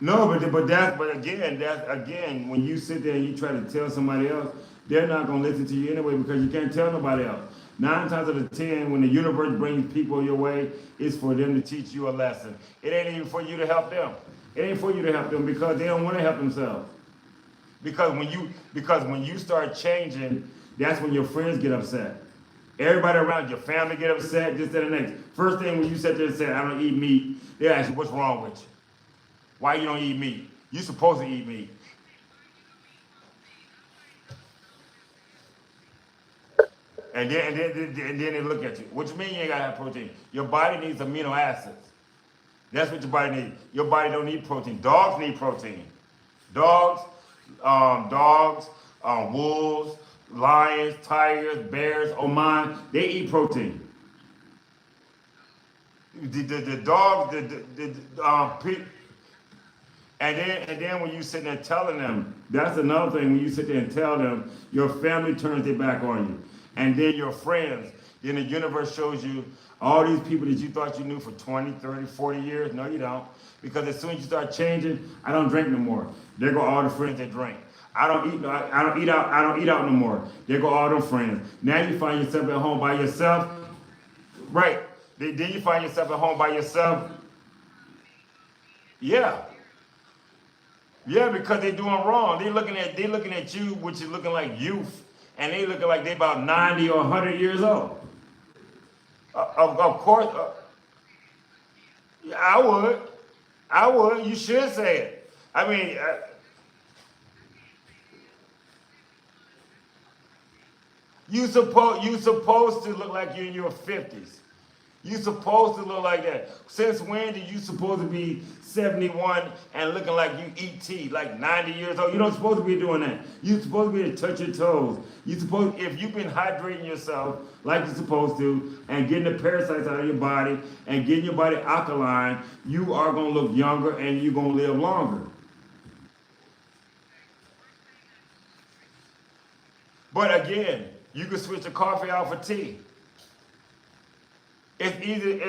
No, but again when you sit there and you try to tell somebody else, they're not gonna listen to you anyway because you can't tell nobody else. 9 times out of 10, when the universe brings people your way, it's for them to teach you a lesson. It ain't even for you to help them. It ain't for you to help them because they don't want to help themselves. Because when you start changing, that's when your friends get upset. Everybody around your family get upset. This and the next. First thing when you sit there and say, "I don't eat meat," they ask you, "What's wrong with you? Why you don't eat meat? You supposed to eat meat." And then they look at you. What you mean you ain't gotta have protein? Your body needs amino acids. That's what your body needs. Your body don't need protein. Dogs need protein. Dogs, dogs, wolves, lions, tigers, bears, oh mine, they eat protein. The dogs, and then when you sit there telling them, that's another thing. When you sit there and tell them, your family turns their back on you, and then your friends. Then the universe shows you all these people that you thought you knew for 20, 30, 40 years. No, you don't. Because as soon as you start changing, I don't drink no more. There go all the friends that drink. I don't eat out. I don't eat out no more. There go all them friends. Now you find yourself at home by yourself, right? Then you find yourself at home by yourself. Yeah, yeah, because they doing wrong. They looking at you, which is looking like youth, and they looking like they about 90 or 100 years old. Of course, yeah, I would. I would. You should say it. I mean, you supposed to look like you're in your 50s. You supposed to look like that. Since when did you supposed to be 71 and looking like you eat tea, like 90 years old? You don't supposed to be doing that. You supposed to be to touch your toes. You supposed if you've been hydrating yourself like you're supposed to and getting the parasites out of your body and getting your body alkaline, you are gonna look younger and you're gonna live longer. But again, you can switch the coffee out for tea. It's easy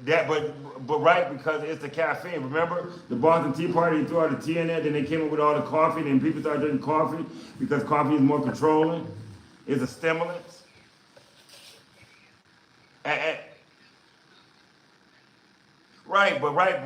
that, but right because it's the caffeine. Remember the Boston Tea Party? They threw out the tea in there, then they came up with all the coffee, and people started drinking coffee because coffee is more controlling. It's a stimulant. And, right, but right,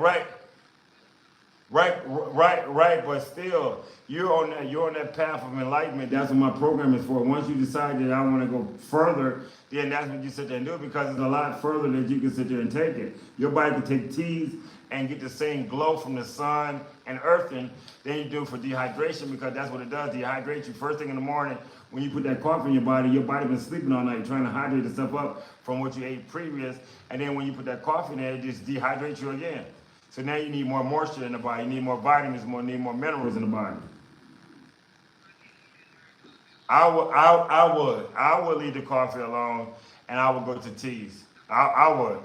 but still, you're on that path of enlightenment. That's what my program is for. Once you decide that I want to go further, then that's what you sit there and do it because it's a lot further that you can sit there and take it. Your body can take teas and get the same glow from the sun and earthing than you do for dehydration because that's what it does. Dehydrate you first thing in the morning when you put that coffee in your body been sleeping all night trying to hydrate itself up from what you ate previous, and then when you put that coffee in there, it just dehydrates you again. So now you need more moisture in the body. You need more vitamins, need more minerals in the body. I would leave the coffee alone, and I would go to teas. I would.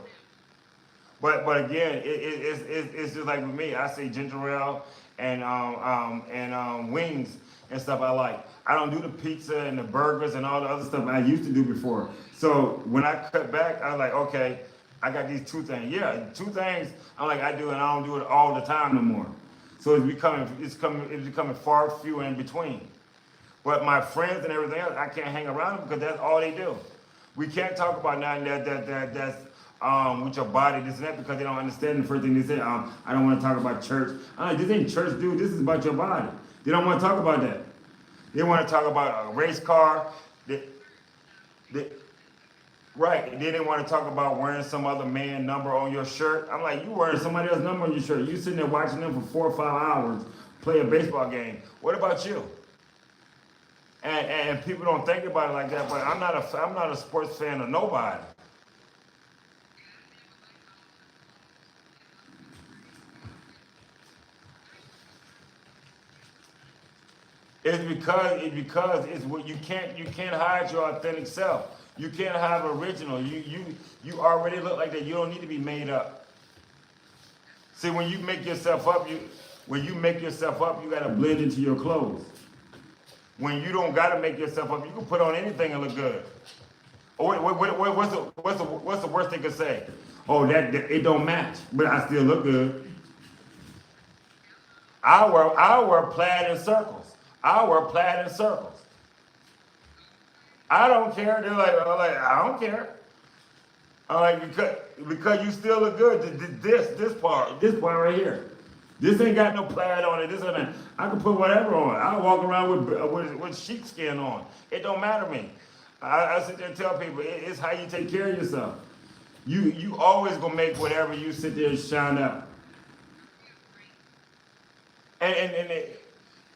But again, it's just like with me. I say ginger ale and wings and stuff I like. I don't do the pizza and the burgers and all the other stuff I used to do before. So when I cut back, I was like, okay, I got these two things. Yeah, two things I'm like I do, and I don't do it all the time no more. So it's becoming far fewer in between. But my friends and everything else, I can't hang around them because that's all they do. We can't talk about nothing that's with your body, this and that, because they don't understand the first thing they say. I don't want to talk about church. This ain't church, dude. This is about your body. They don't want to talk about that. They want to talk about a race car. They, right. And then they want to talk about wearing some other man number on your shirt. I'm like, you wearing somebody else's number on your shirt. You sitting there watching them for 4 or 5 hours play a baseball game. What about you? And people don't think about it like that, but I'm not a sports fan of nobody. It's because it's what you can't hide your authentic self. You can't have original. You already look like that. You don't need to be made up. See, when you make yourself up, you gotta blend into your clothes. When you don't gotta make yourself up, you can put on anything and look good. Oh, what's the worst they could say? Oh, that it don't match, but I still look good. I wear plaid in circles. I wear plaid in circles. I don't care. I'm like, I don't care. I'm like because you still look good. This part right here. This ain't got no plaid on it. This and that. I can put whatever on. I walk around with sheepskin on. It don't matter to me. I sit there and tell people it's how you take care of yourself. You always gonna make whatever you sit there and shine out. And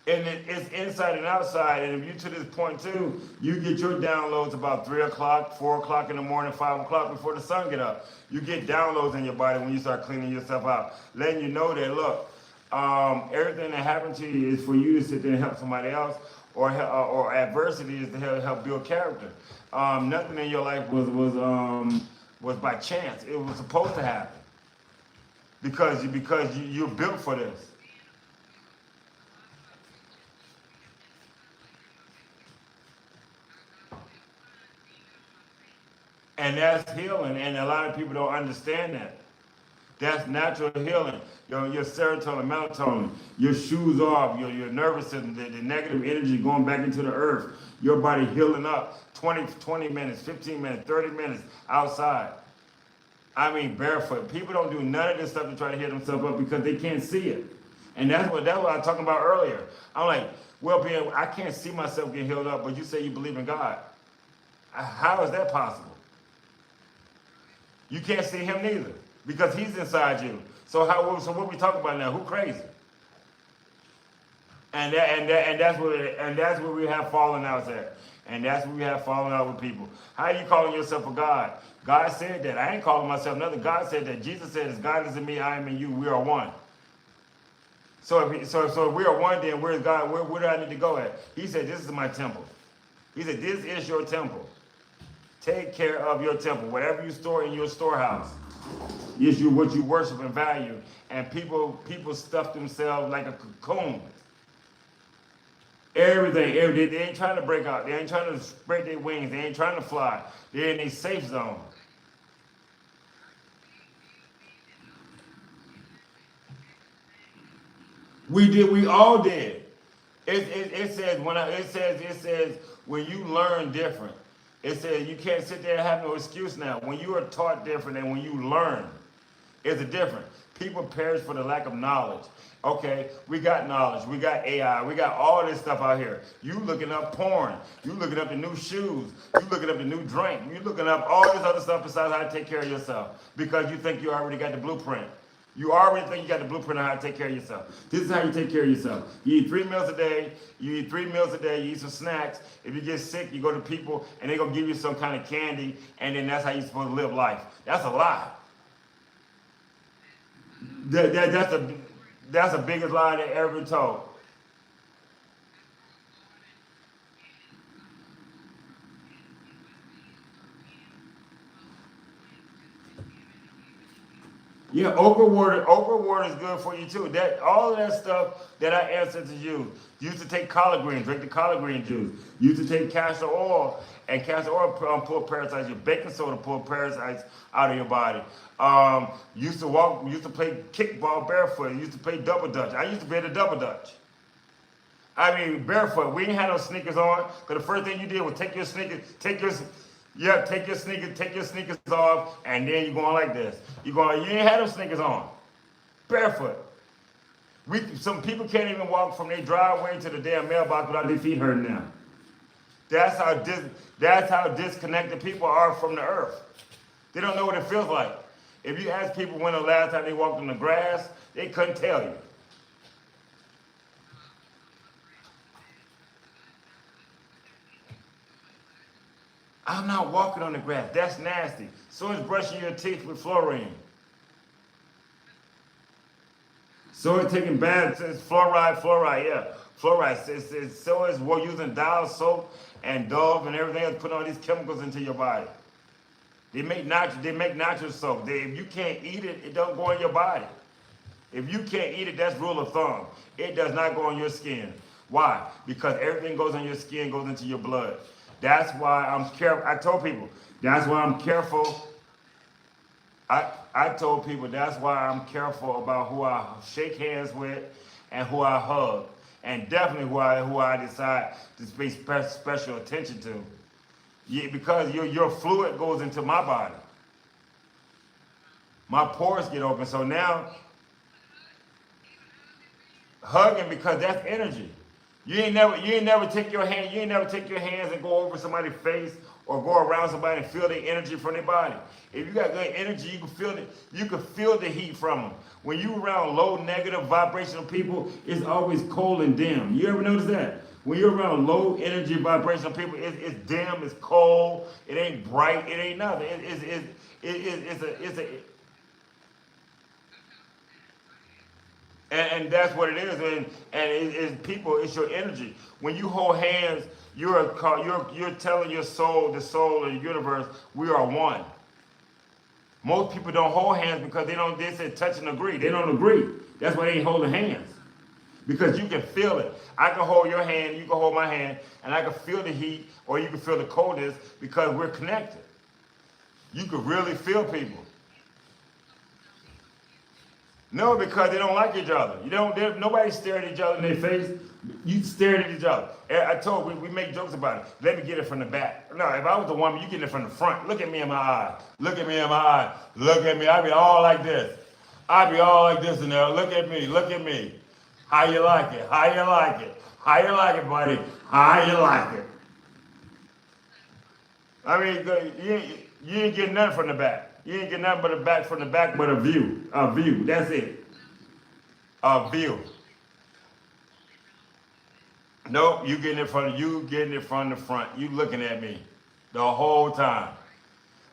it's inside and outside. And if you to this point too, you get your downloads about 3 o'clock, 4 o'clock in the morning, 5 o'clock before the sun get up. You get downloads in your body when you start cleaning yourself out, letting you know that look, everything that happened to you is for you to sit there and help somebody else, or adversity is to help build character. Nothing in your life was by chance. It was supposed to happen because you're built for this. And that's healing, and a lot of people don't understand that. That's natural healing. your serotonin, melatonin, your shoes off, your nervous system, the negative energy going back into the earth, your body healing up 20 minutes, 15 minutes, 30 minutes outside. I mean, barefoot. People don't do none of this stuff to try to heal themselves up because they can't see it. And that's what I was talking about earlier. I'm like, well, being, I can't see myself getting healed up, but you say you believe in God. How is that possible? You can't see him neither because he's inside you. So what we talking about now? Who crazy? And that's where we have fallen out at. And that's where we have fallen out with people. How are you calling yourself a God? God said that. I ain't calling myself nothing. God said that. Jesus said, as God is in me, I am in you. We are one. So if we are one, then where's God? Where do I need to go at? He said, this is my temple. He said, this is your temple. Take care of your temple. Whatever you store in your storehouse is what you worship and value. And people stuff themselves like a cocoon. Everything. They ain't trying to break out. They ain't trying to spread their wings. They ain't trying to fly. They're in a safe zone. We did. We all did. It says when you learn different. It says you can't sit there and have no excuse now. When you are taught different and when you learn, it's a different. People perish for the lack of knowledge. Okay, we got knowledge, we got AI, we got all this stuff out here. You looking up porn, you looking up the new shoes, you looking up the new drink, you looking up all this other stuff besides how to take care of yourself because you think you already got the blueprint. You already think you got the blueprint on how to take care of yourself. This is how you take care of yourself. You eat 3 meals a day. You eat some snacks. If you get sick, you go to people and they're going to give you some kind of candy and then that's how you're supposed to live life. That's a lie. That's the biggest lie they ever told. Yeah, okra water is good for you too. That all of that stuff that our ancestors used to take collard greens, drink the collard green juice. Used to take castor oil, and castor oil pull parasites. Your baking soda pull parasites out of your body. Used to play kickball barefoot. Used to play double dutch. I used to play the double dutch. I mean barefoot. We ain't had no sneakers on. Cause the first thing you did was take your sneakers off, and then you're going like this. You ain't had them sneakers on. Barefoot. Some people can't even walk from their driveway to the damn mailbox without their feet hurting now. That's how disconnected people are from the earth. They don't know what it feels like. If you ask people when the last time they walked on the grass, they couldn't tell you. I'm not walking on the grass. That's nasty. So is brushing your teeth with fluorine. So is taking baths. It's fluoride, yeah. Fluoride. So is using Dial soap and Dove and everything else, putting all these chemicals into your body. They make natural soap. If you can't eat it, it don't go in your body. If you can't eat it, that's rule of thumb. It does not go on your skin. Why? Because everything goes on your skin, goes into your blood. That's why I'm careful. I told people, that's why I'm careful. I told people that's why I'm careful about who I shake hands with and who I hug. And definitely who I decide to pay special attention to. Yeah, because your fluid goes into my body. My pores get open. So now, hugging because that's energy. You ain't never take your hands and go over somebody's face or go around somebody and feel the energy from their body. If you got good energy, you can feel it. You can feel the heat from them. When you around low negative vibrational people, it's always cold and dim. You ever notice that? When you're around low energy vibrational people, it's dim, it's cold, it ain't bright, it ain't nothing. And that's what it is. And it's people, it's your energy. When you hold hands, you're telling your soul, the soul of the universe, we are one. Most people don't hold hands because they say touch and agree. They don't agree. That's why they ain't holding hands. Because you can feel it. I can hold your hand, you can hold my hand, and I can feel the heat or you can feel the coldness because we're connected. You can really feel people. No, because they don't like each other. Nobody stare at each other in their face. You stare at each other. And I told we make jokes about it. Let me get it from the back. No, if I was a woman, you get it from the front. Look at me in my eye. Look at me in my eye. Look at me. I be all like this. I be all like this in there. Look at me. Look at me. How you like it? How you like it? How you like it, buddy? How you like it? I mean, you ain't getting nothing from the back. You ain't getting nothing but the back from the back, but a view. A view. That's it. A view. Nope, you getting it from the front. You looking at me the whole time.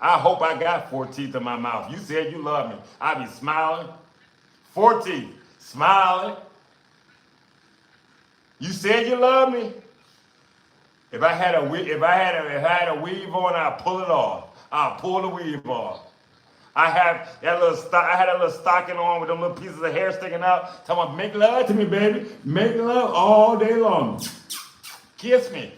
I hope I got 4 teeth in my mouth. You said you love me. I be smiling. 4 teeth. Smiling. You said you love me. If I had a weave on, I'd pull it off. I'll pull the weave off. I had that little stocking on with them little pieces of hair sticking out. Talking about, make love to me, baby. Make love all day long. Kiss me.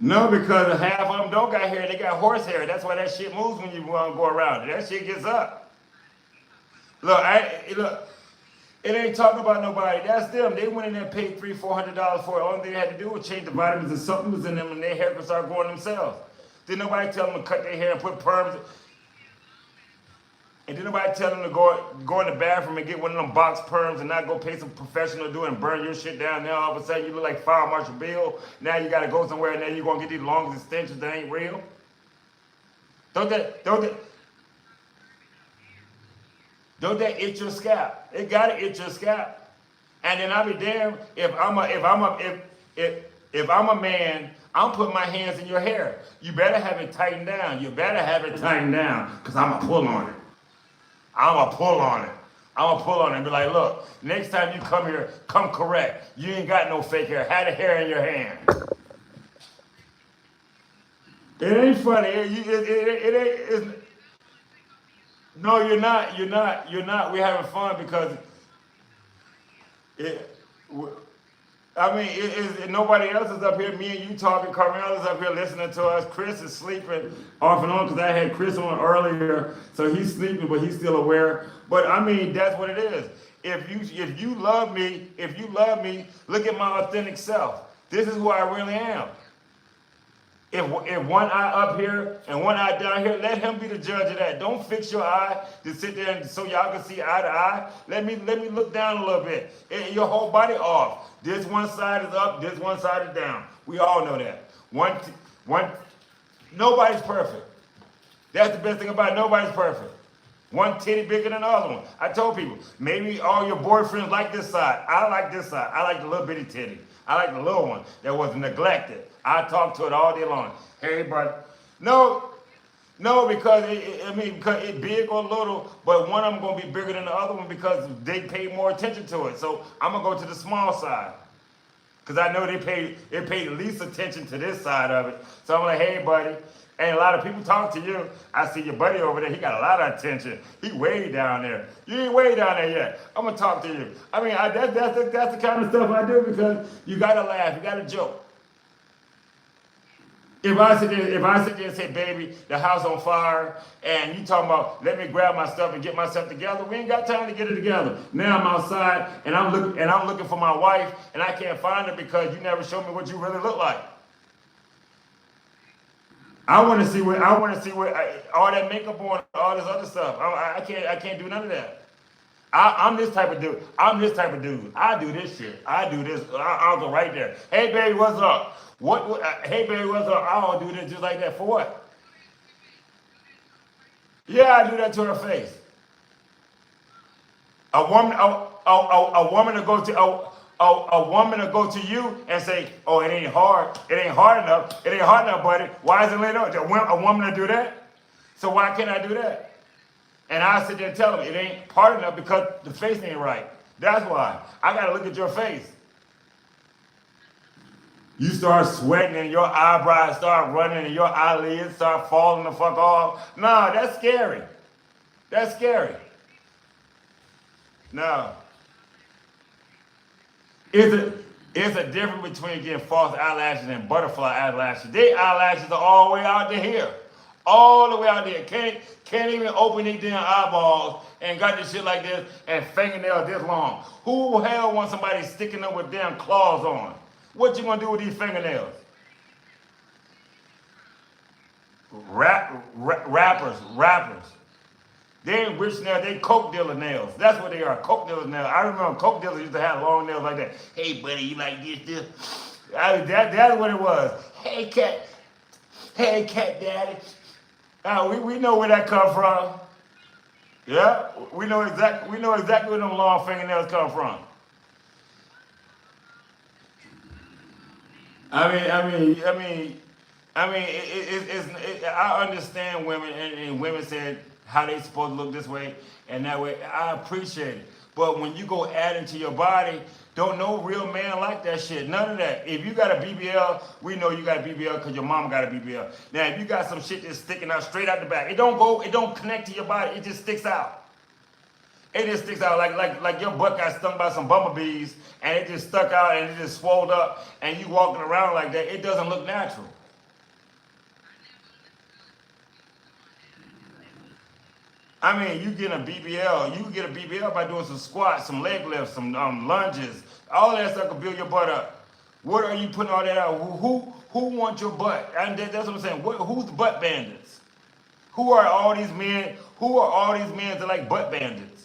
No, because half of them don't got hair. They got horse hair. That's why that shit moves when you want to go around. That shit gets up. Look, it ain't talking about nobody. That's them. They went in there and paid $300-$400 for it. All they had to do was change the vitamins and supplements in them, and their hair could start growing themselves. Did nobody tell them to cut their hair and put perms? And did nobody tell them to go in the bathroom and get one of them box perms and not go pay some professional to do it and burn your shit down? Now all of a sudden you look like Fire Marshal Bill. Now you got to go somewhere and now you're going to get these long extensions that ain't real. Don't that itch your scalp? It got to itch your scalp. And then I'll be damned if I'm a man, I'm putting my hands in your hair. You better have it tightened down. You better have it tightened down because I'm going to pull on it. I'm going to pull on it. I'm going to pull on it and be like, look, next time you come here, come correct. You ain't got no fake hair. Have the hair in your hand. It ain't funny. It ain't. No, you're not. You're not. We're having fun because nobody else is up here. Me and you talking. Carmel is up here listening to us. Chris is sleeping off and on because I had Chris on earlier, so he's sleeping, but he's still aware. But I mean, that's what it is. If you love me, look at my authentic self. This is who I really am. If one eye up here and one eye down here, let him be the judge of that. Don't fix your eye to sit there and so y'all can see eye to eye. Let me look down a little bit. Your whole body off. This one side is up, this one side is down. We all know that. Nobody's perfect. That's the best thing about it. Nobody's perfect. One titty bigger than the other one. I told people, maybe all your boyfriends like this side. I like this side. I like the little bitty titty. I like the little one that was neglected. I talk to it all day long. Hey, but no, because because it's big or little, but one of them gonna be bigger than the other one because they pay more attention to it. So I'm gonna go to the small side because I know they paid the least attention to this side of it. So I'm like, hey, buddy. And a lot of people talk to you. I see your buddy over there. He got a lot of attention. He way down there. You ain't way down there yet. I'm gonna talk to you. I mean, that's the kind of stuff I do because you gotta laugh. You gotta joke. If I sit there and say, baby, the house on fire, and you talking about let me grab my stuff and get myself together, we ain't got time to get it together. Now I'm outside and I'm looking for my wife and I can't find her because you never showed me what you really look like. I want to see what all that makeup on, all this other stuff. I can't do none of that. I'm this type of dude. I do this shit. I do this. I'll go right there. Hey baby, what's up? Hey baby, what's up? I'll do this just like that. For what? Yeah, I do that to her face. A woman to go to you and say, oh, it ain't hard. It ain't hard enough. It ain't hard enough, buddy. Why is it laid up? A woman to do that? So why can't I do that? And I sit there and tell them it ain't hard enough because the face ain't right. That's why. I got to look at your face. You start sweating and your eyebrows start running and your eyelids start falling the fuck off. Nah, that's scary. That's scary. Now, is a difference between getting false eyelashes and butterfly eyelashes. Their eyelashes are all the way out to here. All the way out there. Can't even open their damn eyeballs and got this shit like this and fingernails this long. Who the hell wants somebody sticking up with damn claws on? What you gonna do with these fingernails? Rappers. They ain't rich nails, they coke dealer nails. That's what they are, coke dealer nails. I remember coke dealers used to have long nails like that. Hey buddy, you like this? That's what it was. Hey cat daddy. We know where that come from. Yeah, we know exactly where them long fingernails come from. I understand women and women said how they supposed to look this way and that way. I appreciate it. But when you go adding to your body, don't no real man like that shit. None of that. If you got a BBL, we know you got a BBL because your mama got a BBL. Now, if you got some shit that's sticking out straight out the back, it don't connect to your body. It just sticks out. It just sticks out like your butt got stung by some bumblebees and it just stuck out and it just swelled up and you walking around like that. It doesn't look natural. I mean, you get a BBL. You can get a BBL by doing some squats, some leg lifts, some lunges. All that stuff can build your butt up. What are you putting all that out? Who wants your butt? And that's what I'm saying. Who's the butt bandits? Who are all these men? Who are all these men that like butt bandits?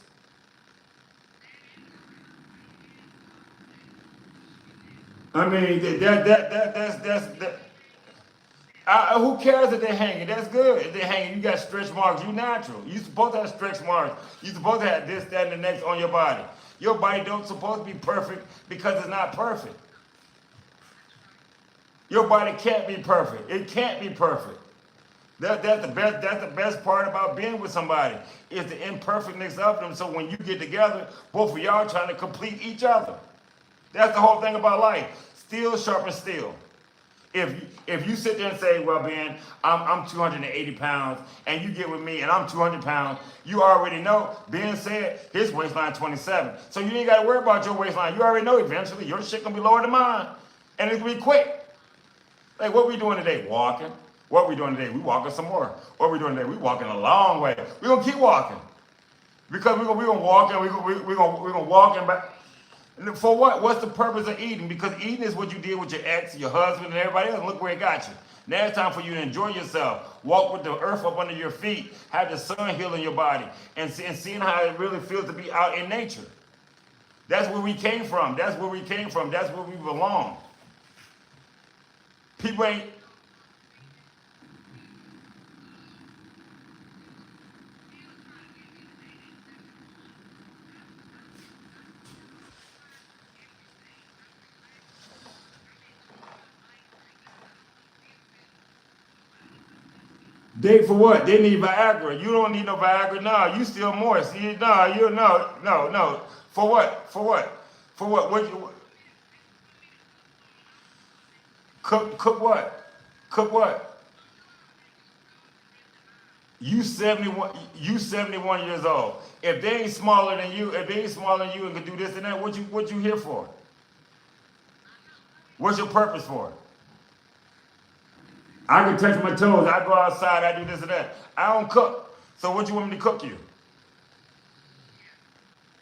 I mean, that's who cares if they're hanging? That's good. If they're hanging, you got stretch marks. You natural. You supposed to have stretch marks. You supposed to have this, that, and the next on your body. Your body don't supposed to be perfect because it's not perfect. Your body can't be perfect. It can't be perfect. That's the best. That's the best part about being with somebody is the imperfectness of them. So when you get together, both of y'all trying to complete each other. That's the whole thing about life. Steel sharpens steel. If you sit there and say, well, Ben, I'm 280 pounds, and you get with me and I'm 200 pounds, you already know. Ben said his waistline 27. So you ain't got to worry about your waistline. You already know eventually your shit going to be lower than mine. And it's going to be quick. Like, what we doing today? Walking. What we doing today? We walking some more. What we doing today? We walking a long way. We're going to keep walking. Because we're going to walk and we're going to walk and back. For what? What's the purpose of eating? Because eating is what you did with your ex, your husband, and everybody else. Look where it got you. Now it's time for you to enjoy yourself. Walk with the earth up under your feet. Have the sun healing your body. And seeing how it really feels to be out in nature. That's where we came from. That's where we came from. That's where we belong. People ain't... They for what? They need Viagra. You don't need no Viagra. No, you still moist. No. For what? For what? For what? Cook what? Cook what? You 71. You 71 years old. If they ain't smaller than you, and can do this and that, what you here for? What's your purpose for? I can touch my toes. I go outside. I do this and that. I don't cook. So what you want me to cook you?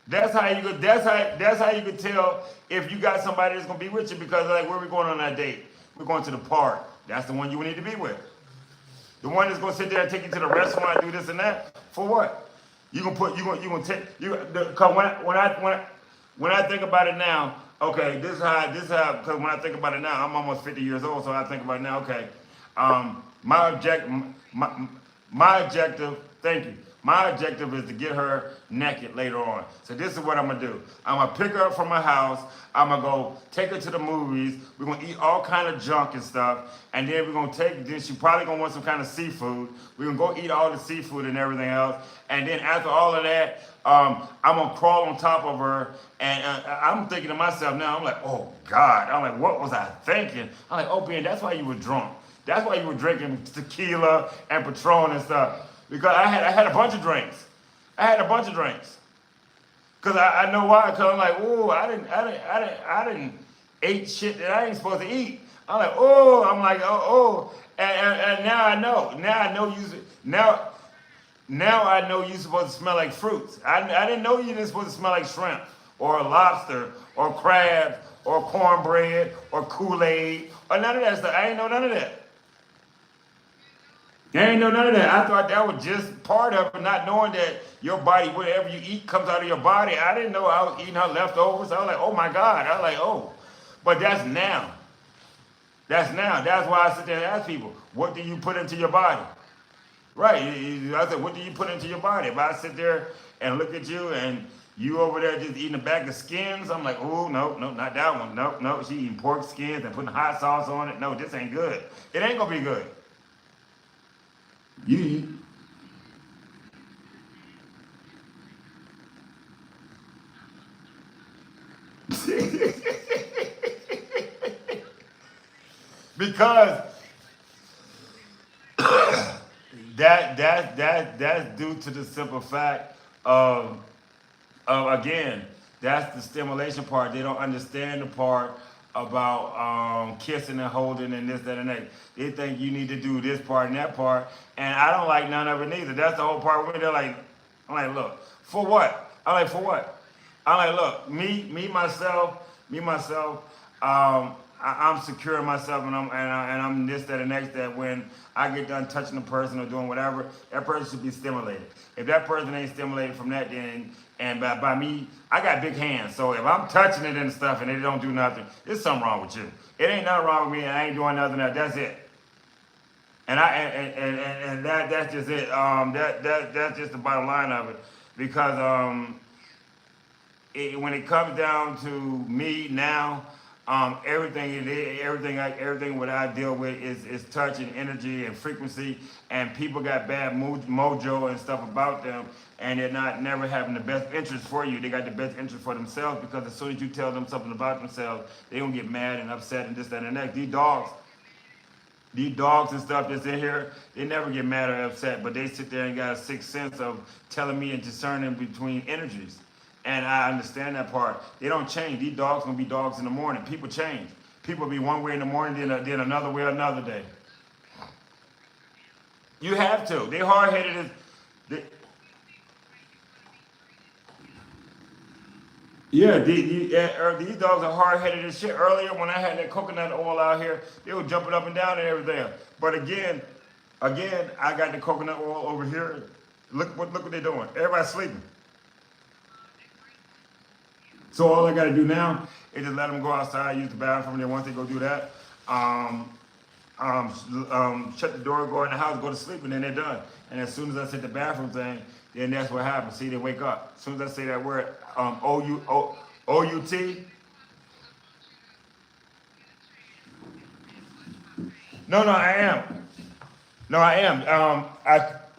That's how you could. That's how you could tell if you got somebody that's gonna be with you because like where we going on that date? We're going to the park. That's the one you need to be with. The one that's gonna sit there and take you to the restaurant, do this and that. For what? You gonna take you? Cause when I think about it now, okay, this is how. Because when I think about it now, I'm almost 50 years old, so I think about it now. Okay. My objective, thank you. My objective is to get her naked later on. So this is what I'm gonna do. I'm gonna pick her up from my house. I'm gonna go take her to the movies. We're gonna eat all kind of junk and stuff. And then we're gonna then she probably gonna want some kind of seafood. We're gonna go eat all the seafood and everything else. And then after all of that, I'm gonna crawl on top of her. And I'm thinking to myself now, I'm like, oh God. I'm like, what was I thinking? I'm like, oh Ben, that's why you were drunk. That's why you were drinking tequila and Patron and stuff. Because I had a bunch of drinks. Cause I know why. Cause I'm like, oh, I didn't ate shit that I ain't supposed to eat. I'm like, oh, and now I know. Now I know you're supposed to smell like fruits. I didn't know you didn't supposed to smell like shrimp or lobster or crab or cornbread or Kool-Aid or none of that stuff. I ain't know none of that. I ain't know none of that. I thought that was just part of it, not knowing that your body, whatever you eat, comes out of your body. I didn't know I was eating her leftovers. I was like, oh my God. I was like, oh. But that's now. That's now. That's why I sit there and ask people, what do you put into your body? Right. I said, what do you put into your body? If I sit there and look at you and you over there just eating a bag of skins, I'm like, oh, no, not that one. No, she eating pork skins and putting hot sauce on it. No, this ain't good. It ain't going to be good. You because that's due to the simple fact of again, that's the stimulation part. They don't understand the part about kissing and holding and this, that, and that. They think you need to do this part and that part, and I don't like none of it neither. That's the whole part where they're like, I'm like, look, for what? I'm like, for what? I'm like, look, me myself. I'm secure in myself, and I'm this, that, and next. That when I get done touching a person or doing whatever, that person should be stimulated. If that person ain't stimulated from that, then and by me, I got big hands. So if I'm touching it and stuff and they don't do nothing, there's something wrong with you. It ain't nothing wrong with me, and I ain't doing nothing else. That's it. And that's just it. That's just the bottom line of it, because when it comes down to me now, everything what I deal with is touch and energy and frequency, and people got bad mojo and stuff about them, and they're not never having the best interest for you. They got the best interest for themselves, because as soon as you tell them something about themselves, they gonna get mad and upset and this, that, and the next. These dogs and stuff that's in here, they never get mad or upset, but they sit there and got a sixth sense of telling me and discerning between energies. And I understand that part. They don't change. These dogs gonna be dogs in the morning. People change. People be one way in the morning, then another way another day. You have to. They hard-headed as they, yeah, these dogs are hard-headed as shit. Earlier, when I had that coconut oil out here, they were jumping up and down and everything. But again, I got the coconut oil over here. Look what they're doing. Everybody's sleeping. So all I got to do now is just let them go outside, use the bathroom, and then once they go do that, shut the door, go in the house, go to sleep, and then they're done. And as soon as I say the bathroom thing, then that's what happens. See, they wake up. As soon as I say that word, O-U-T. No, I am. No, I am.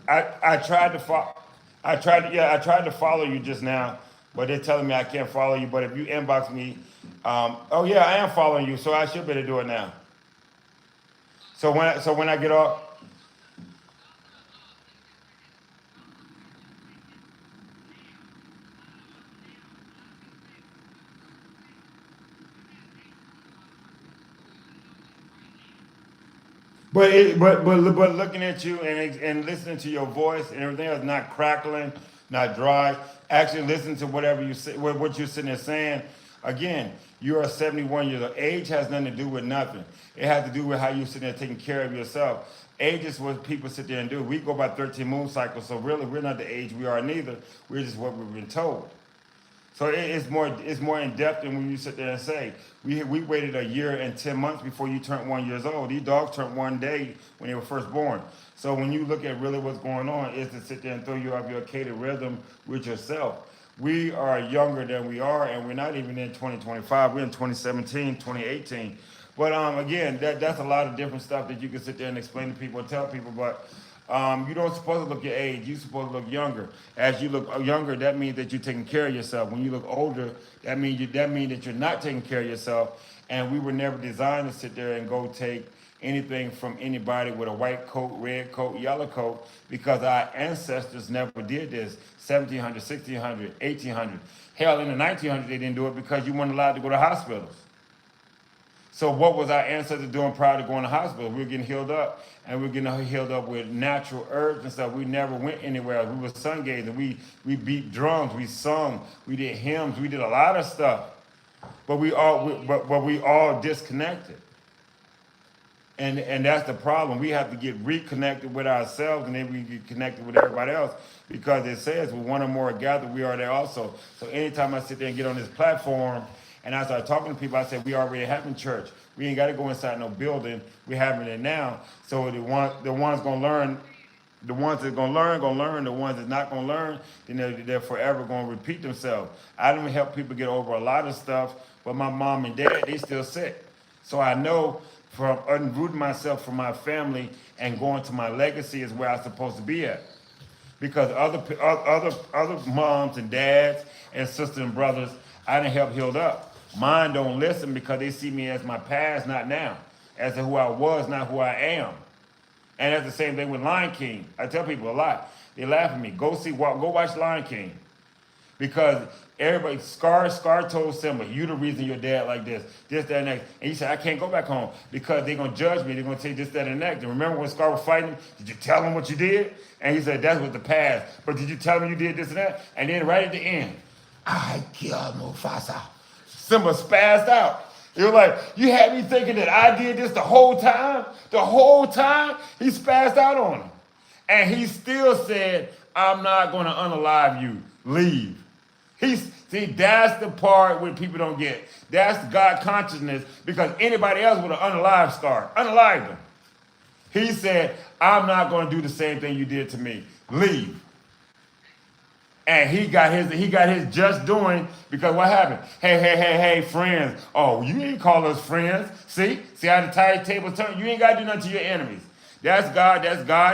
I tried to follow. I tried to follow you just now, but they're telling me I can't follow you. But if you inbox me, oh yeah, I am following you, so I should better do it now. So when I get off, but looking at you and listening to your voice and everything else, not crackling, not dry. Actually, listen to whatever you say, what you're sitting there saying. Again, you are 71 years old. Age has nothing to do with nothing. It has to do with how you're sitting there taking care of yourself. Age is what people sit there and do. We go by 13 moon cycles, so really we're not the age we are neither. We're just what we've been told. So it's more in depth than when you sit there and say we waited a year and 10 months before you turned 1 year old. These dogs turned 1 day when they were first born. So when you look at really what's going on, is to sit there and throw you off your cadent rhythm with yourself. We are younger than we are, and we're not even in 2025. We're in 2017, 2018. But again, that's a lot of different stuff that you can sit there and explain to people and tell people. But you don't supposed to look your age. You're supposed to look younger. As you look younger, that means that you're taking care of yourself. When you look older, that means that you're not taking care of yourself, And we were never designed to sit there and go take anything from anybody with a white coat, red coat, yellow coat, because our ancestors never did this. 1700, 1600, 1800. Hell, in the 1900s, they didn't do it because you weren't allowed to go to hospitals. So what was our ancestors doing prior to going to hospital? We were getting healed up, and we were getting healed up with natural herbs and stuff. We never went anywhere. We were sun gazing. We beat drums. We sung. We did hymns. We did a lot of stuff. But we all disconnected. And that's the problem. We have to get reconnected with ourselves, and then we get connected with everybody else, because it says with one or more gathered, we are there also. So anytime I sit there and get on this platform and I start talking to people, I say we already having church. We ain't got to go inside no building. We're having it now. So the ones gonna learn. The ones that gonna learn. The ones that's not gonna learn, then they're forever gonna repeat themselves. I done help people get over a lot of stuff, but my mom and dad, they still sick. So I know from unrooting myself from my family and going to my legacy is where I'm supposed to be at. Because other moms and dads and sisters and brothers, I done help healed up. Mine don't listen because they see me as my past, not now. As to who I was, not who I am. And that's the same thing with Lion King. I tell people a lot. They laugh at me. Go watch Lion King. Because everybody, Scar told Simba, you the reason your dad like this, that, and that. And he said, I can't go back home because they're going to judge me. They're going to say this, that, and that. And remember when Scar was fighting, did you tell him what you did? And he said, that was the past. But did you tell him you did this and that? And then right at the end, I killed Mufasa. Simba spazzed out. He was like, you had me thinking that I did this the whole time? The whole time? He spazzed out on him. And he still said, I'm not going to unalive you. Leave. See, that's the part where people don't get. That's God consciousness, because anybody else would have unalived Scar. Unalived him. He said, I'm not going to do the same thing you did to me. Leave. And he got his just doing, because what happened? Hey, friends. Oh, you ain't call us friends. See how the table turned? You ain't got to do nothing to your enemies. That's God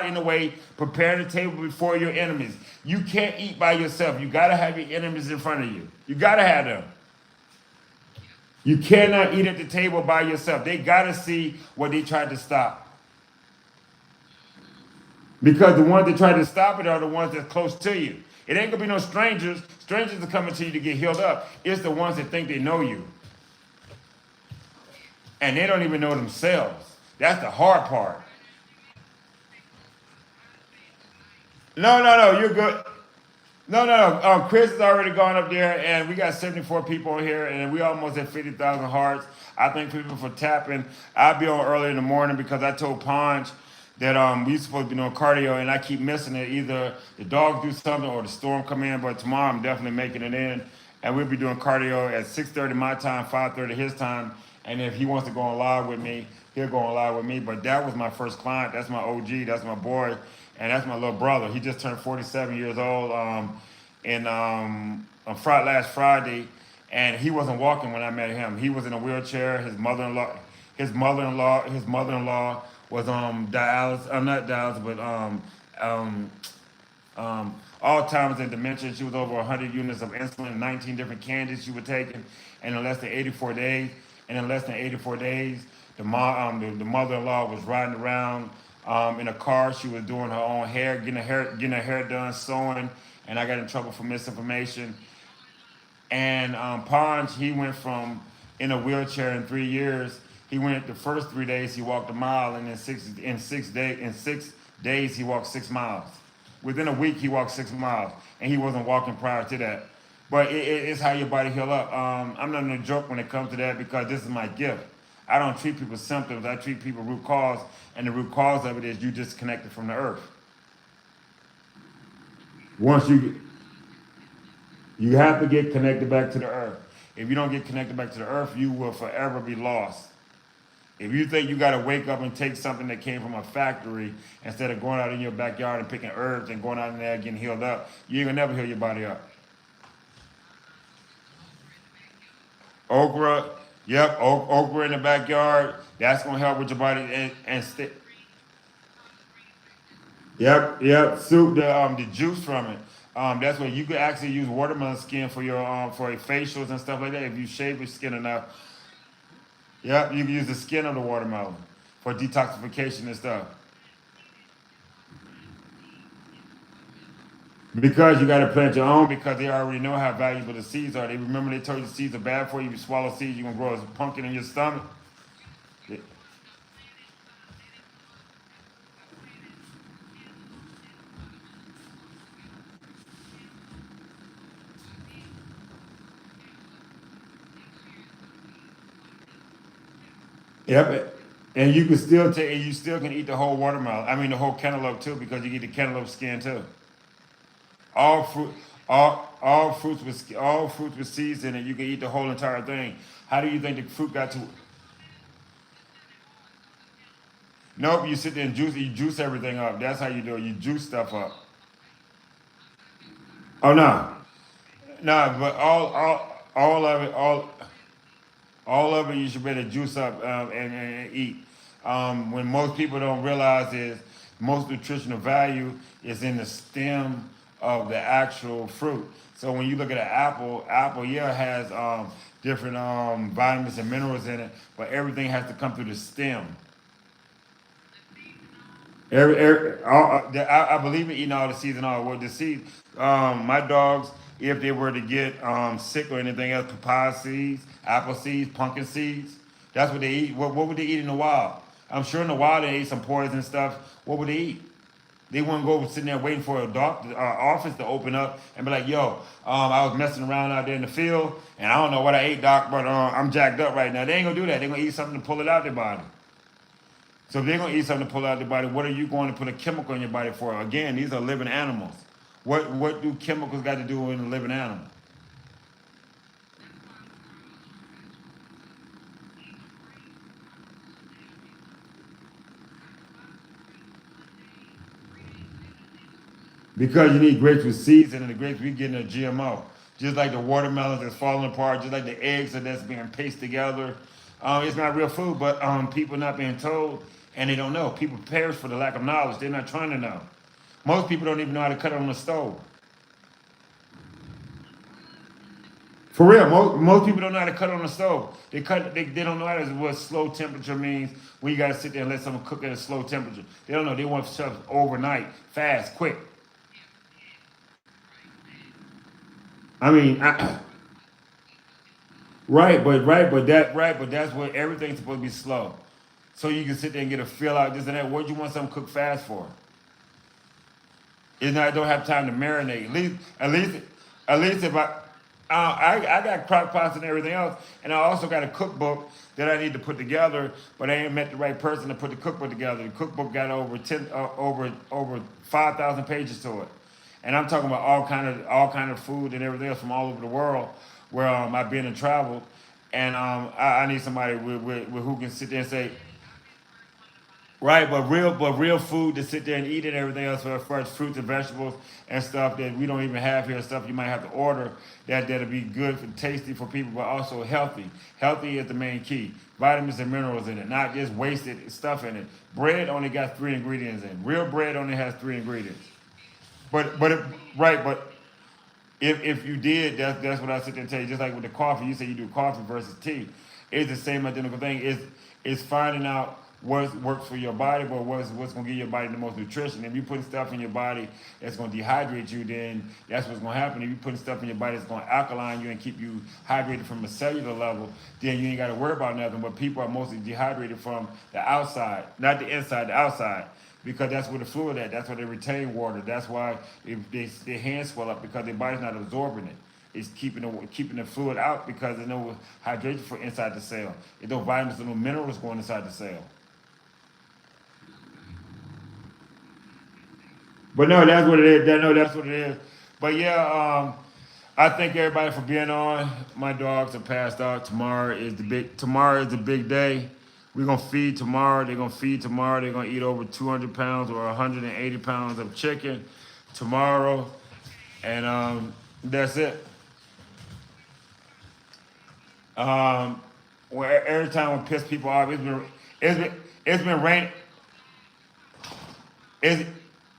in a way, preparing the table before your enemies. You can't eat by yourself. You got to have your enemies in front of you. You got to have them. You cannot eat at the table by yourself. They got to see what they tried to stop. Because the ones that try to stop it are the ones that's close to you. It ain't going to be no strangers. Strangers are coming to you to get healed up. It's the ones that think they know you. And they don't even know themselves. That's the hard part. No, you're good. No. Chris has already gone up there, and we got 74 people in here, and we almost at 50,000 hearts. I thank people for tapping. I'll be on early in the morning because I told Ponch that we supposed to be doing cardio, and I keep missing it. Either the dogs do something or the storm come in, but tomorrow I'm definitely making it in, and we'll be doing cardio at 6:30 my time, 5:30 his time, and if he wants to go on live with me, he'll go on live with me. But that was my first client. That's my OG. That's my boy. And that's my little brother. He just turned 47 years old on last Friday, and he wasn't walking when I met him. He was in a wheelchair. His mother-in-law was on dialysis. Not dialysis, but Alzheimer's and dementia. She was over 100 units of insulin, 19 different candies she was taking, and in less than 84 days. The mother-in-law was riding around in a car. She was doing her own hair, getting her hair done, sewing, and I got in trouble for misinformation. And Ponch, he went from in a wheelchair in 3 years. He went the first 3 days he walked a mile, and in 6 days he walked 6 miles. Within a week he walked 6 miles, and he wasn't walking prior to that. But it's how your body heal up. I'm not gonna joke when it comes to that, because this is my gift. I don't treat people's symptoms. I treat people root cause, and the root cause of it is you disconnected from the earth. Once you have to get connected back to the earth. If you don't get connected back to the earth, you will forever be lost. If you think you got to wake up and take something that came from a factory instead of going out in your backyard and picking herbs and going out in there getting healed up, you ain't gonna never heal your body up. Okra. Yep, okra in the backyard. That's gonna help with your body and stick. Yep. Soup the juice from it. That's what you could actually use watermelon skin for your for facials and stuff like that. If you shave your skin enough. Yep, you can use the skin of the watermelon for detoxification and stuff. Because you got to plant your own, because they already know how valuable the seeds are. They remember they told you the seeds are bad for you. If you swallow seeds, you're gonna grow a pumpkin in your stomach. Yep. And you can still take, and you still can eat the whole watermelon. I mean, the whole cantaloupe too, because you get the cantaloupe skin too. All fruit, all fruits with seeds in it. You can eat the whole entire thing. How do you think the fruit got to? Nope. You sit there and juice. You juice everything up. That's how you do it. You juice stuff up. Oh no, no. But all of it, all of it, you should better juice up and eat. When most people don't realize is most nutritional value is in the stem of the actual fruit. So when you look at an apple, apple yeah has different vitamins and minerals in it, but everything has to come through the stem. I believe in eating all the seeds and all. Well, the seeds, my dogs, if they were to get sick or anything else, papaya seeds, apple seeds, pumpkin seeds, that's what they eat. What would they eat in the wild? I'm sure in the wild they ate some poison stuff. What would they eat? They wouldn't go sitting there waiting for a doctor office to open up and be like, "Yo, I was messing around out there in the field, and I don't know what I ate, doc, but I'm jacked up right now." They ain't gonna do that. They're gonna eat something to pull it out their body. So if they're gonna eat something to pull out their body, what are you going to put a chemical in your body for? Again, these are living animals. What do chemicals got to do with a living animal? Because you need grapes with seeds and the grapes we getting a GMO. Just like the watermelons that's falling apart, just like the eggs that's being pasted together. It's not real food, but people not being told and they don't know. People perish for the lack of knowledge. They're not trying to know. Most people don't even know how to cut it on the stove. For real, most people don't know how to cut on the stove. They don't know what slow temperature means when you gotta sit there and let someone cook at a slow temperature. They don't know. They want stuff overnight, fast, quick. I mean, but that's what everything's supposed to be slow. So you can sit there and get a feel out this and that. What do you want something cooked fast for? It's not. I don't have time to marinate. At least if I got crock pots and everything else, and I also got a cookbook that I need to put together, but I ain't met the right person to put the cookbook together. The cookbook got over 5,000 pages to it, and I'm talking about all kind of food and everything else from all over the world where I've been and traveled, and I need somebody with who can sit there and say, right, but real food to sit there and eat and everything else for fresh fruits and vegetables and stuff that we don't even have here, stuff you might have to order that'll be good and tasty for people, but also healthy. Healthy is the main key. Vitamins and minerals in it, not just wasted stuff in it. Bread only got 3 ingredients in. Real bread only has 3 ingredients. Right, but if you did, that's what I sit there and tell you. Just like with the coffee, you say you do coffee versus tea. It's the same identical thing. It's finding out what works for your body, but what's going to give your body the most nutrition. If you put stuff in your body that's going to dehydrate you, then that's what's going to happen. If you put stuff in your body that's going to alkaline you and keep you hydrated from a cellular level, then you ain't got to worry about nothing. But people are mostly dehydrated from the outside, not the inside, the outside. Because that's where the fluid at. That's where they retain water. That's why if their hands swell up because their body's not absorbing it. It's keeping the fluid out because there's no hydration for inside the cell. There's no vitamins and no minerals going inside the cell. But no, that's what it is. No, that's what it is. But yeah, I thank everybody for being on. My dogs are passed out. Tomorrow is the big day. We're gonna feed tomorrow. They're gonna feed tomorrow. They're gonna eat over 200 pounds or 180 pounds of chicken tomorrow, and that's it. Where every time we piss people off, it's been rain. It's,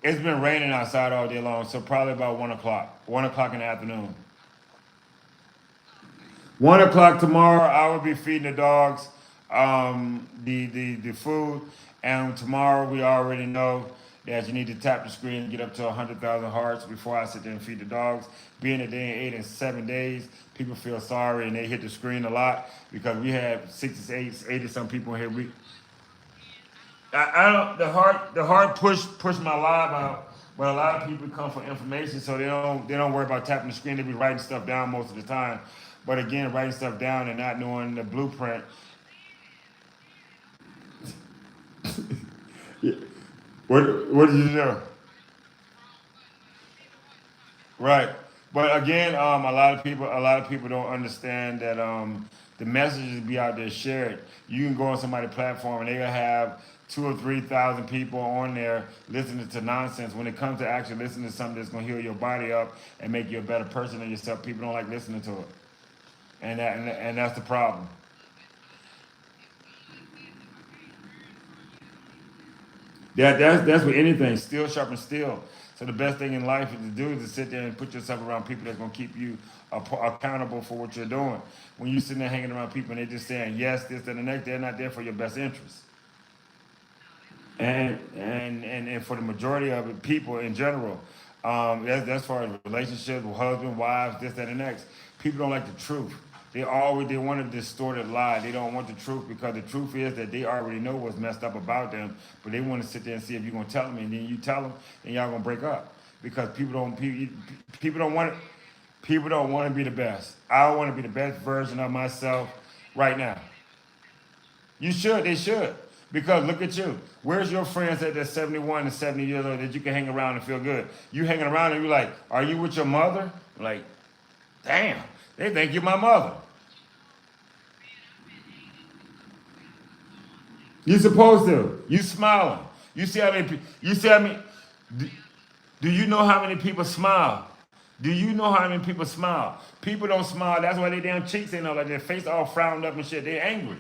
it's been raining outside all day long, so probably about 1 o'clock. 1 o'clock in the afternoon. 1 o'clock tomorrow, I will be feeding the dogs. the food. And tomorrow we already know that you need to tap the screen and get up to 100,000 hearts before I sit there and feed the dogs. Being that they ate in 7 days, people feel sorry and they hit the screen a lot because we have 80 some people here. I don't the heart push my live out, but a lot of people come for information, so they don't worry about tapping the screen. They be writing stuff down most of the time. But again, writing stuff down and not knowing the blueprint. Yeah. What did you do? Right. But again, a lot of people don't understand that the messages be out there shared. You can go on somebody's platform and they'll have 2 or 3 thousand people on there listening to nonsense. When it comes to actually listening to something that's gonna heal your body up and make you a better person than yourself, people don't like listening to it, and that's the problem. That's with anything. Steel sharpens steel. So the best thing in life is to do is to sit there and put yourself around people that's gonna keep you accountable for what you're doing. When you sitting there hanging around people and they're just saying yes, this, and the next, they're not there for your best interest. And for the majority of it, people in general, that's far as relationships with husband, wives, this, that, and the next. People don't like the truth. They want a distorted lie. They don't want the truth because the truth is that they already know what's messed up about them, but they want to sit there and see if you're gonna tell them, and then you tell them, and y'all gonna break up because people don't want it. People don't want to be the best. I want to be the best version of myself right now. You should. They should. Because look at you. Where's your friends that are 71 and 70 years old that you can hang around and feel good? You hanging around and you're like, are you with your mother? Like, damn, they think you're my mother. You supposed to. You smiling. You see how many? You see how many? Do, do you know how many people smile? Do you know how many people smile? People don't smile. That's why their damn cheeks ain't all like their face all frowned up and shit. They angry.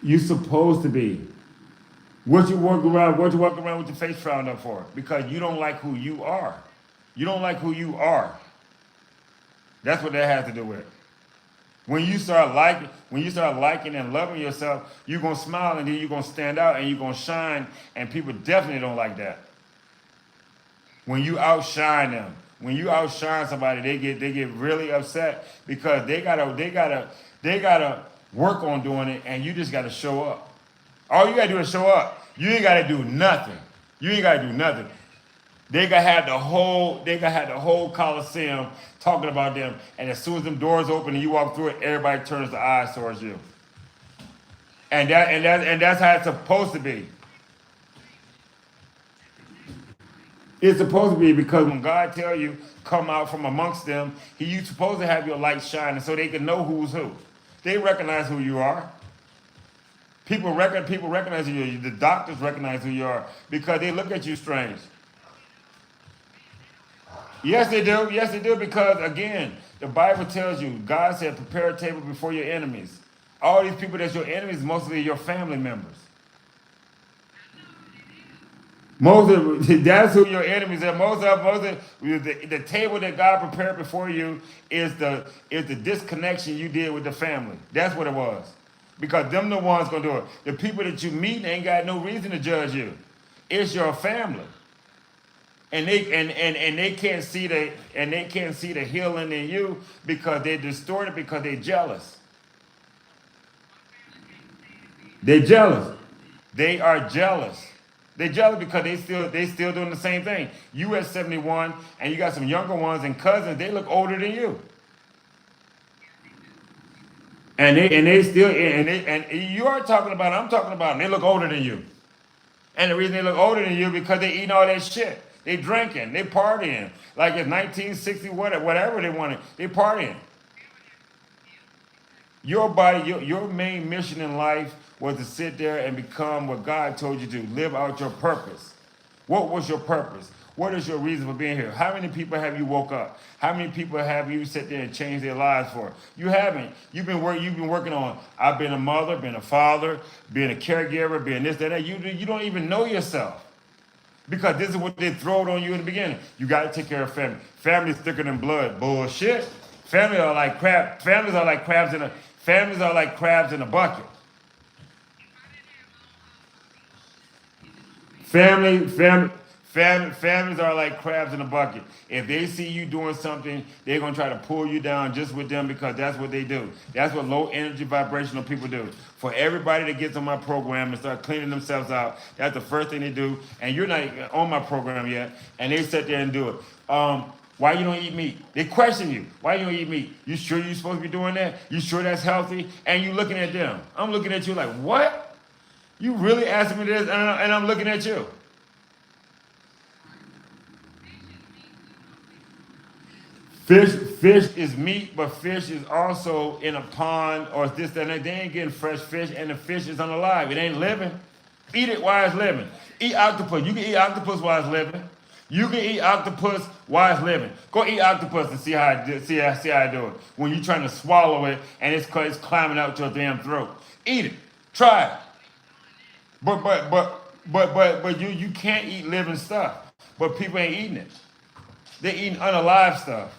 You supposed to be. What you walk around with your face frowned up for? Because you don't like who you are. You don't like who you are. That's what that has to do with. When you start liking and loving yourself, you're gonna smile and then you're gonna stand out and you're gonna shine. And people definitely don't like that. When you outshine them, when you outshine somebody, they get really upset because they gotta work on doing it, and you just gotta show up. All you gotta do is show up. You ain't gotta do nothing. You ain't gotta do nothing. They gotta have the whole Coliseum talking about them, and as soon as them doors open and you walk through it, everybody turns their eyes towards you. And that's how it's supposed to be. It's supposed to be because when God tell you come out from amongst them, you supposed to have your light shining so they can know who's who. They recognize who you are. People recognize who you are. The doctors recognize who you are because they look at you strange. Yes, they do. Yes, they do because again, the Bible tells you, God said, prepare a table before your enemies. All these people that's your enemies, mostly your family members. That's who your enemies are. The table that God prepared before you is the disconnection you did with the family. That's what it was. Because them the ones gonna do it. The people that you meet ain't got no reason to judge you. It's your family. And they can't see the healing in you because they're distorted because they're jealous. They're jealous. They are jealous. They jealous because they still doing the same thing. You at 71 and you got some younger ones and cousins, they look older than you. And you are talking about, I'm talking about them. They look older than you. And the reason they look older than you because they eating all that shit. They drinking, they partying. Like it's 1960, whatever they wanted. They partying. Your body, your main mission in life was to sit there and become what God told you to, live out your purpose. What was your purpose? What is your reason for being here? How many people have you woke up? How many people have you sit there and changed their lives for? You haven't. You've been working on, I've been a mother, been a father, being a caregiver, being this, that. You don't even know yourself. Because this is what they throwed on you in the beginning. You got to take care of family. Family's thicker than blood. Bullshit. Families are like crab. Families are like crabs in a. Families are like crabs in a bucket. Family, family, families are like crabs in a bucket. If they see you doing something, they're gonna try to pull you down just with them because that's what they do. That's what low energy vibrational people do. For everybody that gets on my program and start cleaning themselves out, that's the first thing they do. And you're not on my program yet, and they sit there and do it. Why you don't eat meat? They question you. Why you don't eat meat? You sure you're supposed to be doing that? You sure that's healthy? And you looking at them. I'm looking at you like, what? You really asking me this, and I'm looking at you. Fish is meat, but fish is also in a pond or this, that, and that. They ain't getting fresh fish, and the fish is unalive. It ain't living. Eat it while it's living. Eat octopus. You can eat octopus while it's living. You can eat octopus while it's living. Go eat octopus and see how I do it. When you're trying to swallow it and it's climbing out your damn throat. Eat it. Try it. But you can't eat living stuff. But people ain't eating it. They're eating unalive stuff.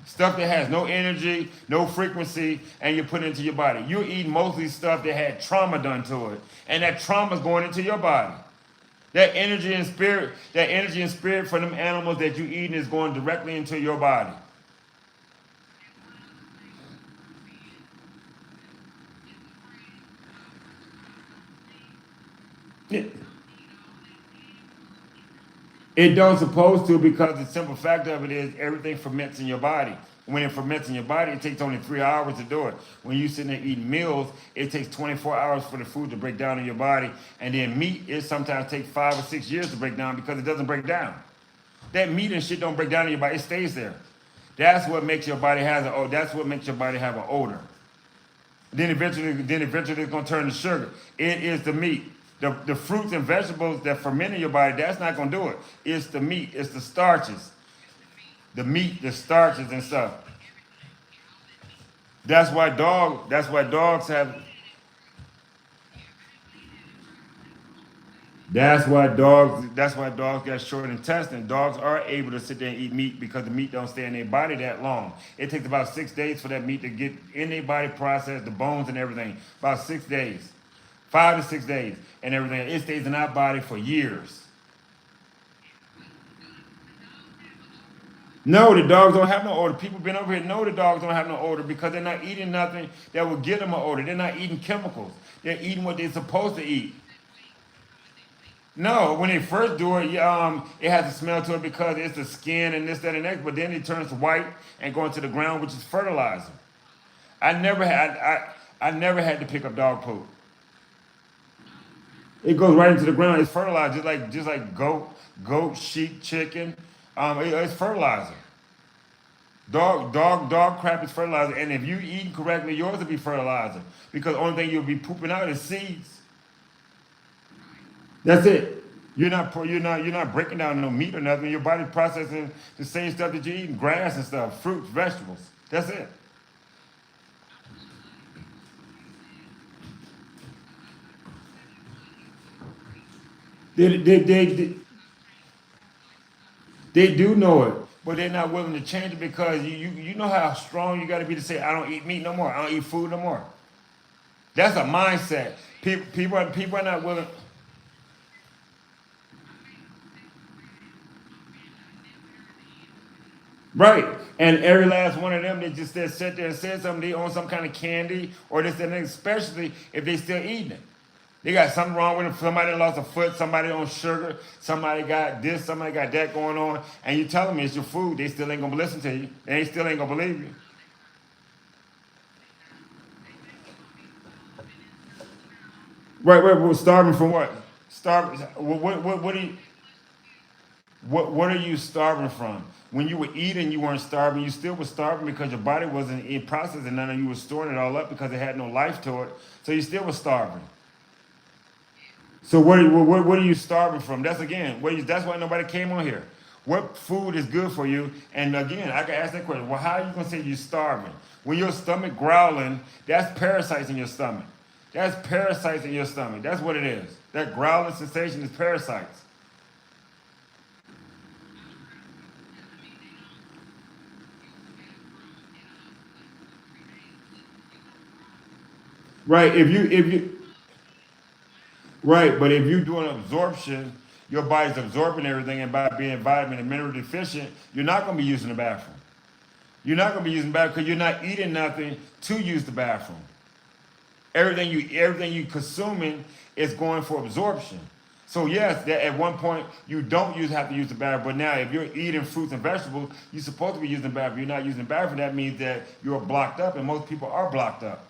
Stuff that has no energy, no frequency, and you put it into your body. You're eating mostly stuff that had trauma done to it. And that trauma is going into your body. That energy and spirit from them animals that you're eating is going directly into your body. It, it don't supposed to because the simple fact of it is everything ferments in your body. When it ferments in your body, it takes only 3 hours to do it. When you sitting there eating meals, it takes 24 hours for the food to break down in your body. And then meat, it sometimes takes 5 or 6 years to break down because it doesn't break down. That meat and shit don't break down in your body, it stays there. That's what makes your body that's what makes your body have an odor. Then eventually it's gonna turn to sugar. It is the meat. The fruits and vegetables that ferment in your body, that's not gonna do it. It's the meat, it's the starches. The meat, the starches and stuff. That's why dogs have that's why dogs got short intestine. Dogs are able to sit there and eat meat because the meat don't stay in their body that long. It takes about 6 days for that meat to get in their body, process the bones and everything. About 6 days. 5 to 6 days and everything. It stays in our body for years. No, the dogs don't have no odor. People been over here know the dogs don't have no odor because they're not eating nothing that will give them an odor. They're not eating chemicals. They're eating what they're supposed to eat. No, when they first do it, it has a smell to it because it's the skin and this, that, and that. But then it turns white and go into the ground, which is fertilizer. I never had to pick up dog poop. It goes right into the ground. It's fertilizer, just like goat, sheep, chicken. It's fertilizer. Dog crap is fertilizer, and if you eat correctly, yours will be fertilizer because the only thing you'll be pooping out is seeds. That's it. You're not breaking down no meat or nothing. Your body's processing the same stuff that you're eating, grass and stuff, fruits, vegetables. That's it. They, they, they, they, they do know it, but they're not willing to change it because you know how strong you got to be to say, I don't eat meat no more. I don't eat food no more. That's a mindset. People are not willing. Right. And every last one of them that just sit there and said something, they own some kind of candy or this and that, especially if they still eating it. They got something wrong with them. Somebody lost a foot, somebody on sugar, somebody got this, somebody got that going on, and you tell them it's your food, they still ain't gonna listen to you. They still ain't gonna believe you. Right, well, starving from what? Starving. What do you? What are you starving from? When you were eating, you weren't starving. You still were starving because your body wasn't in process and none of you was storing it all up because it had no life to it. So you still were starving. So what are you starving from? That's again, that's why nobody came on here. What food is good for you? And again, I can ask that question. Well, how are you gonna say you're starving? When your stomach growling, that's parasites in your stomach. That's parasites in your stomach. That's what it is. That growling sensation is parasites. Right. Right, but if you're doing absorption, your body's absorbing everything, and by being vitamin and mineral deficient, you're not going to be using the bathroom. You're not going to be using the bathroom because you're not eating nothing to use the bathroom. Everything you consuming is going for absorption. So yes, that at one point you don't have to use the bathroom, but now if you're eating fruits and vegetables, you're supposed to be using the bathroom. You're not using the bathroom. That means that you're blocked up, and most people are blocked up.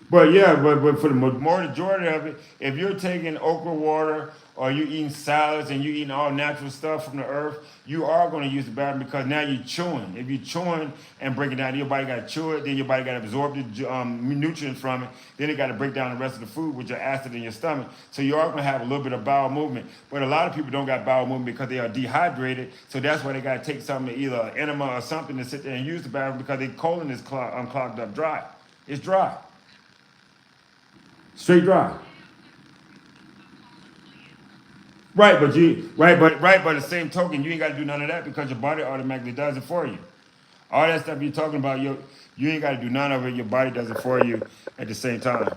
But yeah, but for the more majority of it, if you're taking okra water or you're eating salads and you're eating all natural stuff from the earth, you are going to use the bathroom because now you're chewing. If you're chewing and breaking down, your body got to chew it, then your body got to absorb the nutrients from it, then it got to break down the rest of the food with your acid in your stomach. So you are going to have a little bit of bowel movement. But a lot of people don't got bowel movement because they are dehydrated. So that's why they got to take something, either an enema or something, to sit there and use the bathroom because their colon is clogged up dry. It's dry. Straight dry. But the same token, you ain't got to do none of that because your body automatically does it for you. All that stuff you're talking about, you ain't got to do none of it. Your body does it for you at the same time.